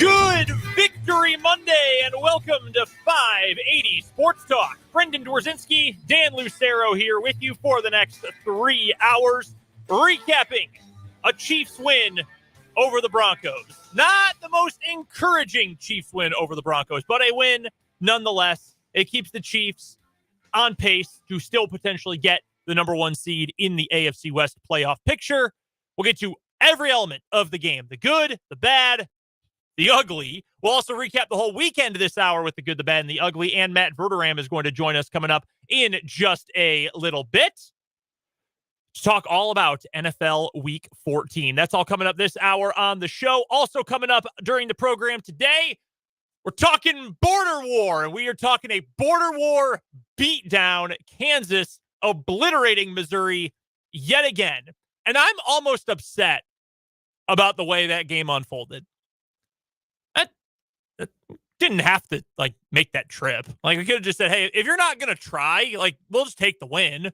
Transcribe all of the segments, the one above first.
Good Victory Monday, and welcome to 580 Sports Talk. Brendan Dworzinski, Dan Lucero here with you for the next 3 hours, recapping a Chiefs win over the Broncos. Not the most encouraging Chiefs win over the Broncos, but a win nonetheless. It keeps the Chiefs on pace to still potentially get the number one seed in the AFC West playoff picture. We'll get to every element of the game, the good, the bad, the ugly. We'll also recap the whole weekend this hour with the good, the bad, and the ugly. And Matt Verderame is going to join us coming up in just a little bit to talk all about NFL Week 14. That's all coming up this hour on the show. Also coming up during the program today, we're talking border war, and we are talking a border war beatdown. Kansas obliterating Missouri yet again. And I'm almost upset about the way that game unfolded. Didn't have to make that trip. We could have just said, hey, if you're not going to try, we'll just take the win.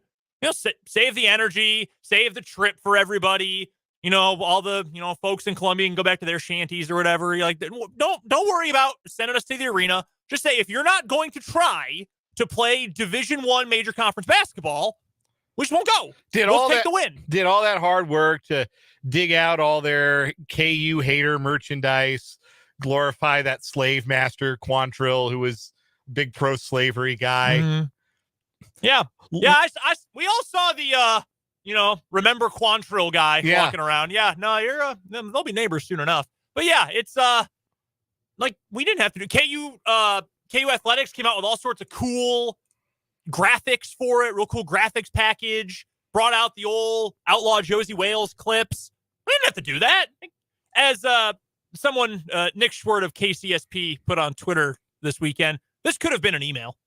Save the energy, save the trip for everybody. All the, folks in Columbia can go back to their shanties or whatever. Don't worry about sending us to the arena. Just say, if you're not going to try to play Division I major conference basketball, we just won't go. We'll take the win. Did all that hard work to dig out all their KU hater merchandise, glorify that slave master Quantrill, who was a big pro-slavery guy. Mm-hmm. Yeah. We all saw the remember Quantrill guy walking around. Yeah, no, they'll be neighbors soon enough. But yeah, it's we didn't have to do. KU Athletics came out with all sorts of cool graphics for it, real cool graphics package, brought out the old Outlaw Josie Wales clips. We didn't have to do that. As someone, Nick Schwert of KCSP, put on Twitter this weekend, this could have been an email.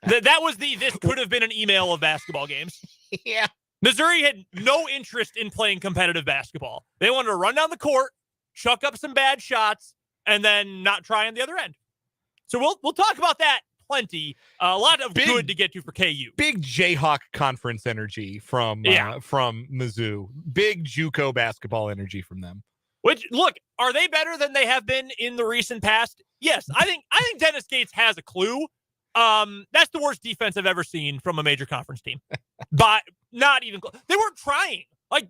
That was this could have been an email of basketball games. Yeah. Missouri had no interest in playing competitive basketball. They wanted to run down the court, chuck up some bad shots, and then not try on the other end. So we'll talk about that plenty. A lot of good to get to for KU. Big Jayhawk conference energy from Mizzou. Big JUCO basketball energy from them. Which, look, are they better than they have been in the recent past? Yes, I think Dennis Gates has a clue. That's the worst defense I've ever seen from a major conference team. But not even close. They weren't trying.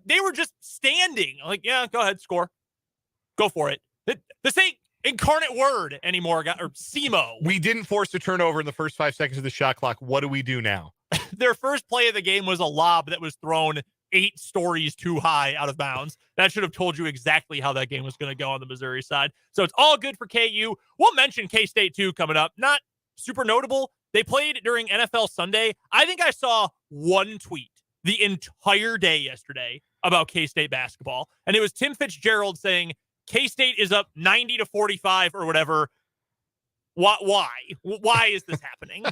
They were just standing. Yeah, go ahead, score. Go for it. This ain't Incarnate Word anymore, or SEMO. We didn't force a turnover in the first 5 seconds of the shot clock. What do we do now? Their first play of the game was a lob that was thrown 8 stories too high out of bounds. That should have told you exactly how that game was going to go on the Missouri side. So it's all good for KU. We'll mention K-State too coming up. Not super notable. They played during NFL Sunday. I think I saw one tweet the entire day yesterday about K-State basketball. And it was Tim Fitzgerald saying K-State is up 90-45 or whatever. Why? Why is this happening?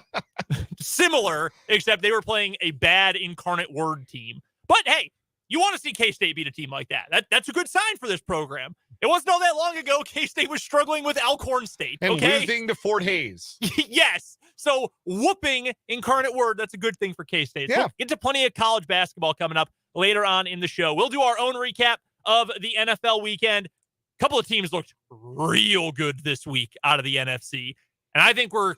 Similar, except they were playing a bad Incarnate Word team. But hey, you want to see K-State beat a team like that. That's a good sign for this program. It wasn't all that long ago K-State was struggling with Alcorn State. And losing to Fort Hays. Yes. So whooping Incarnate Word, that's a good thing for K-State. Yeah. So get to plenty of college basketball coming up later on in the show. We'll do our own recap of the NFL weekend. A couple of teams looked real good this week out of the NFC. And I think we're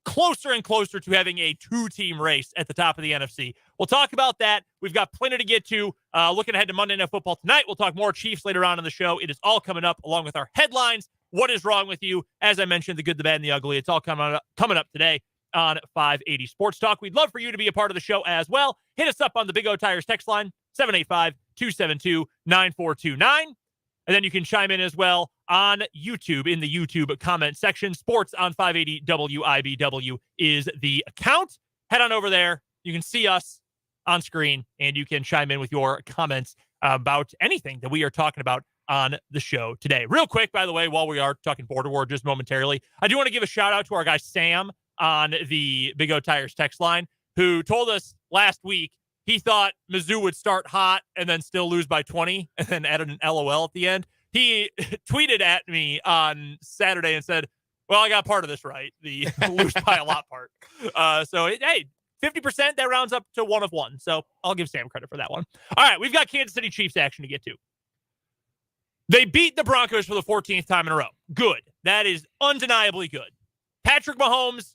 closer and closer to having a 2-team race at the top of the NFC. We'll talk about that. We've got plenty to get to. Looking ahead to Monday Night Football tonight, we'll talk more Chiefs later on in the show. It is all coming up along with our headlines. What is wrong with you? As I mentioned, the good, the bad, and the ugly. It's all coming up today on 580 Sports Talk. We'd love for you to be a part of the show as well. Hit us up on the Big O Tires text line, 785-272-9429. And then you can chime in as well on YouTube in the YouTube comment section. Sports on 580 WIBW is the account. Head on over there. You can see us on screen, and you can chime in with your comments about anything that we are talking about on the show today. Real quick, by the way, while we are talking border war just momentarily, I do want to give a shout out to our guy Sam on the Big O Tires text line, who told us last week he thought Mizzou would start hot and then still lose by 20 and then added an LOL at the end. He tweeted at me on Saturday and said, well, I got part of this right, the lose by a lot part. Hey, 50%, that rounds up to 1 of 1. So I'll give Sam credit for that one. All right, we've got Kansas City Chiefs action to get to. They beat the Broncos for the 14th time in a row. Good. That is undeniably good. Patrick Mahomes,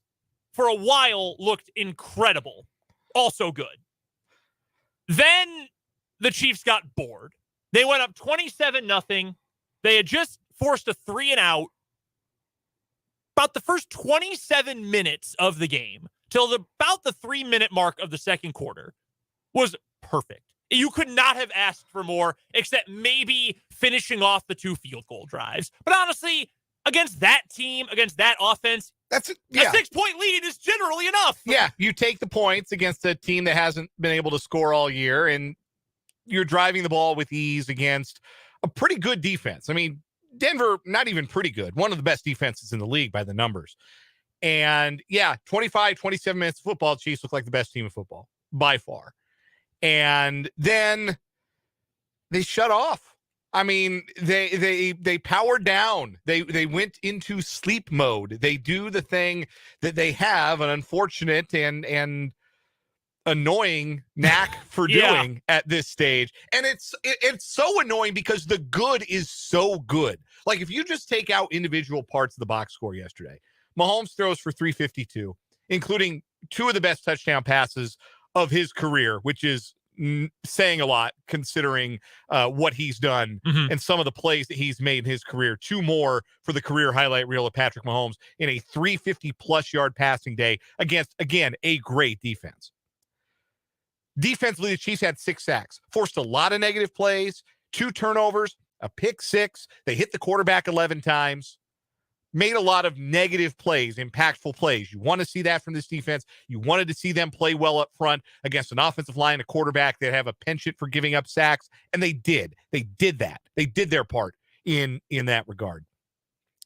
for a while, looked incredible. Also good. Then the Chiefs got bored. They went up 27-0. They had just forced a 3-and-out. About the first 27 minutes of the game, till about the 3-minute mark of the second quarter, was perfect. You could not have asked for more, except maybe finishing off the 2 field goal drives. But honestly, against that team, against that offense, a 6-point lead is generally enough. Yeah, you take the points against a team that hasn't been able to score all year, and you're driving the ball with ease against a pretty good defense. I mean, Denver, not even pretty good. One of the best defenses in the league by the numbers. And 27 minutes of football, the Chiefs look like the best team of football by far. And then they shut off. I mean, they powered down. They went into sleep mode. They do the thing that they have an unfortunate and annoying knack for doing at this stage. And it's so annoying because the good is so good. Like, if you just take out individual parts of the box score yesterday, Mahomes throws for 352, including 2 of the best touchdown passes of his career, which is saying a lot considering what he's done and some of the plays that he's made in his career. 2 more for the career highlight reel of Patrick Mahomes in a 350-plus yard passing day against, again, a great defense. Defensively, the Chiefs had 6 sacks, forced a lot of negative plays, 2 turnovers, a pick 6. They hit the quarterback 11 times. Made a lot of negative plays, impactful plays. You want to see that from this defense. You wanted to see them play well up front against an offensive line, a quarterback that have a penchant for giving up sacks, and they did. They did that. They did their part in that regard.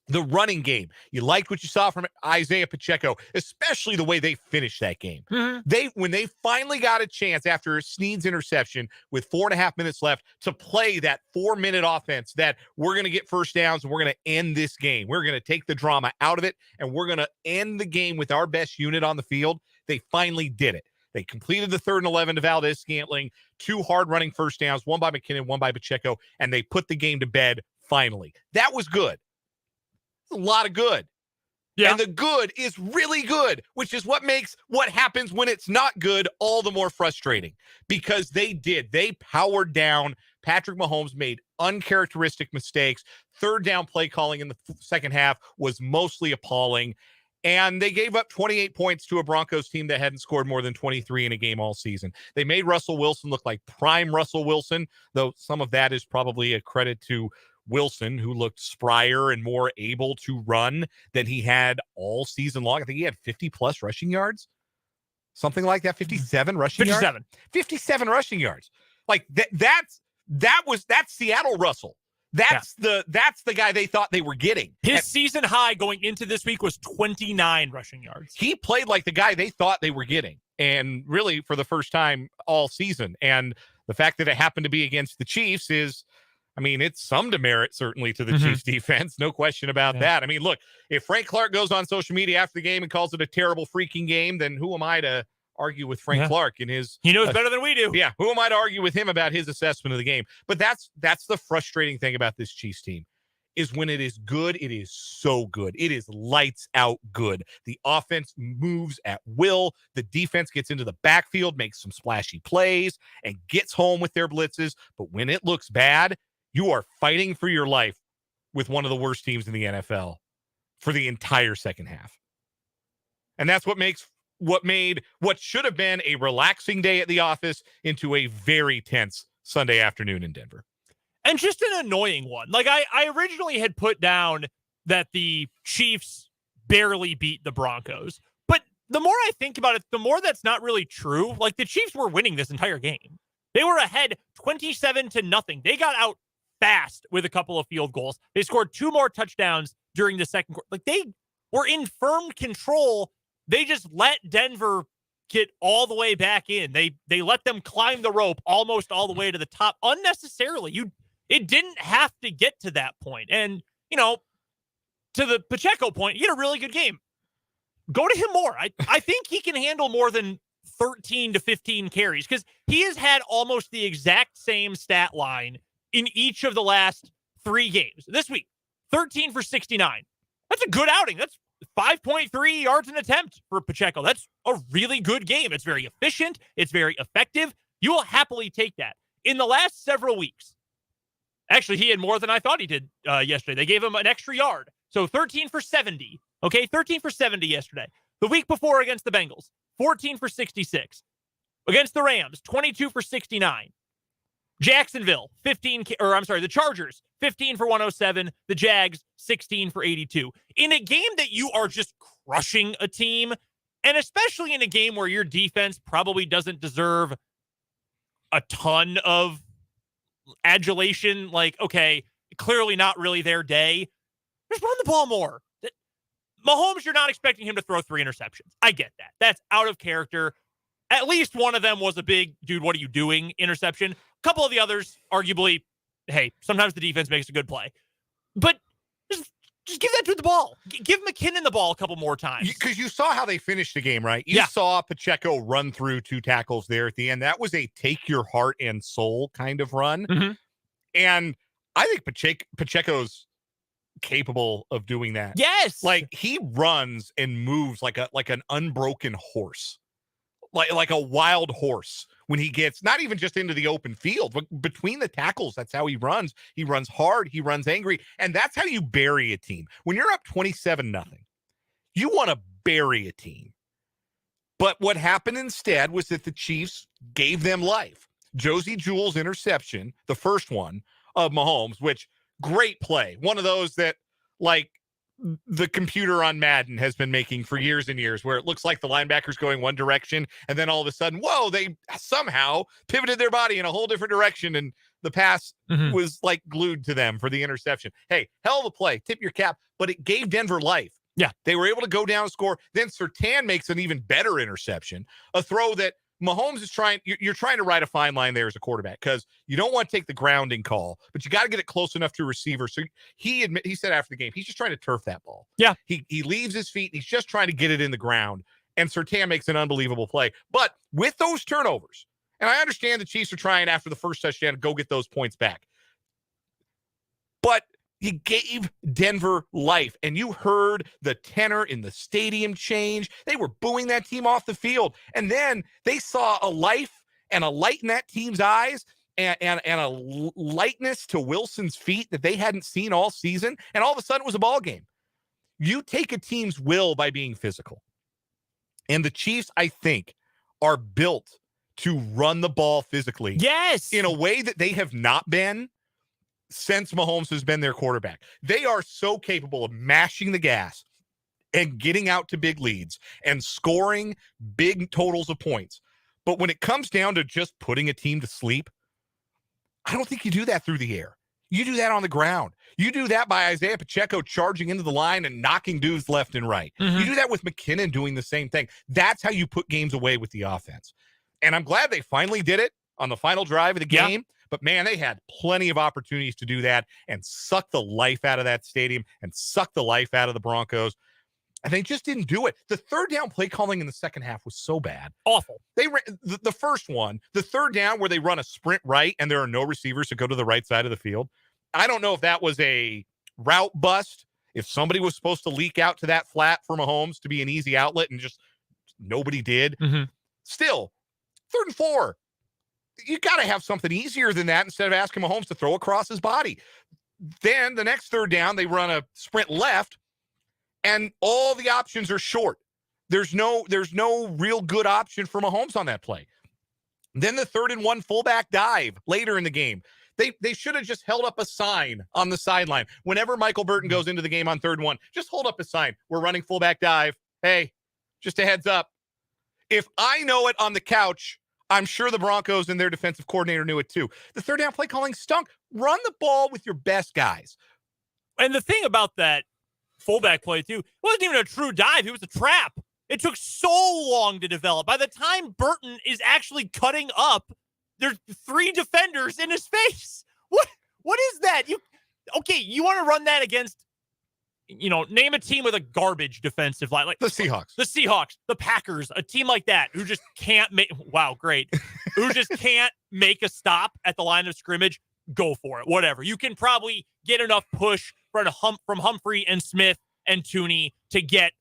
The running game, you liked what you saw from Isaiah Pacheco, especially the way they finished that game. When they finally got a chance after Snead's interception with 4.5 minutes left to play that 4-minute offense that we're going to get first downs and we're going to end this game. We're going to take the drama out of it and we're going to end the game with our best unit on the field. They finally did it. They completed the 3rd and 11 to Valdez-Scantling, 2 hard running first downs, 1 by McKinnon, 1 by Pacheco, and they put the game to bed finally. That was good. A lot of good. Yeah. And the good is really good, which is what makes what happens when it's not good all the more frustrating, because they powered down. Patrick Mahomes made uncharacteristic mistakes. 3rd down play calling in the second half was mostly appalling. And they gave up 28 points to a Broncos team that hadn't scored more than 23 in a game all season. They made Russell Wilson look like prime Russell Wilson, though some of that is probably a credit to Wilson, who looked sprier and more able to run than he had all season long. I think he had 50-plus rushing yards, something like that. 57 rushing 57. yards. 57 rushing yards. Like that's Seattle Russell. That's the guy they thought they were getting. His season high going into this week was 29 rushing yards. He played like the guy they thought they were getting, and really for the first time all season. And the fact that it happened to be against the Chiefs is, I mean, it's some demerit, certainly, to the Chiefs defense. No question about that. I mean, look, if Frank Clark goes on social media after the game and calls it a terrible freaking game, then who am I to argue with Frank Clark in his... He knows better than we do. Yeah, who am I to argue with him about his assessment of the game? But that's the frustrating thing about this Chiefs team, is when it is good, it is so good. It is lights out good. The offense moves at will. The defense gets into the backfield, makes some splashy plays, and gets home with their blitzes. But when it looks bad, you are fighting for your life with one of the worst teams in the NFL for the entire second half. And that's what made what should have been a relaxing day at the office into a very tense Sunday afternoon in Denver. And just an annoying one. Like, I originally had put down that the Chiefs barely beat the Broncos. But the more I think about it, the more that's not really true. Like, the Chiefs were winning this entire game. They were ahead 27-0. They got out fast with a couple of field goals. They scored 2 more touchdowns during the second quarter. Like, they were in firm control. They just let Denver get all the way back in. They let them climb the rope almost all the way to the top unnecessarily. It didn't have to get to that point. And, to the Pacheco point, he had a really good game. Go to him more. I think he can handle more than 13 to 15 carries, because he has had almost the exact same stat line in each of the last 3 games. This week, 13 for 69. That's a good outing. That's 5.3 yards an attempt for Pacheco. That's a really good game. It's very efficient. It's very effective. You will happily take that. In the last several weeks, actually, he had more than I thought he did yesterday. They gave him an extra yard. So 13 for 70. Okay, 13 for 70 yesterday. The week before against the Bengals, 14 for 66. Against the Rams, 22 for 69. Jacksonville, the Chargers, 15 for 107. The Jags, 16 for 82. In a game that you are just crushing a team, and especially in a game where your defense probably doesn't deserve a ton of adulation, like, okay, clearly not really their day, just run the ball more. Mahomes, you're not expecting him to throw 3 interceptions. I get that. That's out of character. At least one of them was a big, dude, what are you doing interception. A couple of the others, arguably, hey, sometimes the defense makes a good play. But just give that dude the ball. Give McKinnon the ball a couple more times. Because you saw how they finished the game, right? You saw Pacheco run through 2 tackles there at the end. That was a take your heart and soul kind of run. Mm-hmm. And I think Pacheco's capable of doing that. Yes. Like, he runs and moves like an unbroken horse. Like a wild horse when he gets not even just into the open field, but between the tackles. That's how he runs. He runs hard. He runs angry. And that's how you bury a team. When you're up 27-0, you want to bury a team. But what happened instead was that the Chiefs gave them life. Josie Jewell's interception, the first one of Mahomes, which great play. One of those that, like, the computer on Madden has been making for years and years, where it looks like the linebacker's going one direction, and then all of a sudden, whoa, they somehow pivoted their body in a whole different direction, and the pass was like glued to them for the interception. Hey, hell of a play. Tip your cap. But it gave Denver life. Yeah. They were able to go down and score. Then Surtain makes an even better interception, a throw that Mahomes is you're trying to ride a fine line there as a quarterback, because you don't want to take the grounding call, but you got to get it close enough to a receiver. So he said after the game, he's just trying to turf that ball. Yeah. He leaves his feet. And he's just trying to get it in the ground. And Surtain makes an unbelievable play. But with those turnovers, and I understand the Chiefs are trying after the first touchdown to go get those points back, but he gave Denver life, and you heard the tenor in the stadium change. They were booing that team off the field, and then they saw a life and a light in that team's eyes, and a lightness to Wilson's feet that they hadn't seen all season, and all of a sudden it was a ball game. You take a team's will by being physical, and the Chiefs, I think, are built to run the ball physically. Yes, in a way that they have not been since Mahomes has been their quarterback. They are so capable of mashing the gas and getting out to big leads and scoring big totals of points. But when it comes down to just putting a team to sleep, I don't think you do that through the air. You do that on the ground. You do that by Isaiah Pacheco charging into the line and knocking dudes left and right. You do that with McKinnon doing the same thing. That's how you put games away with the offense. And I'm glad they finally did it on the final drive of the game. Yeah. But, man, they had plenty of opportunities to do that and suck the life out of that stadium and suck the life out of the Broncos. And they just didn't do it. The third down play calling in the second half was so bad. Awful. They ran the first one, the third down where they run a sprint right and there are no receivers to go to the right side of the field. I don't know if that was a route bust, if somebody was supposed to leak out to that flat for Mahomes to be an easy outlet and just nobody did. Still, 3rd and 4. You got to have something easier than that instead of asking Mahomes to throw across his body. Then the next third down, they run a sprint left, and all the options are short. There's no real good option for Mahomes on that play. Then the 3rd and 1 fullback dive later in the game. They should have just held up a sign on the sideline. Whenever Michael Burton goes into the game on 3rd and 1, just hold up a sign. We're running fullback dive. Hey, just a heads up. If I know it on the couch, I'm sure the Broncos and their defensive coordinator knew it too. The third down play calling stunk. Run the ball with your best guys. And the thing about that fullback play too, it wasn't even a true dive. It was a trap. It took so long to develop. By the time Burton is actually cutting up, there's 3 defenders in his face. What is that? You want to run that against, name a team with a garbage defensive line, like the Seahawks, the Packers, a team like that who just can't make, who just can't make a stop at the line of scrimmage. go for it. Whatever. You can probably get enough push from Humphrey and Smith and Tooney to get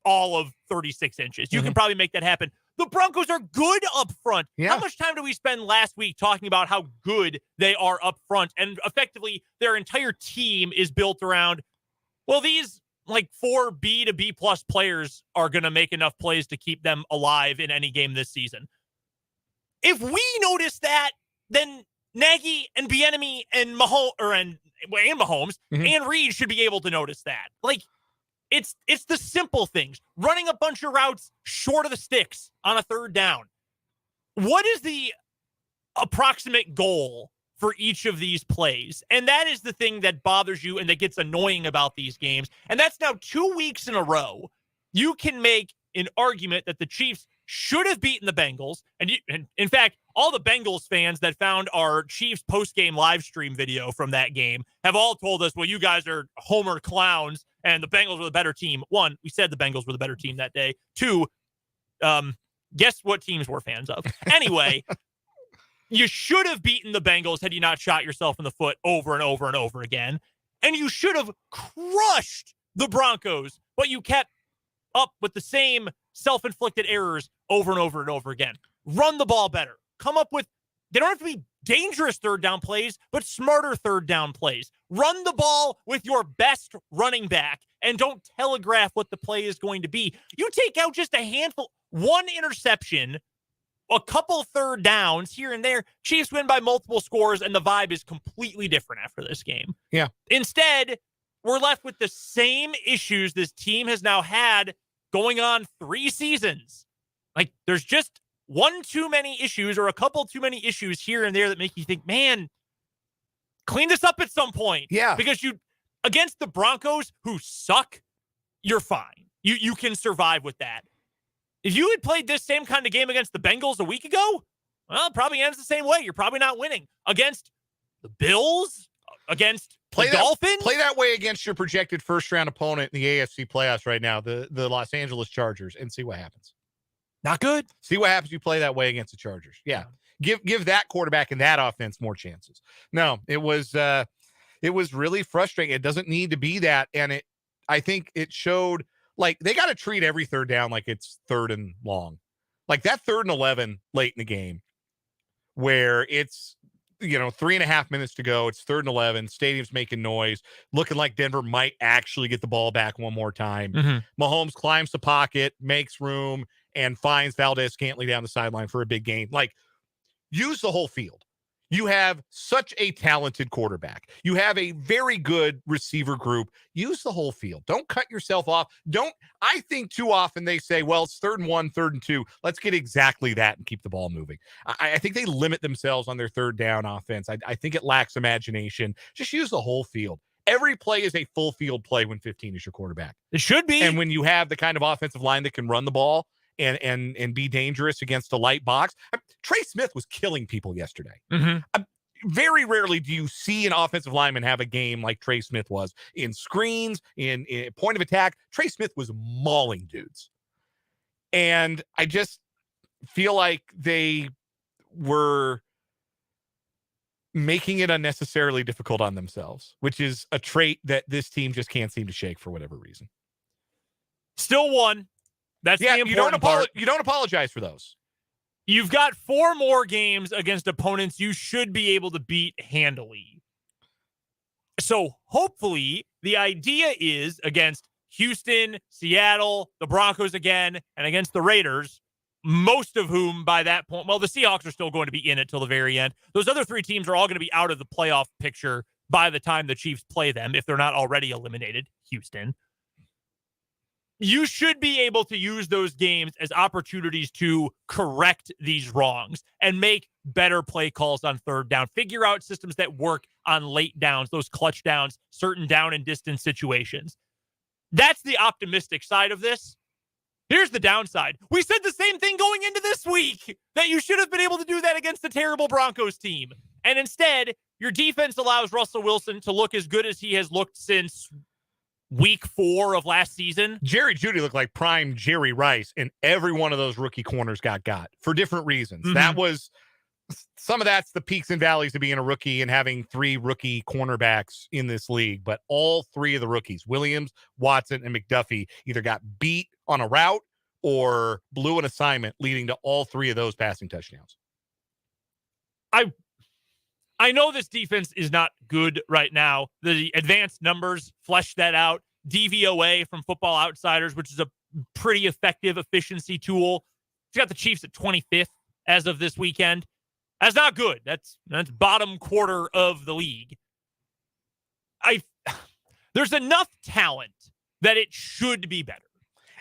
all of 36 inches. You can probably make that happen. The Broncos are good up front. Yeah. How much time did we spend last week talking about how good they are up front? And effectively, their entire team is built around, well, these like 4 B to B plus players are going to make enough plays to keep them alive in any game this season. If we notice that, then Nagy and Bieniemy and Mahomes and Reed should be able to notice that. Like, it's the simple things. Running a bunch of routes short of the sticks on a third down. What is the approximate goal for each of these plays? And that is the thing that bothers you and that gets annoying about these games. And that's now 2 weeks in a row. You can make an argument that the Chiefs should have beaten the Bengals. And in fact, all the Bengals fans that found our Chiefs post-game live stream video from that game have all told us, well, you guys are Homer clowns and the Bengals were the better team. 1, we said the Bengals were the better team that day. 2, guess what teams we're fans of. Anyway, you should have beaten the Bengals had you not shot yourself in the foot over and over and over again. And you should have crushed the Broncos, but you kept up with the same self-inflicted errors over and over and over again. Run the ball better. Come up with, they don't have to be dangerous third down plays, but smarter third down plays. Run the ball with your best running back and don't telegraph what the play is going to be. You take out just a handful, 1 interception, a couple third downs here and there. Chiefs win by multiple scores, and the vibe is completely different after this game. Yeah. Instead, we're left with the same issues this team has now had going on 3 seasons. Like, there's just one too many issues or a couple too many issues here and there that make you think, man, clean this up at some point. Yeah. Because you, against the Broncos, who suck, you're fine. You can survive with that. If you had played this same kind of game against the Bengals a week ago, well, it probably ends the same way. You're probably not winning. Against the Bills, against the Dolphins. Play that way against your projected first-round opponent in the AFC playoffs right now, the Los Angeles Chargers, and see what happens. Not good. See what happens if you play that way against the Chargers. Yeah. Give that quarterback and that offense more chances. No, it was really frustrating. It doesn't need to be that. And I think it showed, like, they got to treat every third down like it's 3rd and long. Like that 3rd and 11 late in the game where it's, 3.5 minutes to go. It's 3rd and 11. Stadium's making noise, looking like Denver might actually get the ball back one more time. Mahomes climbs the pocket, makes room, and finds Valdez-Scantling down the sideline for a big gain. Like, use the whole field. You have such a talented quarterback. You have a very good receiver group. Use the whole field. Don't cut yourself off. I think too often they say, well, it's 3rd and 1, 3rd and 2. Let's get exactly that and keep the ball moving. I think they limit themselves on their third down offense. I think it lacks imagination. Just use the whole field. Every play is a full field play when 15 is your quarterback. It should be. And when you have the kind of offensive line that can run the ball and be dangerous against a light box. Trey Smith was killing people yesterday. Very rarely do you see an offensive lineman have a game like Trey Smith was in screens, in point of attack. Trey Smith was mauling dudes. And I just feel like they were making it unnecessarily difficult on themselves, which is a trait that this team just can't seem to shake for whatever reason. Still won. That's the important part. You don't apologize for those. You've got 4 more games against opponents you should be able to beat handily. So hopefully the idea is against Houston, Seattle, the Broncos again, and against the Raiders, most of whom by that point, well, the Seahawks are still going to be in it till the very end. Those other 3 teams are all going to be out of the playoff picture by the time the Chiefs play them, if they're not already eliminated. Houston. You should be able to use those games as opportunities to correct these wrongs and make better play calls on third down. Figure out systems that work on late downs, those clutch downs, certain down and distance situations. That's the optimistic side of this. Here's the downside. We said the same thing going into this week, that you should have been able to do that against the terrible Broncos team. And instead, your defense allows Russell Wilson to look as good as he has looked since week 4 of last season. Jerry Jeudy looked like prime Jerry Rice, and every one of those rookie corners got for different reasons. That was some of that's the peaks and valleys of being a rookie and having 3 rookie cornerbacks in this league. But all 3 of the rookies, Williams, Watson, and McDuffie, either got beat on a route or blew an assignment, leading to all 3 of those passing touchdowns. I know this defense is not good right now. The advanced numbers flesh that out. DVOA from Football Outsiders, which is a pretty effective efficiency tool. It's got the Chiefs at 25th as of this weekend. That's not good. That's bottom quarter of the league. There's enough talent that it should be better.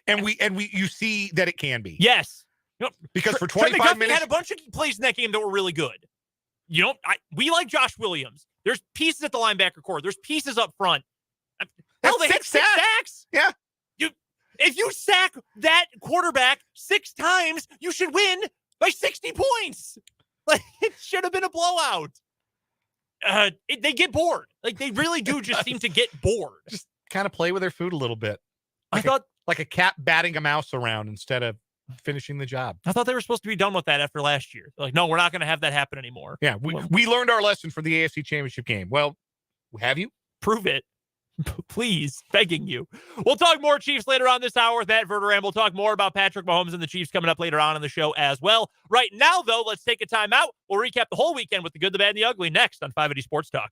And you see that it can be. Yes. Because for 25 McDuffie minutes, had a bunch of plays in that game that were really good. We like Josh Williams. There's pieces at the linebacker core. There's pieces up front. Hell, they had 6 sacks. Yeah. If you sack that quarterback 6 times, you should win by 60 points. Like, it should have been a blowout. They get bored. Like, they really do just seem to get bored. Just kind of play with their food a little bit. Like a cat batting a mouse around instead of finishing the job. I thought they were supposed to be done with that after last year. They're like, no, we're not going to have that happen anymore. Yeah, we learned our lesson from the AFC Championship game. Well, have you? Prove it. Please, begging you. We'll talk more Chiefs later on this hour with Matt Verderame. We'll talk more about Patrick Mahomes and the Chiefs coming up later on in the show as well. Right now, though, let's take a time out. We'll recap the whole weekend with the good, the bad, and the ugly next on 580 Sports Talk.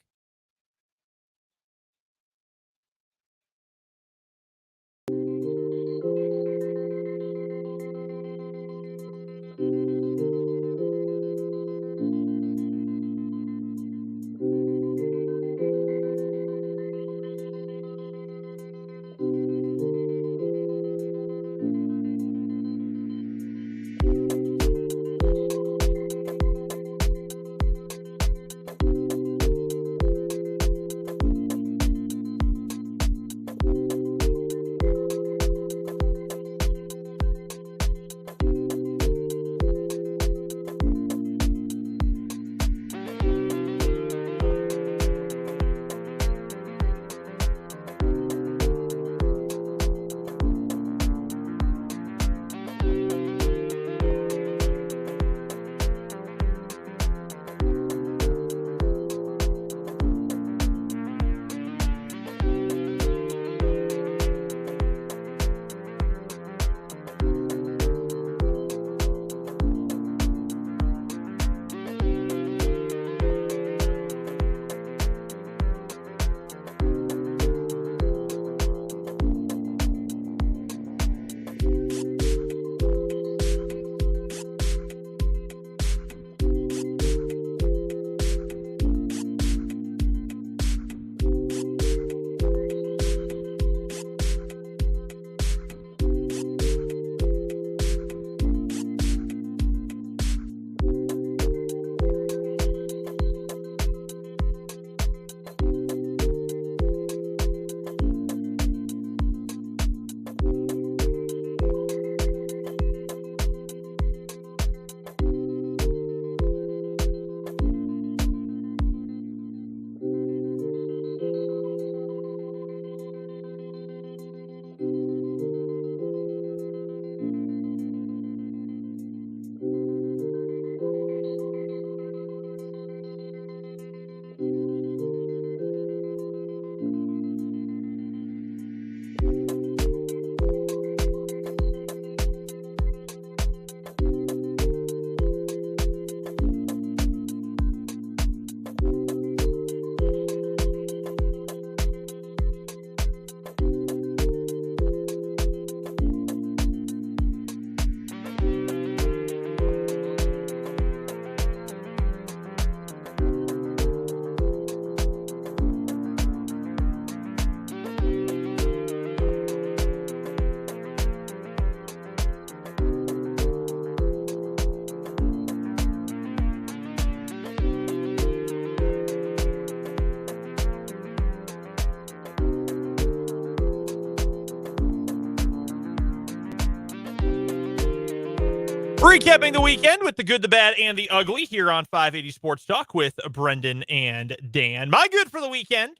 Recapping the weekend with the good, the bad, and the ugly here on 580 Sports Talk with Brendan and Dan. My good for the weekend.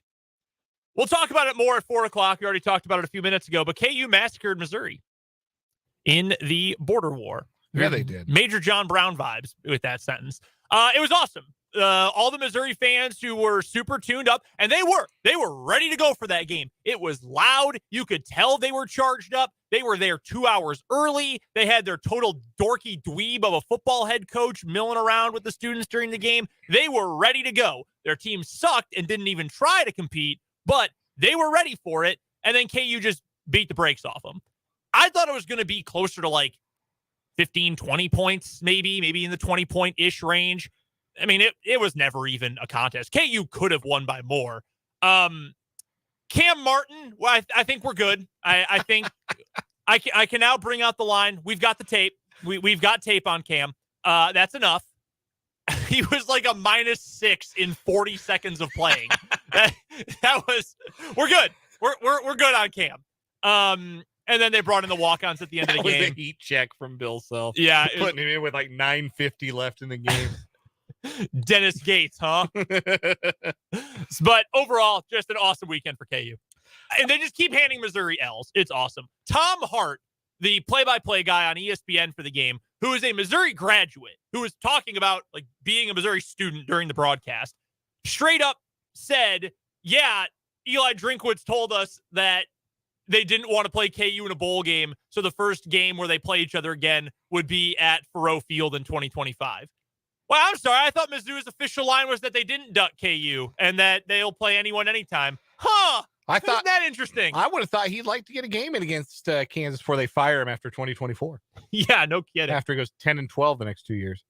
We'll talk about it more at 4 o'clock. We already talked about it a few minutes ago, but KU massacred Missouri in the border war. Yeah, they did. Major John Brown vibes with that sentence. It was awesome. All the Missouri fans who were super tuned up, and they were ready to go for that game. It was loud. You could tell they were charged up. They were there 2 hours early. They had their total dorky dweeb of a football head coach milling around with the students during the game. They were ready to go. Their team sucked and didn't even try to compete, but they were ready for it. And then KU just beat the brakes off them. I thought it was going to be closer to like 15, 20 points, maybe in the 20-point-ish range. I mean, it was never even a contest. KU could have won by more. Cam Martin, well, I think we're good. I think I can now bring out the line. We've got the tape. We've got tape on Cam. That's enough. He was like a -6 in 40 seconds of playing. that was, we're good. We're good on Cam. And then they brought in the walk-ons at the end of the game. That was a heat check from Bill Self. Yeah. Putting him in with like 9:50 left in the game. Dennis Gates, huh? But overall, just an awesome weekend for KU. And they just keep handing Missouri L's. It's awesome. Tom Hart, the play-by-play guy on ESPN for the game, who is a Missouri graduate, who was talking about like being a Missouri student during the broadcast, straight up said, yeah, Eli Drinkwitz told us that they didn't want to play KU in a bowl game, so the first game where they play each other again would be at Faurot Field in 2025. Well, I'm sorry. I thought Mizzou's official line was that they didn't duck KU and that they'll play anyone anytime. Huh. Isn't that interesting? I would have thought he'd like to get a game in against Kansas before they fire him after 2024. Yeah, no kidding. After he goes 10-12 the next 2 years.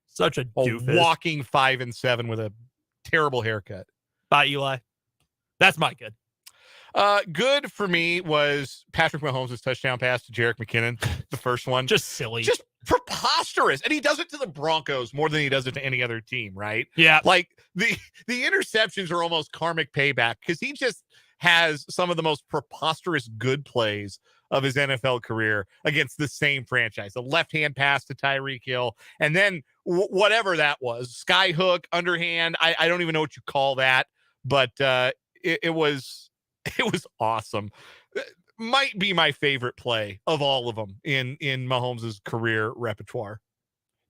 Such a doofus. Walking 5-7 with a terrible haircut. Bye, Eli. That's my good. Good for me was Patrick Mahomes' touchdown pass to Jerick McKinnon, the first one. Just silly. Just preposterous. And he does it to the Broncos more than he does it to any other team, right? Yeah. Like the interceptions are almost karmic payback because he just has some of the most preposterous good plays of his NFL career against the same franchise. A left-hand pass to Tyreek Hill, and then whatever that was, sky hook, underhand. I don't even know what you call that, but it was awesome. Might be my favorite play of all of them in Mahomes' career repertoire.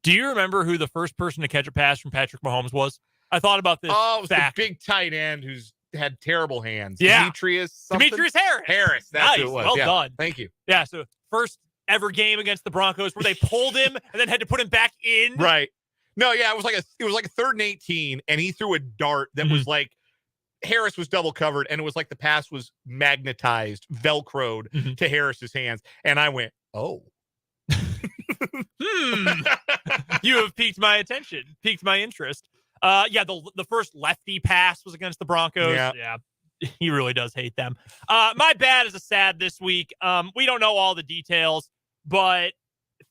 Do you remember who the first person to catch a pass from Patrick Mahomes was? I thought about this. Oh, it was the big tight end who's had terrible hands. Yeah. Demetrius Harris. That's nice. who it was. Well done. Thank you. Yeah. So first ever game against the Broncos where they pulled him and then had to put him back in. Right. No, yeah, it was like a 3rd and 18, and he threw a dart that was like Harris was double covered, and it was like the pass was magnetized, velcroed to Harris's hands, and I went, oh. You have piqued my attention, piqued my interest. The first lefty pass was against the Broncos. Yeah. He really does hate them. My bad is a sad this week. We don't know all the details, but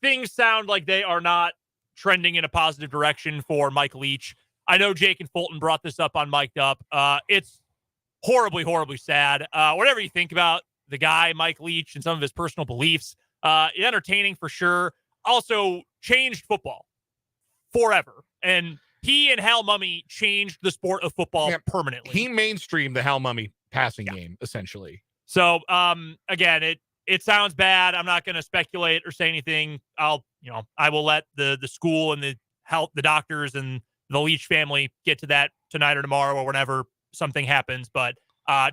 things sound like they are not trending in a positive direction for Mike Leach. I know Jake and Fulton brought this up on Mic'd Up. It's horribly, horribly sad. Whatever you think about the guy, Mike Leach, and some of his personal beliefs, entertaining for sure. Also changed football forever. And he and Hal Mummy changed the sport of football permanently. He mainstreamed the Hal Mummy passing game, essentially. So, again, it sounds bad. I'm not going to speculate or say anything. I will let the school and the doctors and the Leach family get to that tonight or tomorrow or whenever something happens. But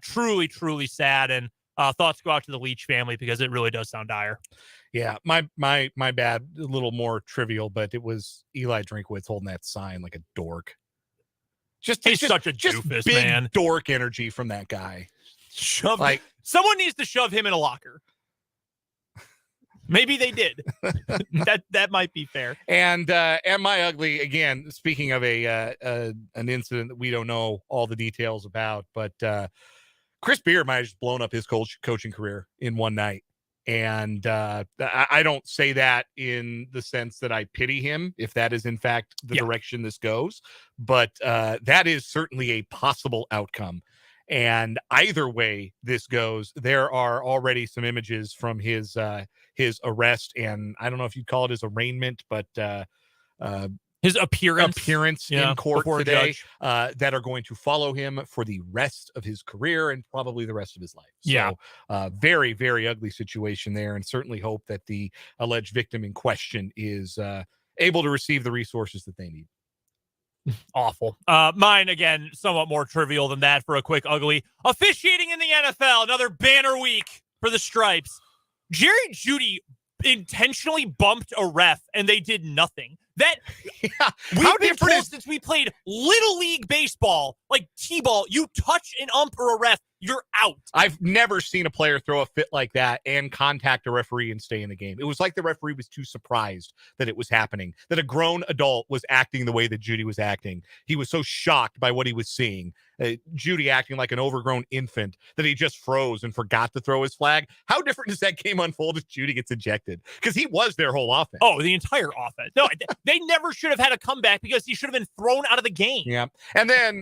truly, truly sad. And thoughts go out to the Leach family because it really does sound dire. Yeah, my bad. A little more trivial, but it was Eli Drinkwitz holding that sign like a dork. He's such a doofus, big man. Dork energy from that guy. Someone needs to shove him in a locker. Maybe they did. that might be fair. And am I ugly? Again, speaking of an incident that we don't know all the details about, but Chris Beard might have just blown up his coaching career in one night. And I don't say that in the sense that I pity him, if that is in fact the direction this goes, but that is certainly a possible outcome. And either way this goes, there are already some images from his arrest, and I don't know if you'd call it his arraignment, but his appearance in court today that are going to follow him for the rest of his career and probably the rest of his life. So very, very ugly situation there, and certainly hope that the alleged victim in question is able to receive the resources that they need. Awful. Mine, again, somewhat more trivial than that for a quick ugly. Officiating in the NFL, another banner week for the Stripes. Jerry Jeudy intentionally bumped a ref, and they did nothing. That we've been told since we played Little League baseball, like T-ball, you touch an ump or a ref, you're out. I've never seen a player throw a fit like that and contact a referee and stay in the game. It was like the referee was too surprised that it was happening, that a grown adult was acting the way that Jeudy was acting. He was so shocked by what he was seeing. Jeudy acting like an overgrown infant that he just froze and forgot to throw his flag. How different does that game unfold if Jeudy gets ejected? Because he was their whole offense. Oh, the entire offense. No, they never should have had a comeback because he should have been thrown out of the game. Yeah. And then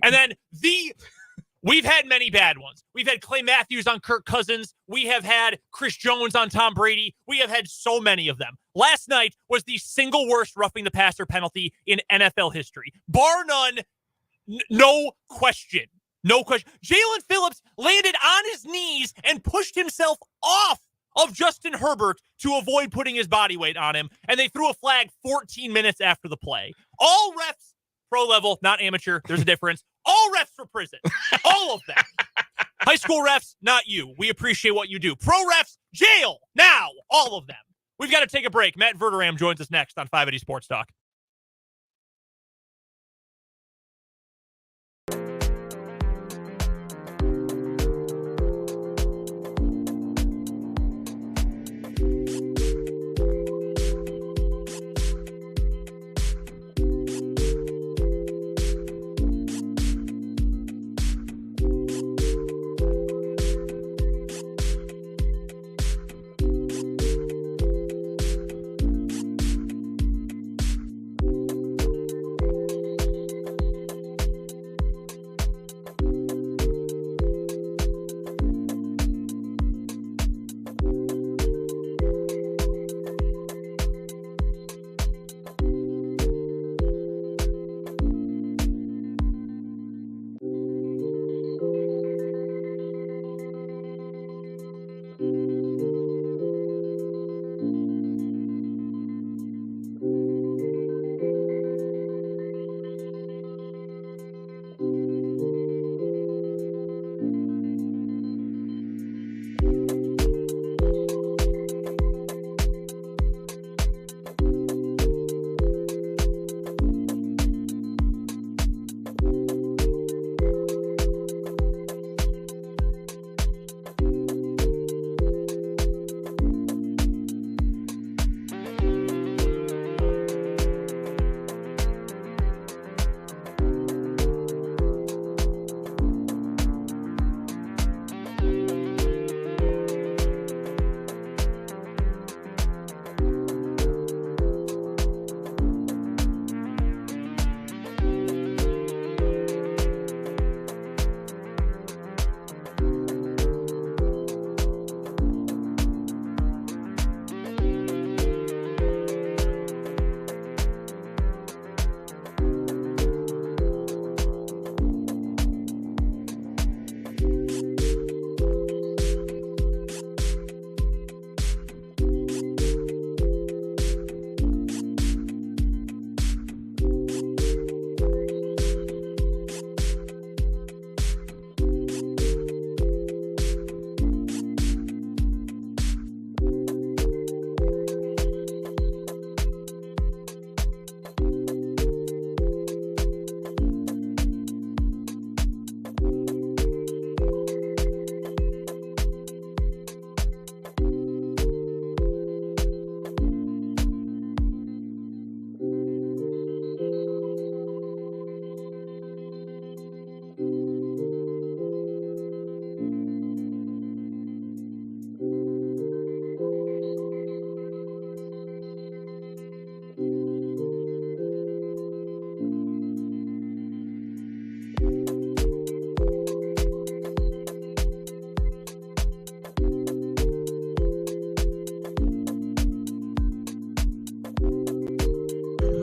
we've had many bad ones. We've had Clay Matthews on Kirk Cousins. We have had Chris Jones on Tom Brady. We have had so many of them. Last night was the single worst roughing the passer penalty in NFL history. Bar none, no question. No question. Jalen Phillips landed on his knees and pushed himself off of Justin Herbert to avoid putting his body weight on him, and they threw a flag 14 minutes after the play. All refs, pro level, not amateur, there's a difference. All refs for prison. All of them. High school refs, not you. We appreciate what you do. Pro refs, jail. Now, all of them. We've got to take a break. Matt Verderame joins us next on 580 Sports Talk.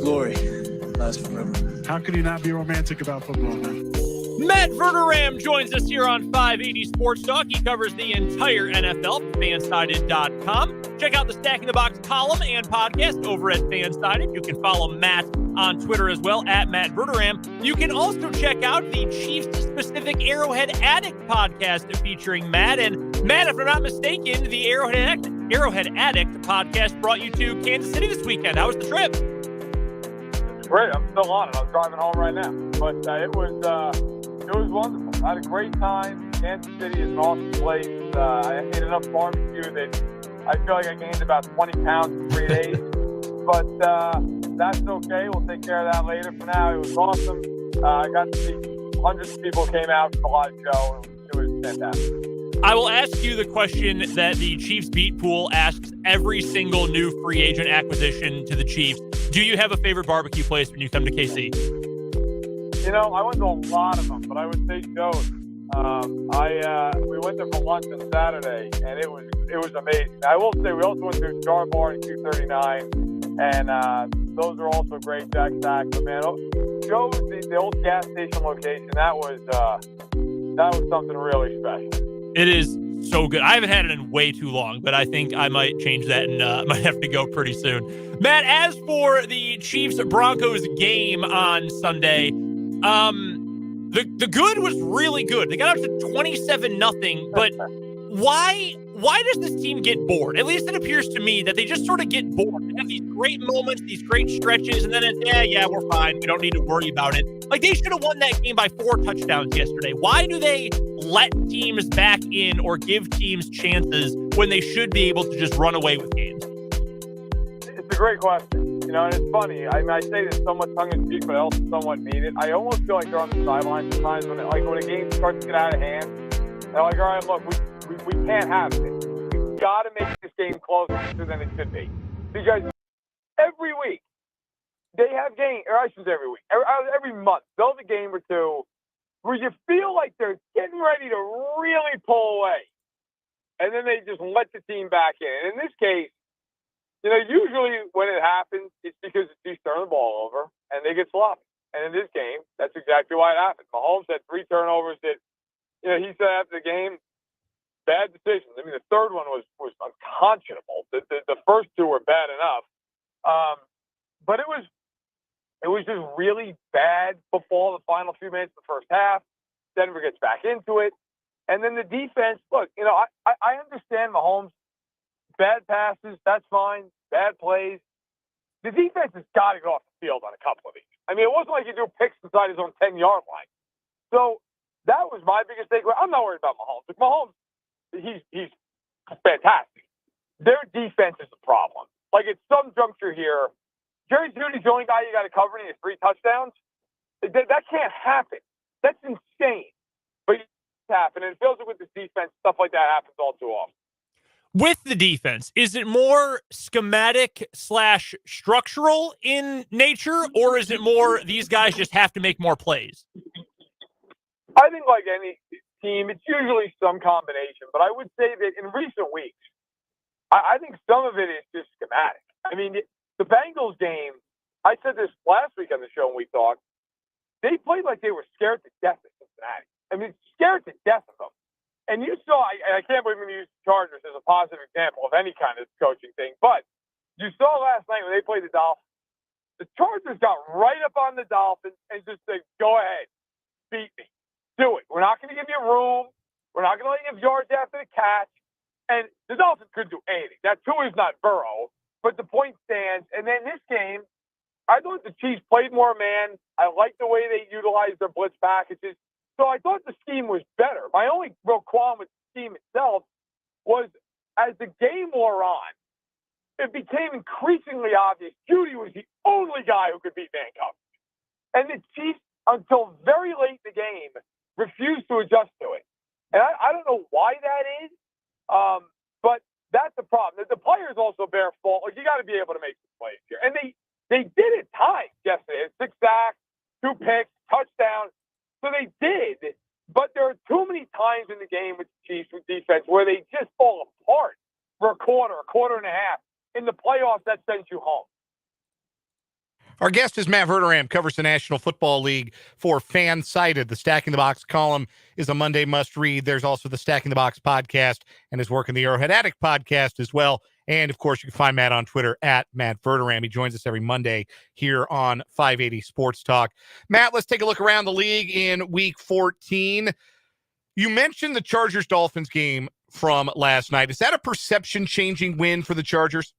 Glory lasts forever. How could he not be romantic about football, man? Matt Verderame joins us here on 580 Sports Talk. He covers the entire NFL, fansided.com. Check out the Stacking the Box column and podcast over at Fansided. You can follow Matt on Twitter as well, at Matt Verderame. You can also check out the Chiefs-specific Arrowhead Addict podcast featuring Matt. And Matt, if I'm not mistaken, the Arrowhead Addict podcast brought you to Kansas City this weekend. How was the trip? Great. I'm still on it. I'm driving home right now. But it was wonderful. I had a great time. Kansas City is an awesome place. I ate enough barbecue that I feel like I gained about 20 pounds in 3 days. But that's okay. We'll take care of that later. For now, it was awesome. I got to see hundreds of people came out for the live show. It was fantastic. I will ask you the question that the Chiefs Beat Pool asks every single new free agent acquisition to the Chiefs. Do you have a favorite barbecue place when you come to KC? You know, I went to a lot of them, but I would say Joe's. We went there for lunch on Saturday, and it was amazing. I will say we also went to Jar Bar in 239, and those are also great. Jack Stack, but man, Joe's, the old gas station location, that was something really special. It is so good. I haven't had it in way too long, but I think I might change that and might have to go pretty soon. Matt, as for the Chiefs-Broncos game on Sunday, the good was really good. They got up to 27-0, but why does this team get bored? At least it appears to me that they just sort of get bored. They have these great moments, these great stretches, and then it's, yeah, we're fine. We don't need to worry about it. Like, they should have won that game by 4 touchdowns yesterday. Why do they let teams back in or give teams chances when they should be able to just run away with games? It's a great question. You know, and it's funny. I say this somewhat tongue-in-cheek, but I also somewhat mean it. I almost feel like they're on the sidelines sometimes when a game starts to get out of hand. They're like, all right, look, we can't have it. We've got to make this game closer than it should be. Because every week, they have games, or I should say every week, every month, they'll have a game or two where you feel like they're getting ready to really pull away. And then they just let the team back in. And in this case, you know, usually when it happens, it's because the Chiefs turn the ball over and they get sloppy. And in this game, that's exactly why it happened. Mahomes had 3 turnovers that, you know, he said after the game, bad decisions. I mean, the third one was unconscionable. The first 2 were bad enough. But it was just really bad football the final few minutes of the first half. Denver gets back into it. And then the defense, look, you know, I understand Mahomes. Bad passes, that's fine. Bad plays. The defense has got to go off the field on a couple of these. I mean, it wasn't like he threw picks inside his own 10-yard line. So that was my biggest takeaway. I'm not worried about Mahomes. Like, Mahomes, he's fantastic. Their defense is the problem. Like, at some juncture here, Jerry Jeudy's the only guy you got to cover and he has 3 touchdowns. That can't happen. That's insane. But it happens. And it feels like with this defense, stuff like that happens all too often. With the defense, is it more schematic/structural in nature, or is it more these guys just have to make more plays? I think like any team, it's usually some combination. But I would say that in recent weeks, I think some of it is just schematic. I mean, the Bengals game, I said this last week on the show when we talked, they played like they were scared to death of Cincinnati. I mean, scared to death of them. And you saw, I can't believe we use the Chargers as a positive example of any kind of coaching thing, but you saw last night when they played the Dolphins, the Chargers got right up on the Dolphins and just said, go ahead, beat me. Do it. We're not going to give you room. We're not going to let you have yards after the catch. And the Dolphins couldn't do anything. That too is not Burrow, but the point stands. And then this game, I thought the Chiefs played more man. I liked the way they utilized their blitz packages. So I thought the scheme was better. My only real qualm with the scheme itself was as the game wore on, it became increasingly obvious Jeudy was the only guy who could beat man coverage. And the Chiefs, until very late in the game, refused to adjust to it. And I don't know why that is, but that's the problem. The players also bear fault. Like, you got to be able to make some plays here. And they did it times yesterday. 6 sacks, 2 picks, touchdown. So they did, but there are too many times in the game with the Chiefs with defense where they just fall apart for a quarter and a half. In the playoffs, that sends you home. Our guest is Matt Verderame, covers the National Football League for Fansided. The Stacking the Box column is a Monday must-read. There's also the Stacking the Box podcast and his work in the Arrowhead Addict podcast as well And, of course, you can find Matt on Twitter at Matt Verderame. He joins us every Monday here on 580 Sports Talk. Matt, let's take a look around the league in Week 14. You mentioned the Chargers-Dolphins game from last night. Is that a perception-changing win for the Chargers?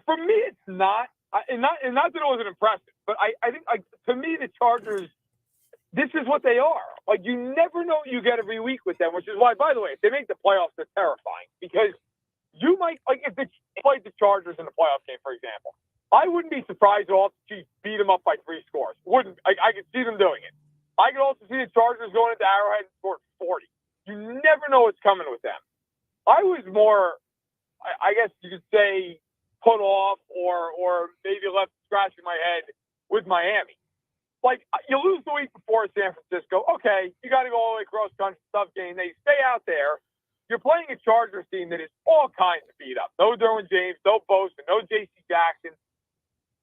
For me, it's not. And not that it wasn't impressive, but I think, to me, the Chargers, this is what they are. Like, you never know what you get every week with them, which is why, by the way, if they make the playoffs, they're terrifying. Because you might, if they played the Chargers in the playoff game, for example, I wouldn't be surprised at all if the Chiefs beat them up by 3 scores. I could see them doing it. I could also see the Chargers going into Arrowhead and scoring 40. You never know what's coming with them. I was more, I guess you could say, put off or maybe left scratching my head with Miami. Like, you lose the week before San Francisco. Okay, you got to go all the way across country, tough game. They stay out there. You're playing a Chargers team that is all kinds of beat up. No Derwin James, no Bosa, no J.C. Jackson.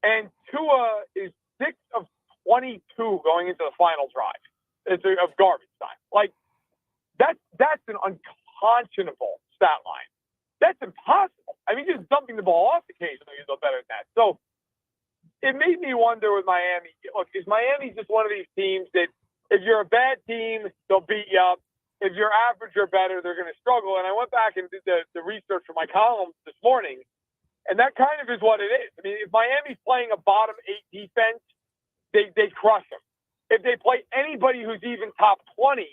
And Tua is 6 of 22 going into the final drive. It's of garbage time. Like, that's an unconscionable stat line. That's impossible. I mean, just dumping the ball off occasionally is no better than that. So it made me wonder with Miami. Look, is Miami just one of these teams that if you're a bad team, they'll beat you up. If you're average or better, they're going to struggle. And I went back and did the research for my column this morning, and that kind of is what it is. I mean, if Miami's playing a bottom 8 defense, they crush them. If they play anybody who's even top 20,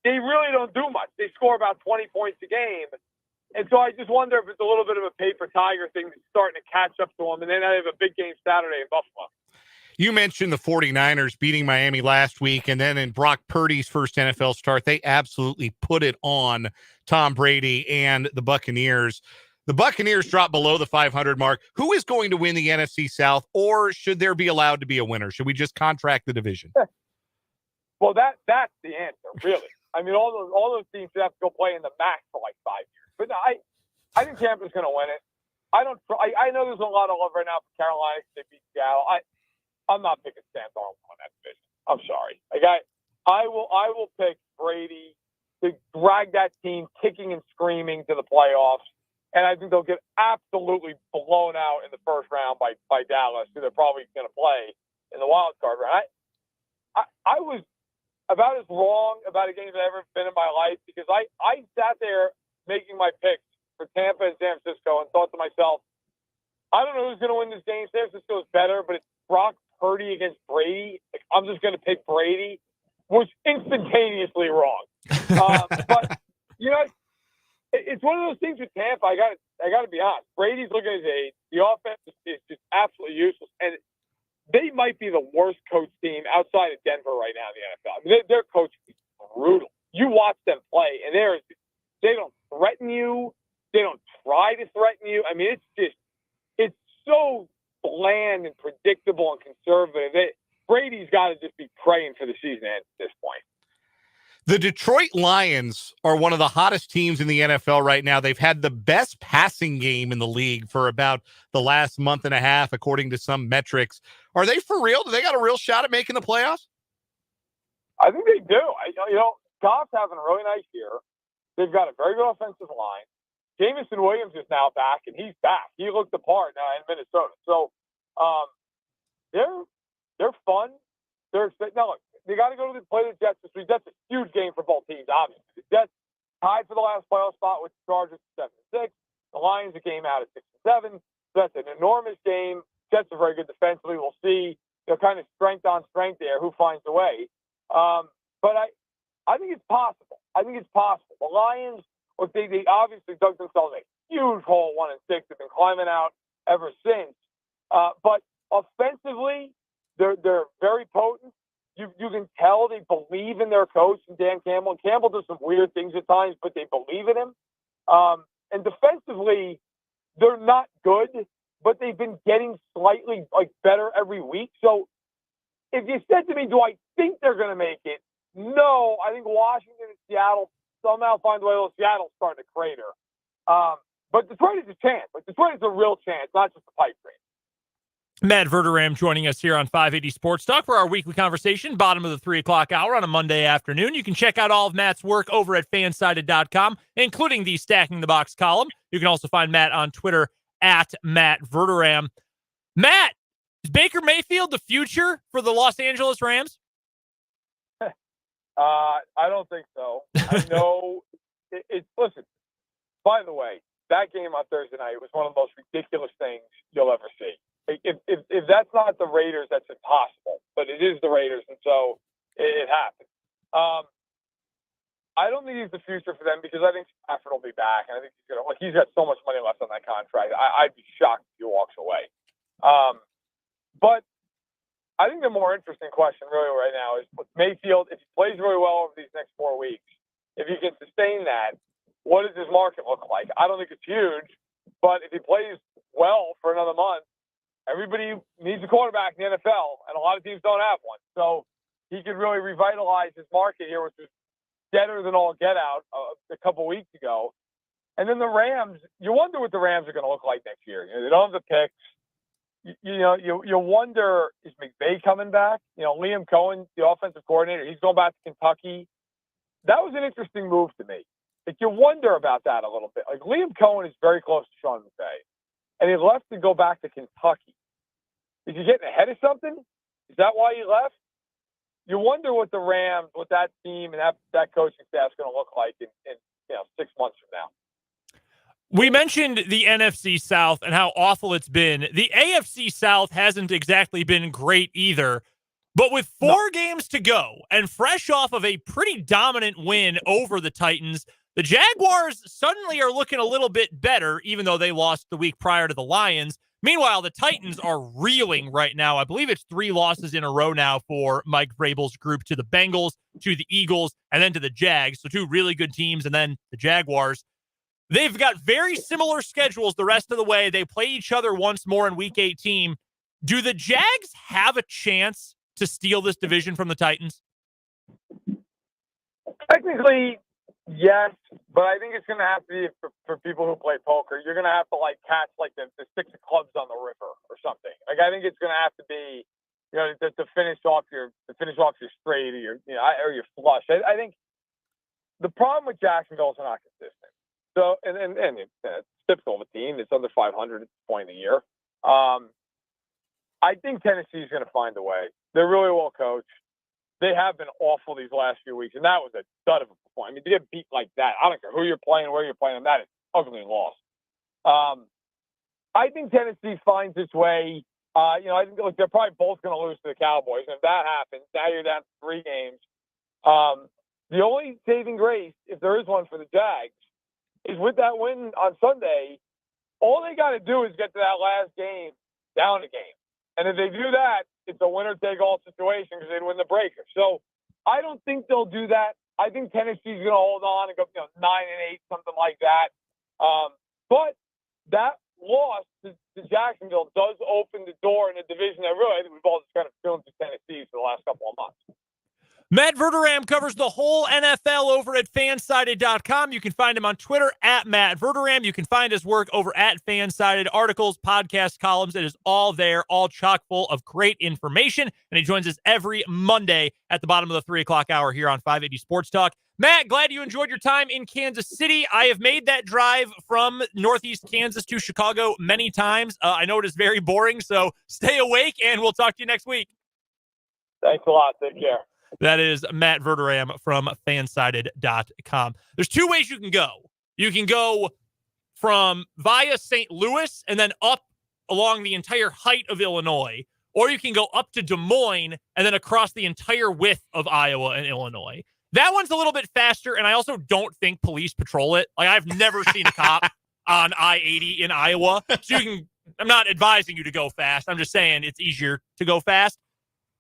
they really don't do much. They score about 20 points a game. And so I just wonder if it's a little bit of a paper tiger thing that's starting to catch up to them. And then I have a big game Saturday in Buffalo. You mentioned the 49ers beating Miami last week, and then in Brock Purdy's first NFL start, they absolutely put it on Tom Brady and the Buccaneers. The Buccaneers dropped below the 500 mark. Who is going to win the NFC South, or should there be allowed to be a winner? Should we just contract the division? Well, that's the answer, really. I mean, all those teams have to go play in the MAC for like 5 years. But I think Tampa's going to win it. I know there's a lot of love right now for Carolina because they beat Seattle. I'm not picking Sam Darnold on that division. I'm sorry. Like I will pick Brady to drag that team kicking and screaming to the playoffs, and I think they'll get absolutely blown out in the first round by Dallas, who they're probably going to play in the wild card round. I was about as wrong about a game as I've ever been in my life because I sat there making my picks for Tampa and San Francisco and thought to myself, I don't know who's going to win this game. San Francisco is better, but it's Brock Purdy against Brady. Like, I'm just going to pick Brady. Was instantaneously wrong. But, it's one of those things with Tampa. I got to be honest. Brady's looking at his age. The offense is just absolutely useless. And they might be the worst coach team outside of Denver right now in the NFL. I mean, their coach is brutal. You watch them play, and they don't threaten you. They don't try to threaten you. I mean, it's so bland and predictable and conservative. Brady's got to just be praying for the season end at this point. The Detroit Lions are one of the hottest teams in the NFL right now. They've had the best passing game in the league for about the last month and a half, according to some metrics. Are they for real? Do they got a real shot at making the playoffs? I think they do. Goff's having a really nice year. They've got a very good offensive line. Jameson Williams is now back, and he's back. He looked the part now in Minnesota. So they're fun. Now, look, they got to go to play the Jets this week. That's a huge game for both teams, obviously. The Jets tied for the last playoff spot with the Chargers at 7-6. The Lions a game out at 6-7. So that's an enormous game. Jets are very good defensively. We'll see. They're kind of strength on strength there. Who finds a way? But I think it's possible. The Lions, look, they obviously dug themselves a huge hole 1-6. They've been climbing out ever since. But offensively, they're very potent. You can tell they believe in their coach, Dan Campbell. And Campbell does some weird things at times, but they believe in him. And defensively, they're not good, but they've been getting slightly better every week. So if you said to me, do I think they're going to make it? No, I think Washington and Seattle somehow find a way. Seattle's starting to crater. But Detroit is a chance. Detroit is a real chance, not just a pipe dream. Matt Verderame joining us here on 580 Sports Talk for our weekly conversation, bottom of the 3 o'clock hour on a Monday afternoon. You can check out all of Matt's work over at fansided.com, including the Stacking the Box column. You can also find Matt on Twitter at Matt Verderame. Matt, is Baker Mayfield the future for the Los Angeles Rams? I don't think so. I know listen, by the way, that game on Thursday night was one of the most ridiculous things you'll ever see. If that's not the Raiders, that's impossible. But it is the Raiders, and so it happened. I don't think he's the future for them because I think Stafford will be back, and I think he's got so much money left on that contract. I'd be shocked if he walks away. But I think the more interesting question really right now is with Mayfield, if he plays really well over these next 4 weeks, if he can sustain that, what does his market look like? I don't think it's huge, but if he plays well for another month, everybody needs a quarterback in the NFL, and a lot of teams don't have one. So he could really revitalize his market here, which was better than all get out a couple weeks ago. And then the Rams, you wonder what the Rams are going to look like next year. They don't have the picks. You wonder, is McVay coming back? Liam Cohen, the offensive coordinator, he's going back to Kentucky. That was an interesting move to me. Like, you wonder about that a little bit. Like, Liam Cohen is very close to Sean McVay, and he left to go back to Kentucky. Is he getting ahead of something? Is that why he left? You wonder what the Rams, what that team and that coaching staff is going to look like in 6 months from now. We mentioned the NFC South and how awful it's been. The AFC South hasn't exactly been great either. But with 4 games to go and fresh off of a pretty dominant win over the Titans, the Jaguars suddenly are looking a little bit better, even though they lost the week prior to the Lions. Meanwhile, the Titans are reeling right now. I believe it's 3 losses in a row now for Mike Vrabel's group, to the Bengals, to the Eagles, and then to the Jags. So 2 really good teams, and then the Jaguars. They've got very similar schedules the rest of the way. They play each other once more in Week 18. Do the Jags have a chance to steal this division from the Titans? Technically, yes, but I think it's going to have to be for people who play poker. You're going to have to catch the 6 of clubs on the river or something. I think it's going to have to be, to finish off your straight or your flush. I think the problem with Jacksonville is they're not consistent. So and it's typical of a team that's under 500 at this point in the year. I think Tennessee's going to find a way. They're really well coached. They have been awful these last few weeks, and that was a dud of a performance. I mean, to get beat like that, I don't care who you're playing, where you're playing them, that is ugly loss. I think Tennessee finds its way. I think they're probably both going to lose to the Cowboys, and if that happens, now you're down to 3 games. The only saving grace, if there is one for the Jags, is with that win on Sunday, all they got to do is get to that last game down a game. And if they do that, it's a winner-take-all situation because they'd win the breaker. So I don't think they'll do that. I think Tennessee's going to hold on and go 9-8, something like that. But that loss to Jacksonville does open the door in a division that really I think we've all just kind of filmed to Tennessee for the last couple of months. Matt Verderame covers the whole NFL over at fansided.com. You can find him on Twitter at Matt Verderame. You can find his work over at Fansided, articles, podcasts, columns. It is all there, all chock full of great information. And he joins us every Monday at the bottom of the 3 o'clock hour here on 580 Sports Talk. Matt, glad you enjoyed your time in Kansas City. I have made that drive from Northeast Kansas to Chicago many times. I know it is very boring, so stay awake, and we'll talk to you next week. Thanks a lot. Take care. That is Matt Verderame from fansided.com. There's 2 ways you can go. You can go from via St. Louis and then up along the entire height of Illinois, or you can go up to Des Moines and then across the entire width of Iowa and Illinois. That one's a little bit faster, and I also don't think police patrol it. I've never seen a cop on I-80 in Iowa. So I'm not advising you to go fast. I'm just saying it's easier to go fast.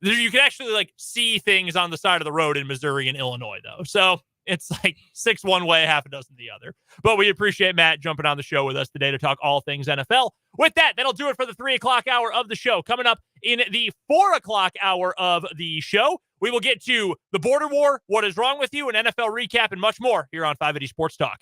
You can actually see things on the side of the road in Missouri and Illinois, though. So it's 6 one way, half a dozen the other. But we appreciate Matt jumping on the show with us today to talk all things NFL. With that, that'll do it for the 3 o'clock hour of the show. Coming up in the 4 o'clock hour of the show, we will get to the border war, what is wrong with you, an NFL recap, and much more here on 580 Sports Talk.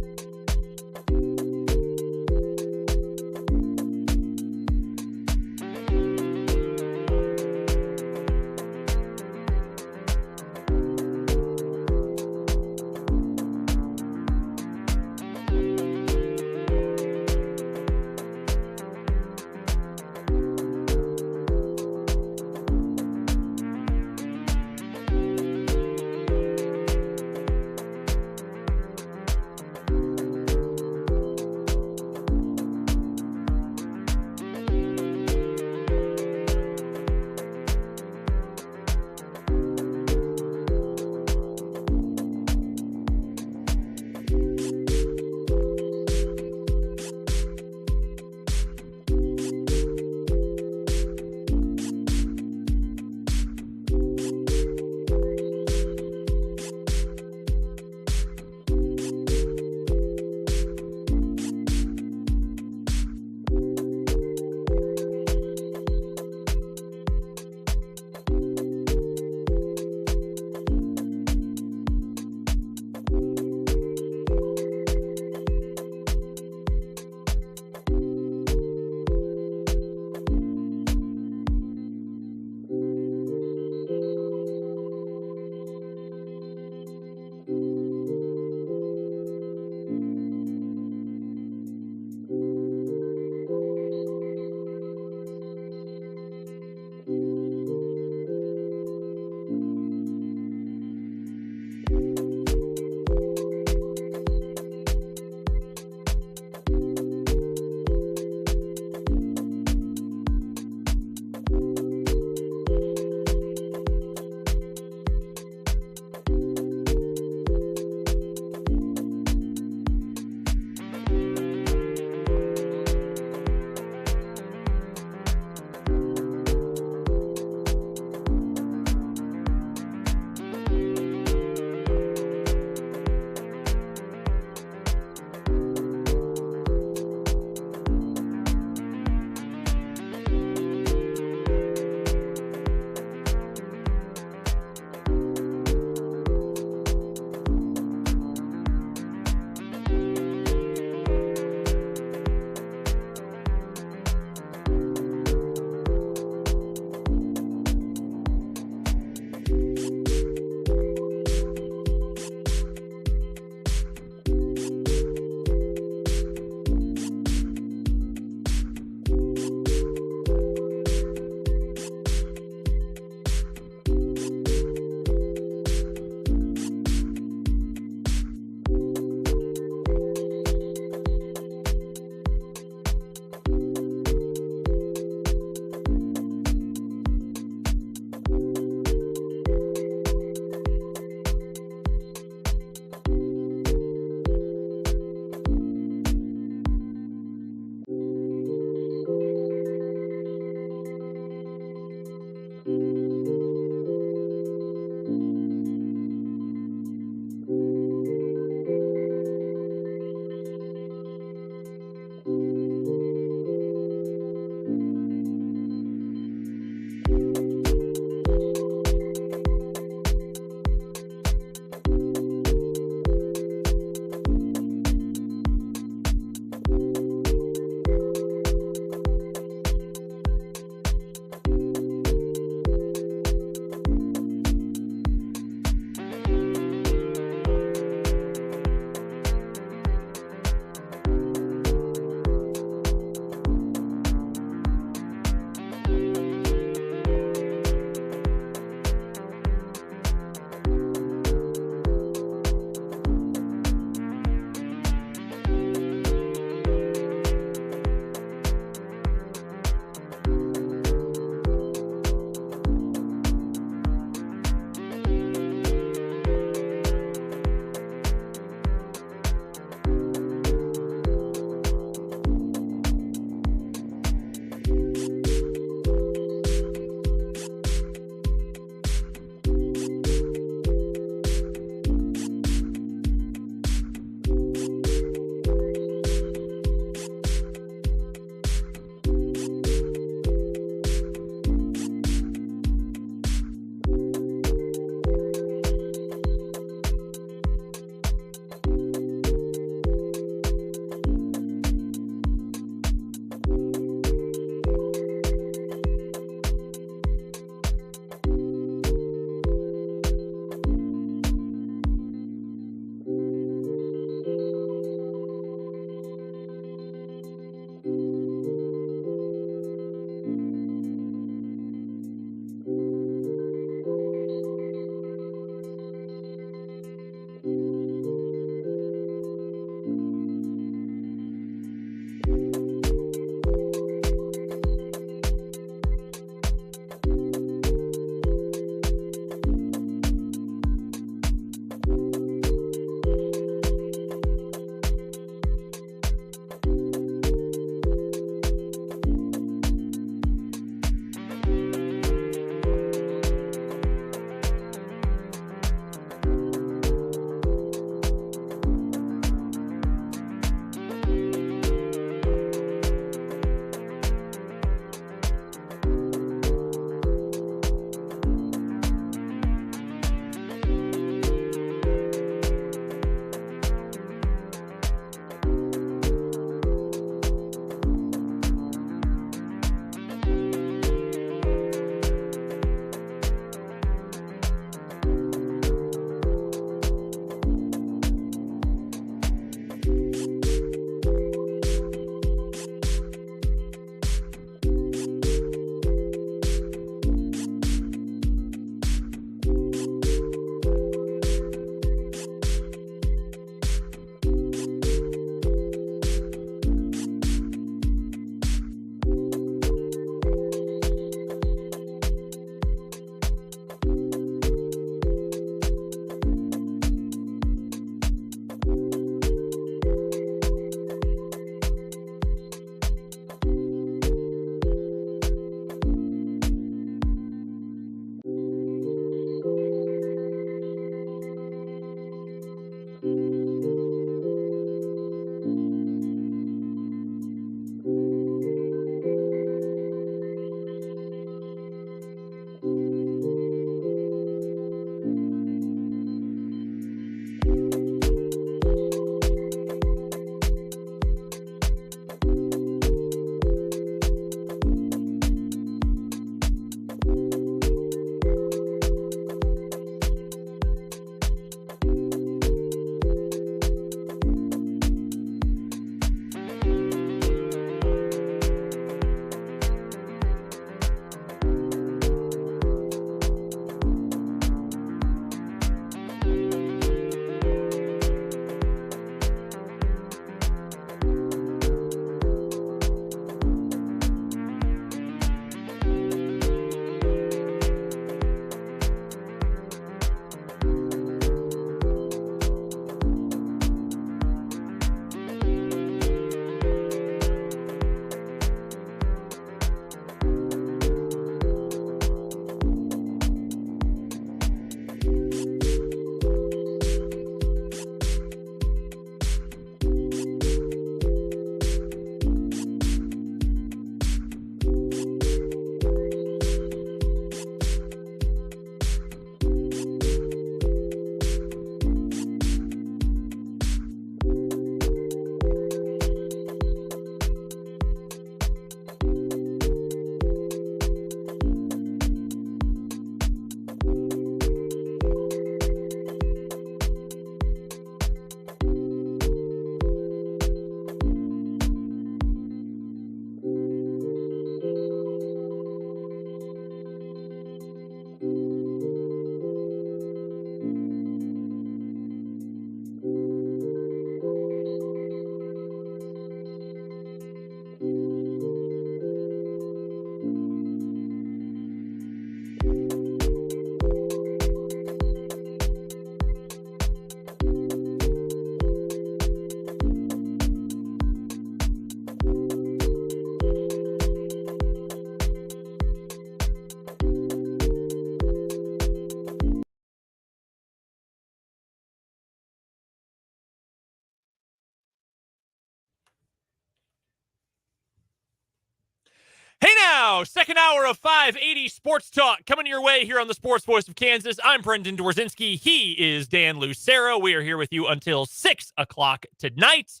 Hey now, second hour of 580 Sports Talk coming your way here on the Sports Voice of Kansas. I'm Brendan Dworzynski. He is Dan Lucero. We are here with you until 6 o'clock tonight.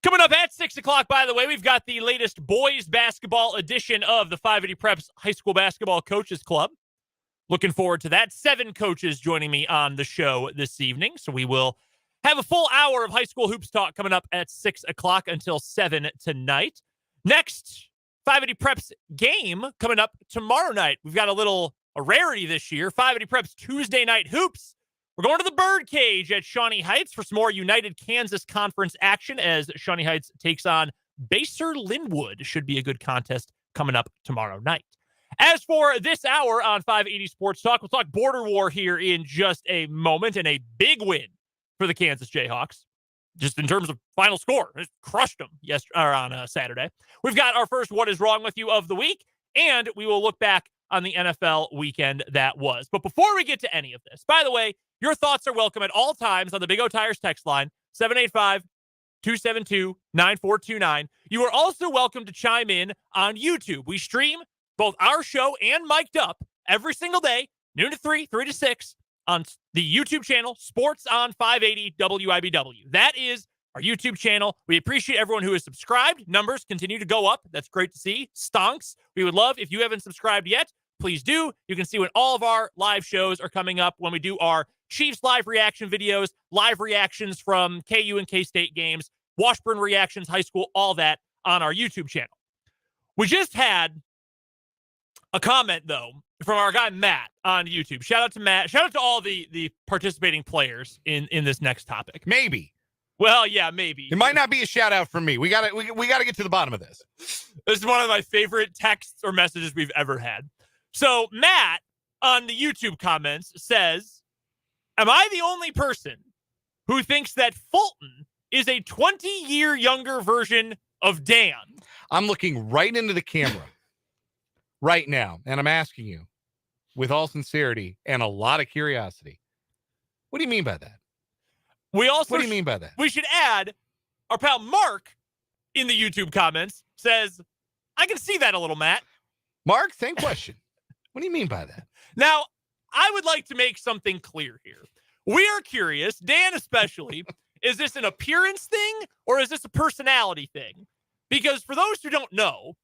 Coming up at 6 o'clock, by the way, we've got the latest boys basketball edition of the 580 Preps High School Basketball Coaches Club. Looking forward to that. 7 coaches joining me on the show this evening. So we will have a full hour of high school hoops talk coming up at 6 o'clock until 7 tonight. Next, 580 Preps game coming up tomorrow night. We've got a rarity this year. 580 Preps Tuesday night hoops. We're going to the Birdcage at Shawnee Heights for some more United Kansas Conference action as Shawnee Heights takes on Baser Linwood. Should be a good contest coming up tomorrow night. As for this hour on 580 Sports Talk, we'll talk border war here in just a moment, and a big win for the Kansas Jayhawks. Just in terms of final score, just crushed them on Saturday. We've got our first What Is Wrong With You of the week, and we will look back on the NFL weekend that was. But before we get to any of this, by the way, your thoughts are welcome at all times on the Big O Tires text line, 785-272-9429. You are also welcome to chime in on YouTube. We stream both our show and Mic'd Up every single day, noon to 3, 3 to 6, on the YouTube channel, Sports on 580 WIBW. That is our YouTube channel. We appreciate everyone who is subscribed. Numbers continue to go up. That's great to see. Stonks. We would love, if you haven't subscribed yet, please do. You can see when all of our live shows are coming up, when we do our Chiefs live reaction videos, live reactions from KU and K-State games, Washburn reactions, high school, all that on our YouTube channel. We just had a comment, though, from our guy Matt on YouTube. Shout out to Matt. Shout out to all the participating players in this next topic. Maybe. Well, yeah, maybe. It might not be a shout out from me. We gotta get to the bottom of this. This is one of my favorite texts or messages we've ever had. So Matt on the YouTube comments says, "Am I the only person who thinks that Fulton is a 20-year younger version of Dan?" I'm looking right into the camera right now, and I'm asking you, with all sincerity and a lot of curiosity, what do you mean by that? What do you mean by that? We should add, our pal Mark in the YouTube comments says, "I can see that a little, Matt." Mark, same question. What do you mean by that? Now, I would like to make something clear here. We are curious, Dan especially, is this an appearance thing or is this a personality thing? Because for those who don't know,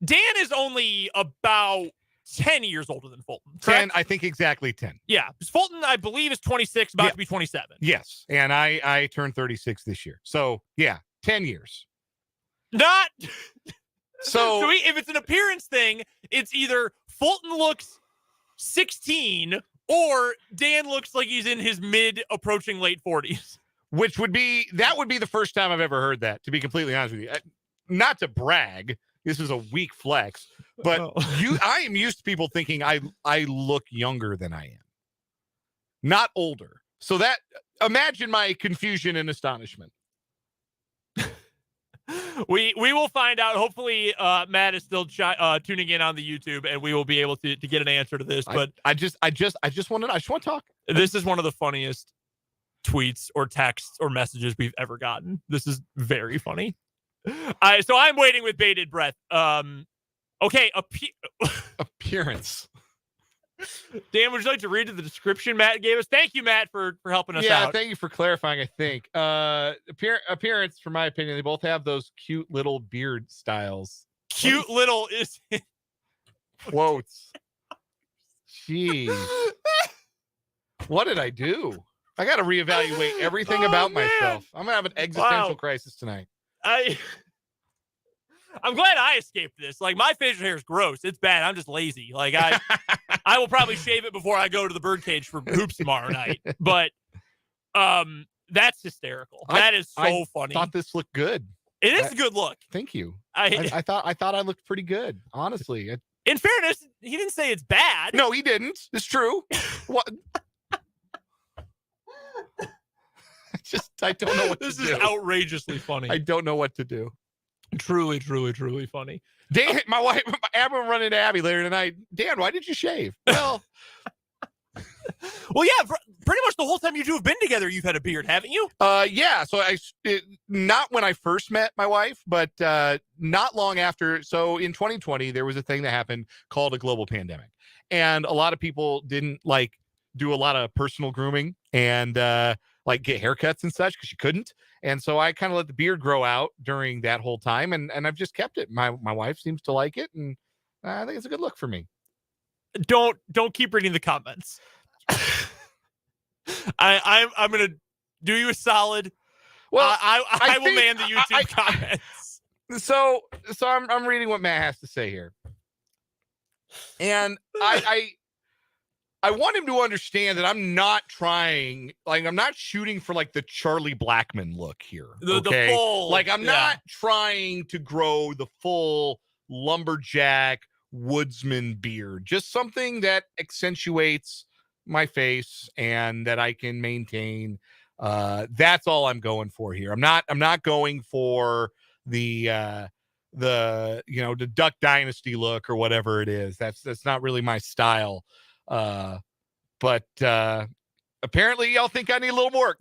Dan is only about 10 years older than Fulton. Correct? 10, I think exactly 10. Yeah, because Fulton, I believe, is 26, about to be 27. Yes, and I turned 36 this year. So, yeah, 10 years. Not... So if it's an appearance thing, it's either Fulton looks 16 or Dan looks like he's in his approaching late 40s. That would be the first time I've ever heard that, to be completely honest with you. Not to brag, this is a weak flex, but I am used to people thinking I look younger than I am, not older. So imagine my confusion and astonishment. We will find out. Hopefully, Matt is still tuning in on the YouTube, and we will be able to get an answer to this. But I just want to talk. This is one of the funniest tweets or texts or messages we've ever gotten. This is very funny. So I'm waiting with bated breath. Okay, appearance. Dan, would you like to read the description Matt gave us? Thank you, Matt, for helping us out. Yeah, thank you for clarifying, I think. Appearance, for my opinion, they both have those cute little beard styles. Cute little is... Quotes. Jeez. What did I do? I got to reevaluate everything about myself. I'm going to have an existential crisis tonight. I'm glad I escaped this. Like, my facial hair is gross. It's bad. I'm just lazy. Like, I will probably shave it before I go to the Birdcage for hoops tomorrow night. But that's hysterical. That is so funny. I thought this looked good. It is a good look. Thank you. I thought I looked pretty good, honestly. In fairness, he didn't say it's bad. No, he didn't. It's true. What? I don't know what to do. This is outrageously funny. I don't know what to do. Truly, truly, truly funny. Dan, my wife, Abby will run into Abby later tonight. Dan, why did you shave? Well, yeah, pretty much the whole time you two have been together, you've had a beard, haven't you? Yeah. So not when I first met my wife, but not long after. So in 2020, there was a thing that happened called a global pandemic, and a lot of people didn't do a lot of personal grooming and get haircuts and such because you couldn't. And so I kind of let the beard grow out during that whole time, and I've just kept it. My wife seems to like it, and I think it's a good look for me. Don't keep reading the comments. I'm gonna do you a solid. Well, I will man the YouTube comments. So I'm reading what Matt has to say here, and I want him to understand that I'm not trying, I'm not shooting for the Charlie Blackmon look here. Okay, the full, I'm not trying to grow the full lumberjack woodsman beard. Just something that accentuates my face and that I can maintain. That's all I'm going for here. I'm not going for the Duck Dynasty look or whatever it is. That's not really my style. But apparently y'all think I need a little more.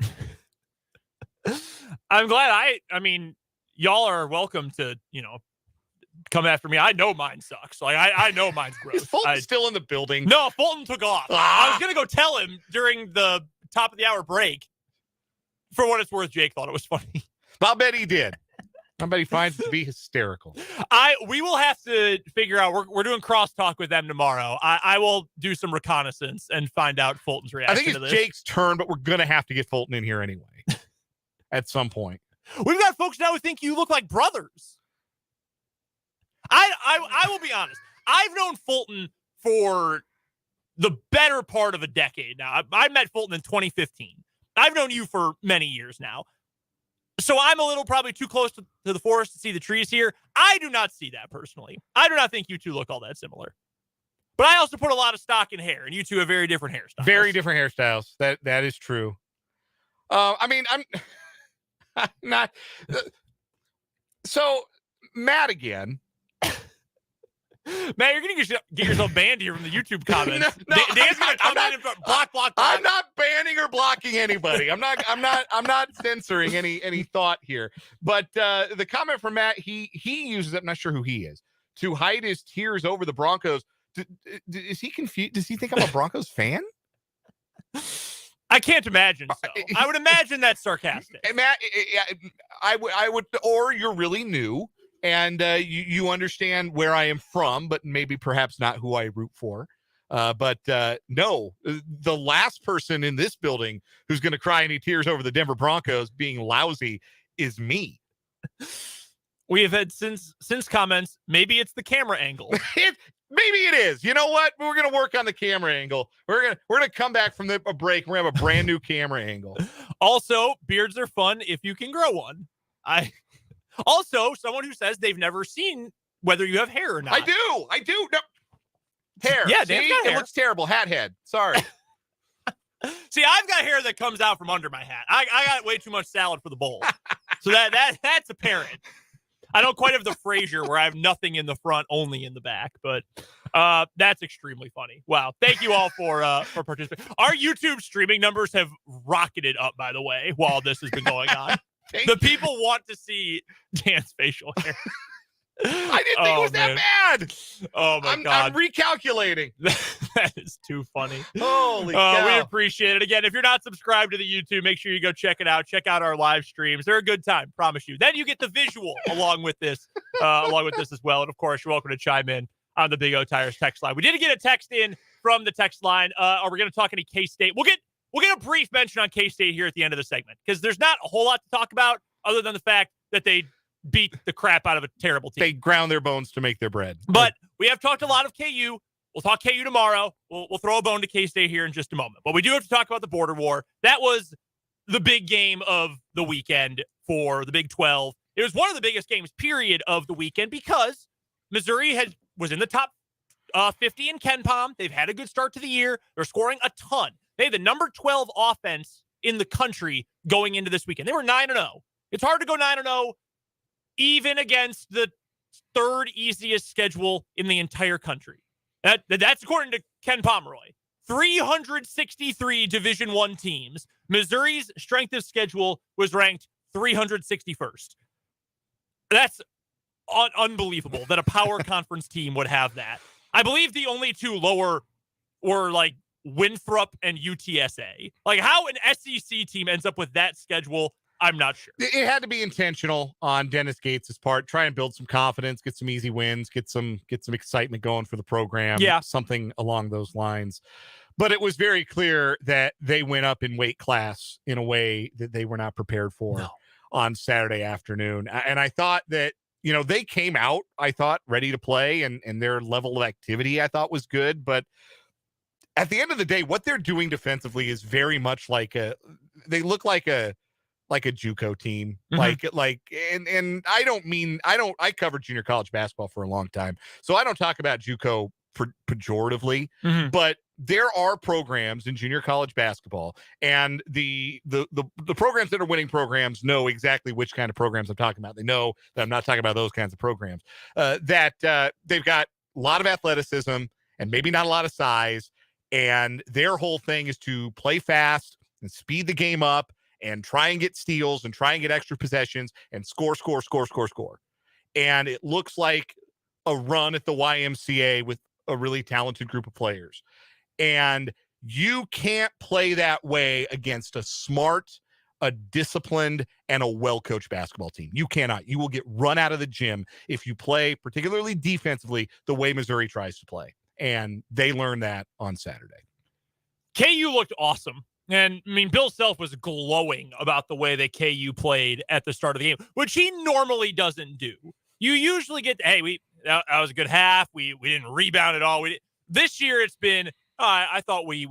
I'm glad. I mean, y'all are welcome to, come after me. I know mine sucks. I know mine's gross. Is Fulton still in the building? No, Fulton took off. I was going to go tell him during the top of the hour break. For what it's worth, Jake thought it was funny. I'll bet he did. I bet he finds it to be hysterical. We will have to figure out. We're doing crosstalk with them tomorrow. I will do some reconnaissance and find out Fulton's reaction. I think it's Jake's turn, but we're gonna have to get Fulton in here anyway. At some point, we've got folks now who think you look like brothers. I will be honest. I've known Fulton for the better part of a decade now. I met Fulton in 2015. I've known you for many years now. So I'm a little probably too close to the forest to see the trees here. I do not see that personally. I do not think you two look all that similar. But I also put a lot of stock in hair, and you two have very different hairstyles. Very different hairstyles. That is true. I mean, I'm not. So Matt again. Matt, you're going to get yourself banned here from the YouTube comments. Dan's going to come in and block. I'm not banning or blocking anybody. I'm not censoring any thought here. But the comment from Matt, he uses it. I'm not sure who he is, to hide his tears over the Broncos. Is he confused? Does he think I'm a Broncos fan? I can't imagine so. I would imagine that's sarcastic. Matt, I would, or you're really new. And you understand where I am from, but maybe perhaps not who I root for. But no, the last person in this building who's going to cry any tears over the Denver Broncos being lousy is me. We have had since comments. Maybe it's the camera angle. Maybe it is. You know what? We're going to work on the camera angle. We're gonna come back from a break. We're gonna have a brand new camera angle. Also, beards are fun if you can grow one. Also, someone who says they've never seen whether you have hair or not. I do. No. Hair. Yeah, see, Dan's got hair. It looks terrible. Hat head. Sorry. See, I've got hair that comes out from under my hat. I got way too much salad for the bowl. So that's apparent. I don't quite have the Frasier where I have nothing in the front, only in the back. But that's extremely funny. Wow. Thank you all for participating. Our YouTube streaming numbers have rocketed up, by the way, while this has been going on. The people want to see Dan's facial hair. I didn't think it was that bad. Oh, my God. I'm recalculating. That is too funny. Holy cow. We appreciate it. Again, if you're not subscribed to the YouTube, make sure you go check it out. Check out our live streams. They're a good time, promise you. Then you get the visual along with this as well. And, of course, you're welcome to chime in on the Big O Tires text line. We did get a text in from the text line. Are we going to talk any K-State? We'll get a brief mention on K-State here at the end of the segment because there's not a whole lot to talk about other than the fact that they beat the crap out of a terrible team. They ground their bones to make their bread. But we have talked a lot of KU. We'll talk KU tomorrow. We'll throw a bone to K-State here in just a moment. But we do have to talk about the border war. That was the big game of the weekend for the Big 12. It was one of the biggest games, period, of the weekend because Missouri was in the top 50 in KenPom. They've had a good start to the year. They're scoring a ton. They had the number 12 offense in the country going into this weekend. They were 9-0. It's hard to go 9-0 even against the third easiest schedule in the entire country. That's according to Ken Pomeroy. 363 Division I teams, Missouri's strength of schedule was ranked 361st. That's unbelievable that a power conference team would have that. I believe the only two lower were like Winthrop and UTSA. Like how an SEC team ends up with that schedule, I'm not sure. It had to be intentional on Dennis Gates' part. Try and build some confidence, get some easy wins, get some excitement going for the program. Yeah. Something along those lines. But it was very clear that they went up in weight class in a way that they were not prepared for on Saturday afternoon. And I thought that, they came out, I thought, ready to play, and their level of activity I thought was good. But at the end of the day, what they're doing defensively is very much they look like a JUCO team. Mm-hmm. And I covered junior college basketball for a long time. So I don't talk about JUCO pejoratively, but there are programs in junior college basketball, and the programs that are winning programs know exactly which kind of programs I'm talking about. They know that I'm not talking about those kinds of programs, that they've got a lot of athleticism and maybe not a lot of size. And their whole thing is to play fast and speed the game up and try and get steals and try and get extra possessions and score. And it looks like a run at the YMCA with a really talented group of players. And you can't play that way against a smart, a disciplined, and a well-coached basketball team. You cannot. You will get run out of the gym if you play, particularly defensively, the way Missouri tries to play. And they learned that on Saturday. KU looked awesome. And, Bill Self was glowing about the way that KU played at the start of the game, which he normally doesn't do. You usually get, hey, that was a good half. We didn't rebound at all. This year it's been, I thought we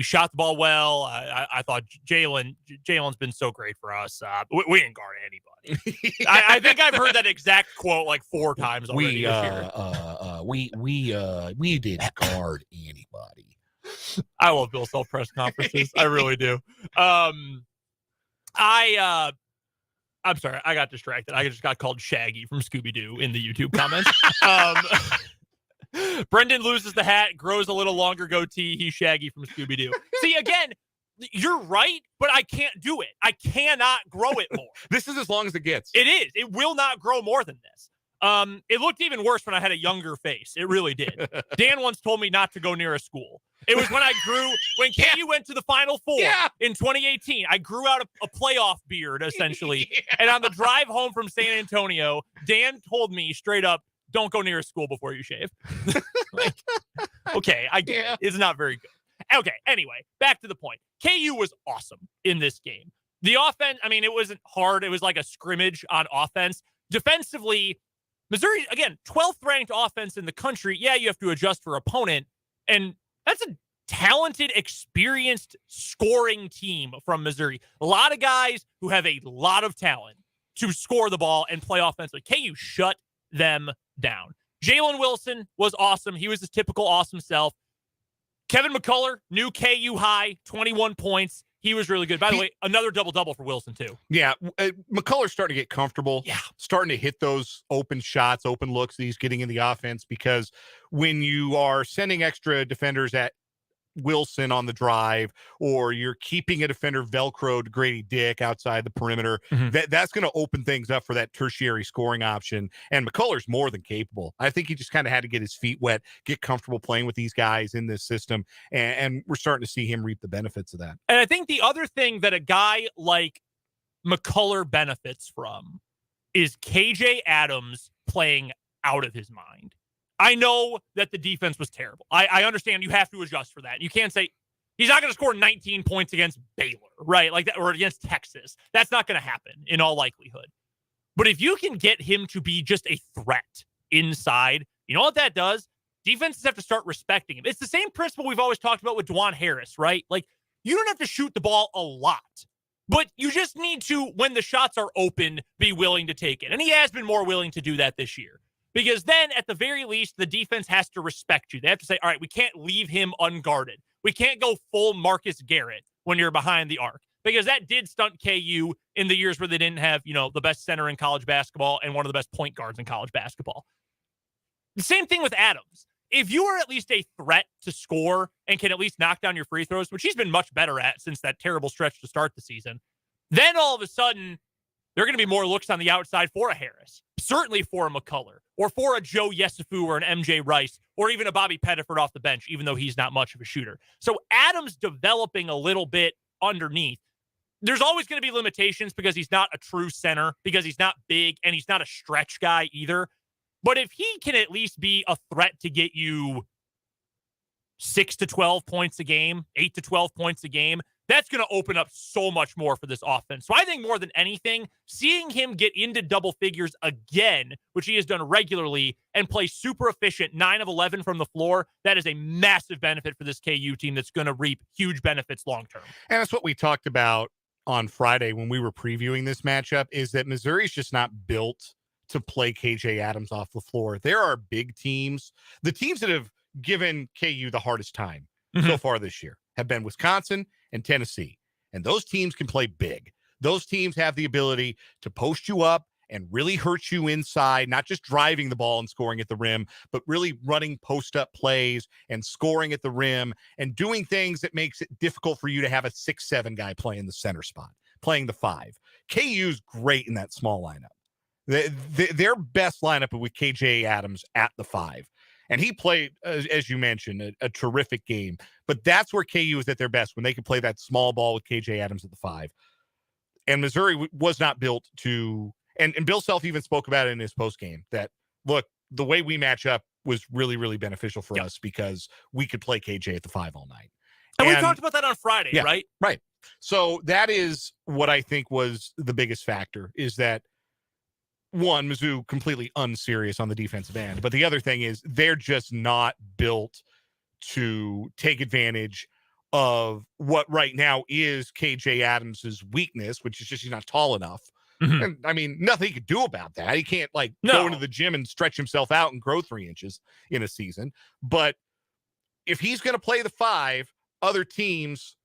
shot the ball well. I thought Jalen's been so great for us. We didn't guard anybody. I think I've heard that exact quote like 4 times already this year. We didn't guard anybody. I love Bill Self press conferences. I really do. I'm sorry, I got distracted. I just got called Shaggy from Scooby-Doo in the YouTube comments. Brendan loses the hat, grows a little longer goatee. He's Shaggy from Scooby-Doo. See, again, you're right, but I can't do it. I cannot grow it more. This is as long as it gets. It is. It will not grow more than this. It looked even worse when I had a younger face. It really did. Dan once told me not to go near a school. It was when I grew, when KU went to the Final Four in 2018. I grew out a playoff beard, essentially. And on the drive home from San Antonio, Dan told me straight up, don't go near a school before you shave. Okay, I get it. It's not very good. Okay, anyway, back to the point. KU was awesome in this game. The offense, it wasn't hard. It was like a scrimmage on offense. Defensively, Missouri, again, 12th ranked offense in the country. Yeah, you have to adjust for opponent. And that's a talented, experienced scoring team from Missouri. A lot of guys who have a lot of talent to score the ball and play offensively. KU shut them down. Jalen Wilson was awesome. He was his typical awesome self. Kevin McCullough, new KU high, 21 points. He was really good. By the way, another double-double for Wilson, too. Yeah, McCullough's starting to get comfortable. Yeah. Starting to hit those open shots, open looks that he's getting in the offense, because when you are sending extra defenders at Wilson on the drive, or you're keeping a defender Velcroed Grady Dick outside the perimeter, that's going to open things up for that tertiary scoring option. And McCullough's more than capable. I think he just kind of had to get his feet wet, get comfortable playing with these guys in this system, and we're starting to see him reap the benefits of that. And I think the other thing that a guy like McCullough benefits from is KJ Adams playing out of his mind. I know that the defense was terrible. I understand you have to adjust for that. You can't say he's not going to score 19 points against Baylor, right? Like that, or against Texas. That's not going to happen in all likelihood. But if you can get him to be just a threat inside, you know what that does? Defenses have to start respecting him. It's the same principle we've always talked about with Dwan Harris, right? Like, you don't have to shoot the ball a lot, but you just need to, when the shots are open, be willing to take it. And he has been more willing to do that this year. Because then, at the very least, the defense has to respect you. They have to say, all right, we can't leave him unguarded. We can't go full Marcus Garrett when you're behind the arc. Because that did stunt KU in the years where they didn't have, the best center in college basketball and one of the best point guards in college basketball. The same thing with Adams. if you are at least a threat to score and can at least knock down your free throws, which he's been much better at since that terrible stretch to start the season, then all of a sudden, there are going to be more looks on the outside for a Harris, certainly for a McCullough, or for a Joe Yesufu or an MJ Rice, or even a Bobby Pettiford off the bench, even though he's not much of a shooter. So Adams developing a little bit underneath. There's always going to be limitations because he's not a true center, because he's not big, and he's not a stretch guy either. But if he can at least be a threat to get you 6 to 12 points a game, 8 to 12 points a game, that's going to open up so much more for this offense. So I think more than anything, seeing him get into double figures again, which he has done regularly, and play super efficient, 9 of 11 from the floor, that is a massive benefit for this KU team that's going to reap huge benefits long-term. And that's what we talked about on Friday when we were previewing this matchup, is that Missouri's just not built to play KJ Adams off the floor. There are big teams. The teams that have given KU the hardest time so far this year have been Wisconsin and Tennessee. And those teams can play big. Those teams have the ability to post you up and really hurt you inside, not just driving the ball and scoring at the rim, but really running post-up plays and scoring at the rim and doing things that makes it difficult for you to have a 6'7" guy playing the center spot, playing the 5. KU's great in that small lineup. Their best lineup with KJ Adams at the 5. And he played, as you mentioned, a terrific game. But that's where KU is at their best, when they can play that small ball with KJ Adams at the 5. And Missouri was not built to, and Bill Self even spoke about it in his postgame, that, look, the way we match up was really, really beneficial for us because we could play KJ at the 5 all night. And we talked about that on Friday, right? Right. So that is what I think was the biggest factor, is that, one, Mizzou completely unserious on the defensive end. But the other thing is they're just not built to take advantage of what right now is KJ Adams's weakness, which is just he's not tall enough. And I mean, nothing he could do about that. He can't go into the gym and stretch himself out and grow 3 inches in a season. But if he's going to play the 5, other teams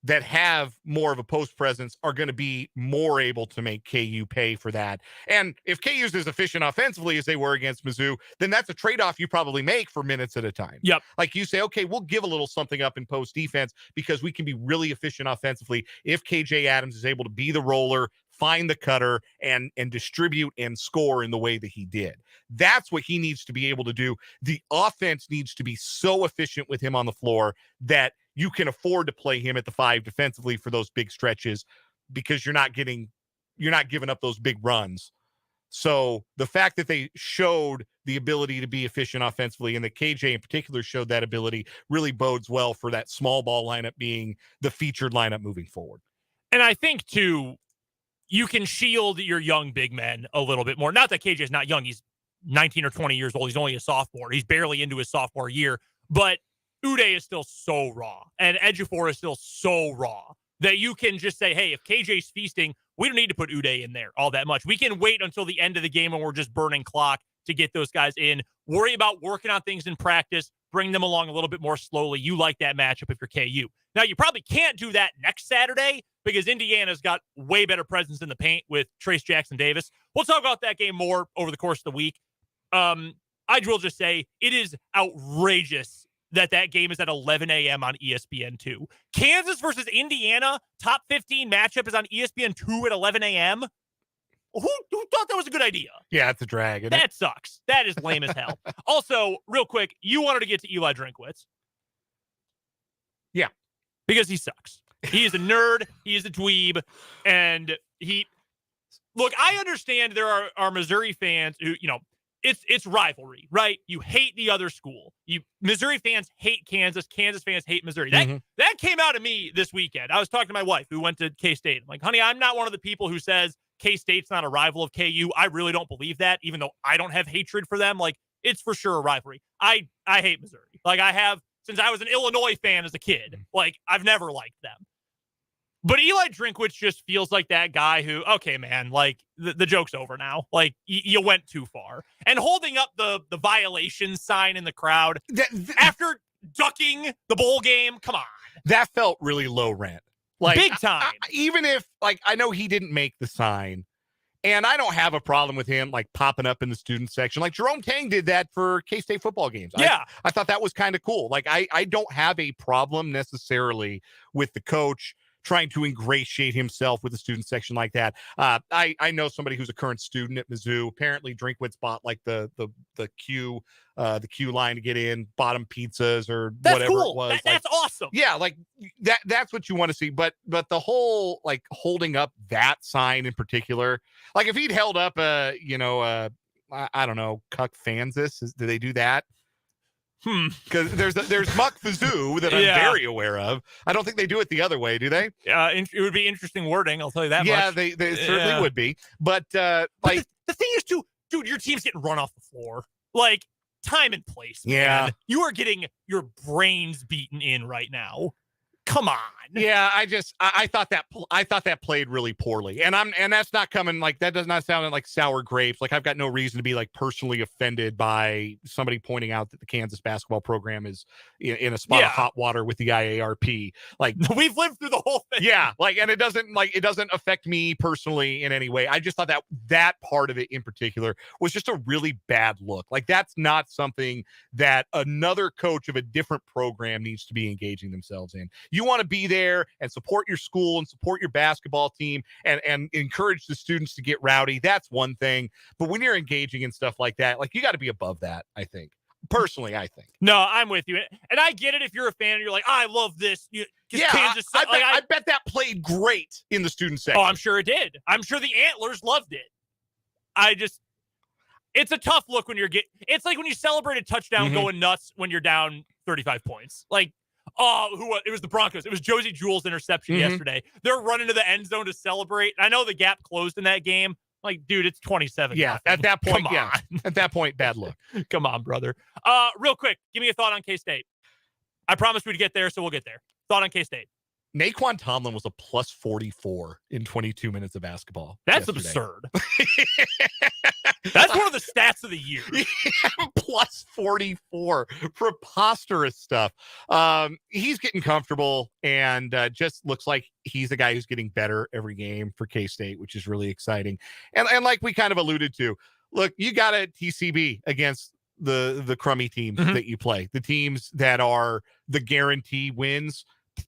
that have more of a post presence are going to be more able to make KU pay for that. And if KU's as efficient offensively as they were against Mizzou, then that's a trade-off you probably make for minutes at a time. Yep. Like you say, okay, we'll give a little something up in post defense because we can be really efficient offensively if KJ Adams is able to be the roller, find the cutter, and distribute and score in the way that he did. That's what he needs to be able to do. The offense needs to be so efficient with him on the floor that you can afford to play him at the 5 defensively for those big stretches, because you're not giving up those big runs. So the fact that they showed the ability to be efficient offensively, and that KJ in particular showed that ability, really bodes well for that small ball lineup being the featured lineup moving forward. And I think, too, you can shield your young big men a little bit more. Not that KJ is not young. He's 19 or 20 years old. He's only a sophomore. He's barely into his sophomore year. But Uday is still so raw, and Ejiofor is still so raw, that you can just say, hey, if KJ's feasting, we don't need to put Uday in there all that much. We can wait until the end of the game when we're just burning clock to get those guys in. Worry about working on things in practice, bring them along a little bit more slowly. You like that matchup if you're KU. Now, you probably can't do that next Saturday because Indiana's got way better presence in the paint with Trace Jackson-Davis. We'll talk about that game more over the course of the week. I will just say it is outrageous that game is at 11 a.m. on ESPN2. Kansas versus Indiana, top 15 matchup is on ESPN2 at 11 a.m. Who thought that was a good idea? Yeah, it's a drag. That sucks. That is lame as hell. Also, real quick, you wanted to get to Eli Drinkwitz. Yeah. Because he sucks. He is a nerd. He is a dweeb. And look, I understand there are Missouri fans who, it's rivalry, right? You hate the other school. Missouri fans hate Kansas. Kansas fans hate Missouri. That came out of me this weekend. I was talking to my wife who went to K-State. I'm like, honey, I'm not one of the people who says K-State's not a rival of KU. I really don't believe that, even though I don't have hatred for them. Like, it's for sure a rivalry. I hate Missouri. Like, I have since I was an Illinois fan as a kid. Like, I've never liked them. But Eli Drinkwitz just feels like that guy who, okay, man, like the joke's over now. Like you went too far. And holding up the violation sign in the crowd after ducking the bowl game, come on. That felt really low rent. Like big time. Even if, I know he didn't make the sign, And I don't have a problem with him like popping up in the student section. Like Jerome Tang did that for K-State football games. Yeah. I thought that was kind of cool. Like I don't have a problem necessarily with the coach trying to ingratiate himself with the student section like that. I know somebody who's a current student at Mizzou. Apparently Drinkwitz bought like the queue line to get in, bought him pizzas or whatever cool. it was. That's awesome. Yeah, like that's what you want to see. But the whole like holding up that sign in particular, like if he'd held up I don't know, Cuck Fansis, do they do that? Because there's Muck Fazoo that I'm very aware of. I don't think they do it the other way, do they? It would be interesting wording, I'll tell you that much. Yeah, they certainly would be. But like the thing is too, dude, your team's getting run off the floor. Like time and place. Yeah. Man. You are getting your brains beaten in right now. Come on. Yeah, I thought that played really poorly. And that's not coming like that does not sound like sour grapes. Like I've got no reason to be like personally offended by somebody pointing out that the Kansas basketball program is in a spot of hot water with the IARP. Like we've lived through the whole thing. Yeah, like and it doesn't affect me personally in any way. I just thought that part of it in particular was just a really bad look. Like that's not something that another coach of a different program needs to be engaging themselves in. You want to be there and support your school and support your basketball team and encourage the students to get rowdy. That's one thing. But when you're engaging in stuff like that, like you got to be above that, I think. Personally, I think. No, I'm with you. And I get it if you're a fan and you're like, I love this. Kansas, I bet that played great in the student section. Oh, I'm sure it did. I'm sure the Antlers loved it. It's a tough look when it's like when you celebrate a touchdown going nuts when you're down 35 points. Like, it was the Broncos. It was Josie Jewell's interception yesterday. They're running to the end zone to celebrate. I know the gap closed in that game. Like, dude, it's 27. Yeah, at that point, at that point, bad look. Come on, brother. Real quick, give me a thought on K-State. I promised we'd get there, so we'll get there. Thought on K-State. Naquan Tomlin was a plus 44 in 22 minutes of basketball. That's absurd. That's one of the stats of the year. Plus 44. Preposterous stuff. He's getting comfortable and just looks like he's the guy who's getting better every game for K-State, which is really exciting. And like we kind of alluded to, look, you got a TCB against the crummy teams that you play. The teams that are the guarantee wins,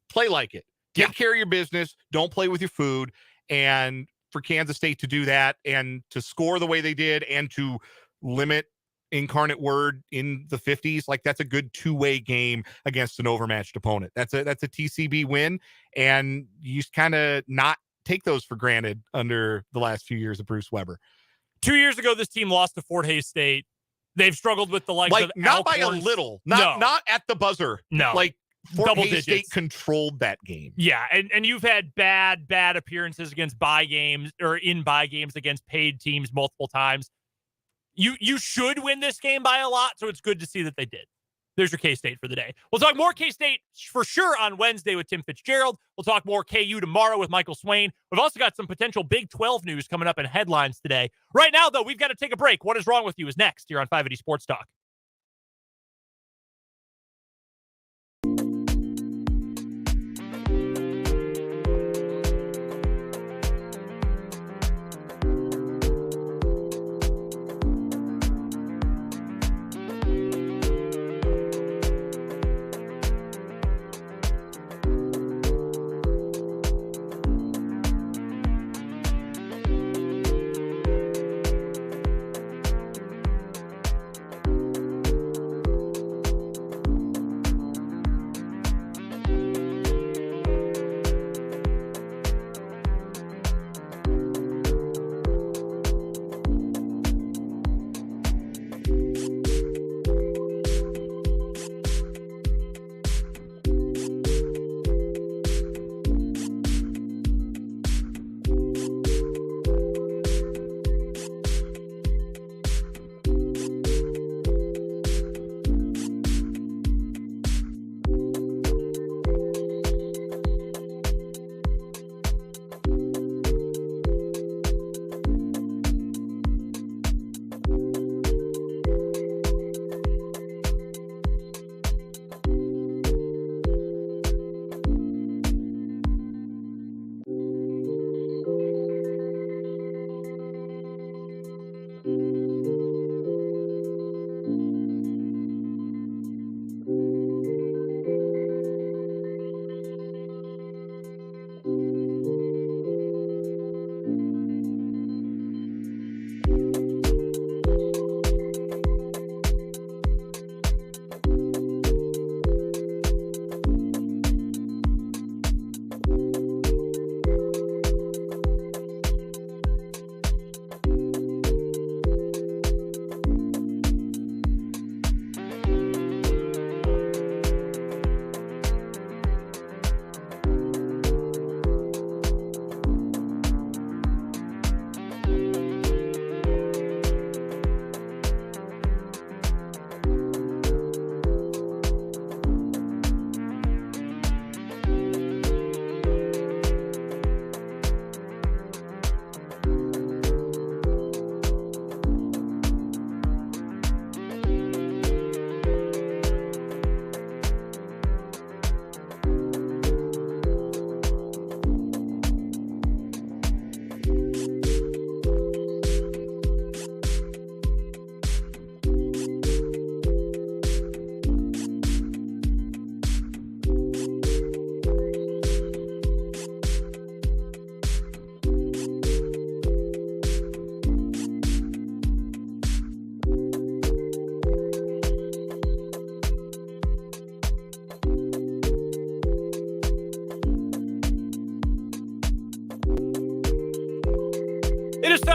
play like it. Take care of your business. Don't play with your food. And for Kansas State to do that and to score the way they did and to limit Incarnate Word in the 50s, like that's a good two-way game against an overmatched opponent. That's a TCB win, and you kind of not take those for granted under the last few years of Bruce Weber. 2 years ago, this team lost to Fort Hays State. They've struggled with the likes of not by a little, not at the buzzer. No, like Fort double Hays digits. State controlled that game. Yeah, and you've had bad appearances against bye games or in bye games against paid teams multiple times. You should win this game by a lot, so it's good to see that they did. There's your K-State for the day. We'll talk more K-State for sure on Wednesday with Tim Fitzgerald. We'll talk more KU tomorrow with Michael Swain. We've also got some potential Big 12 news coming up in headlines today. Right now, though, we've got to take a break. What is Wrong with You is next here on 580 Sports Talk.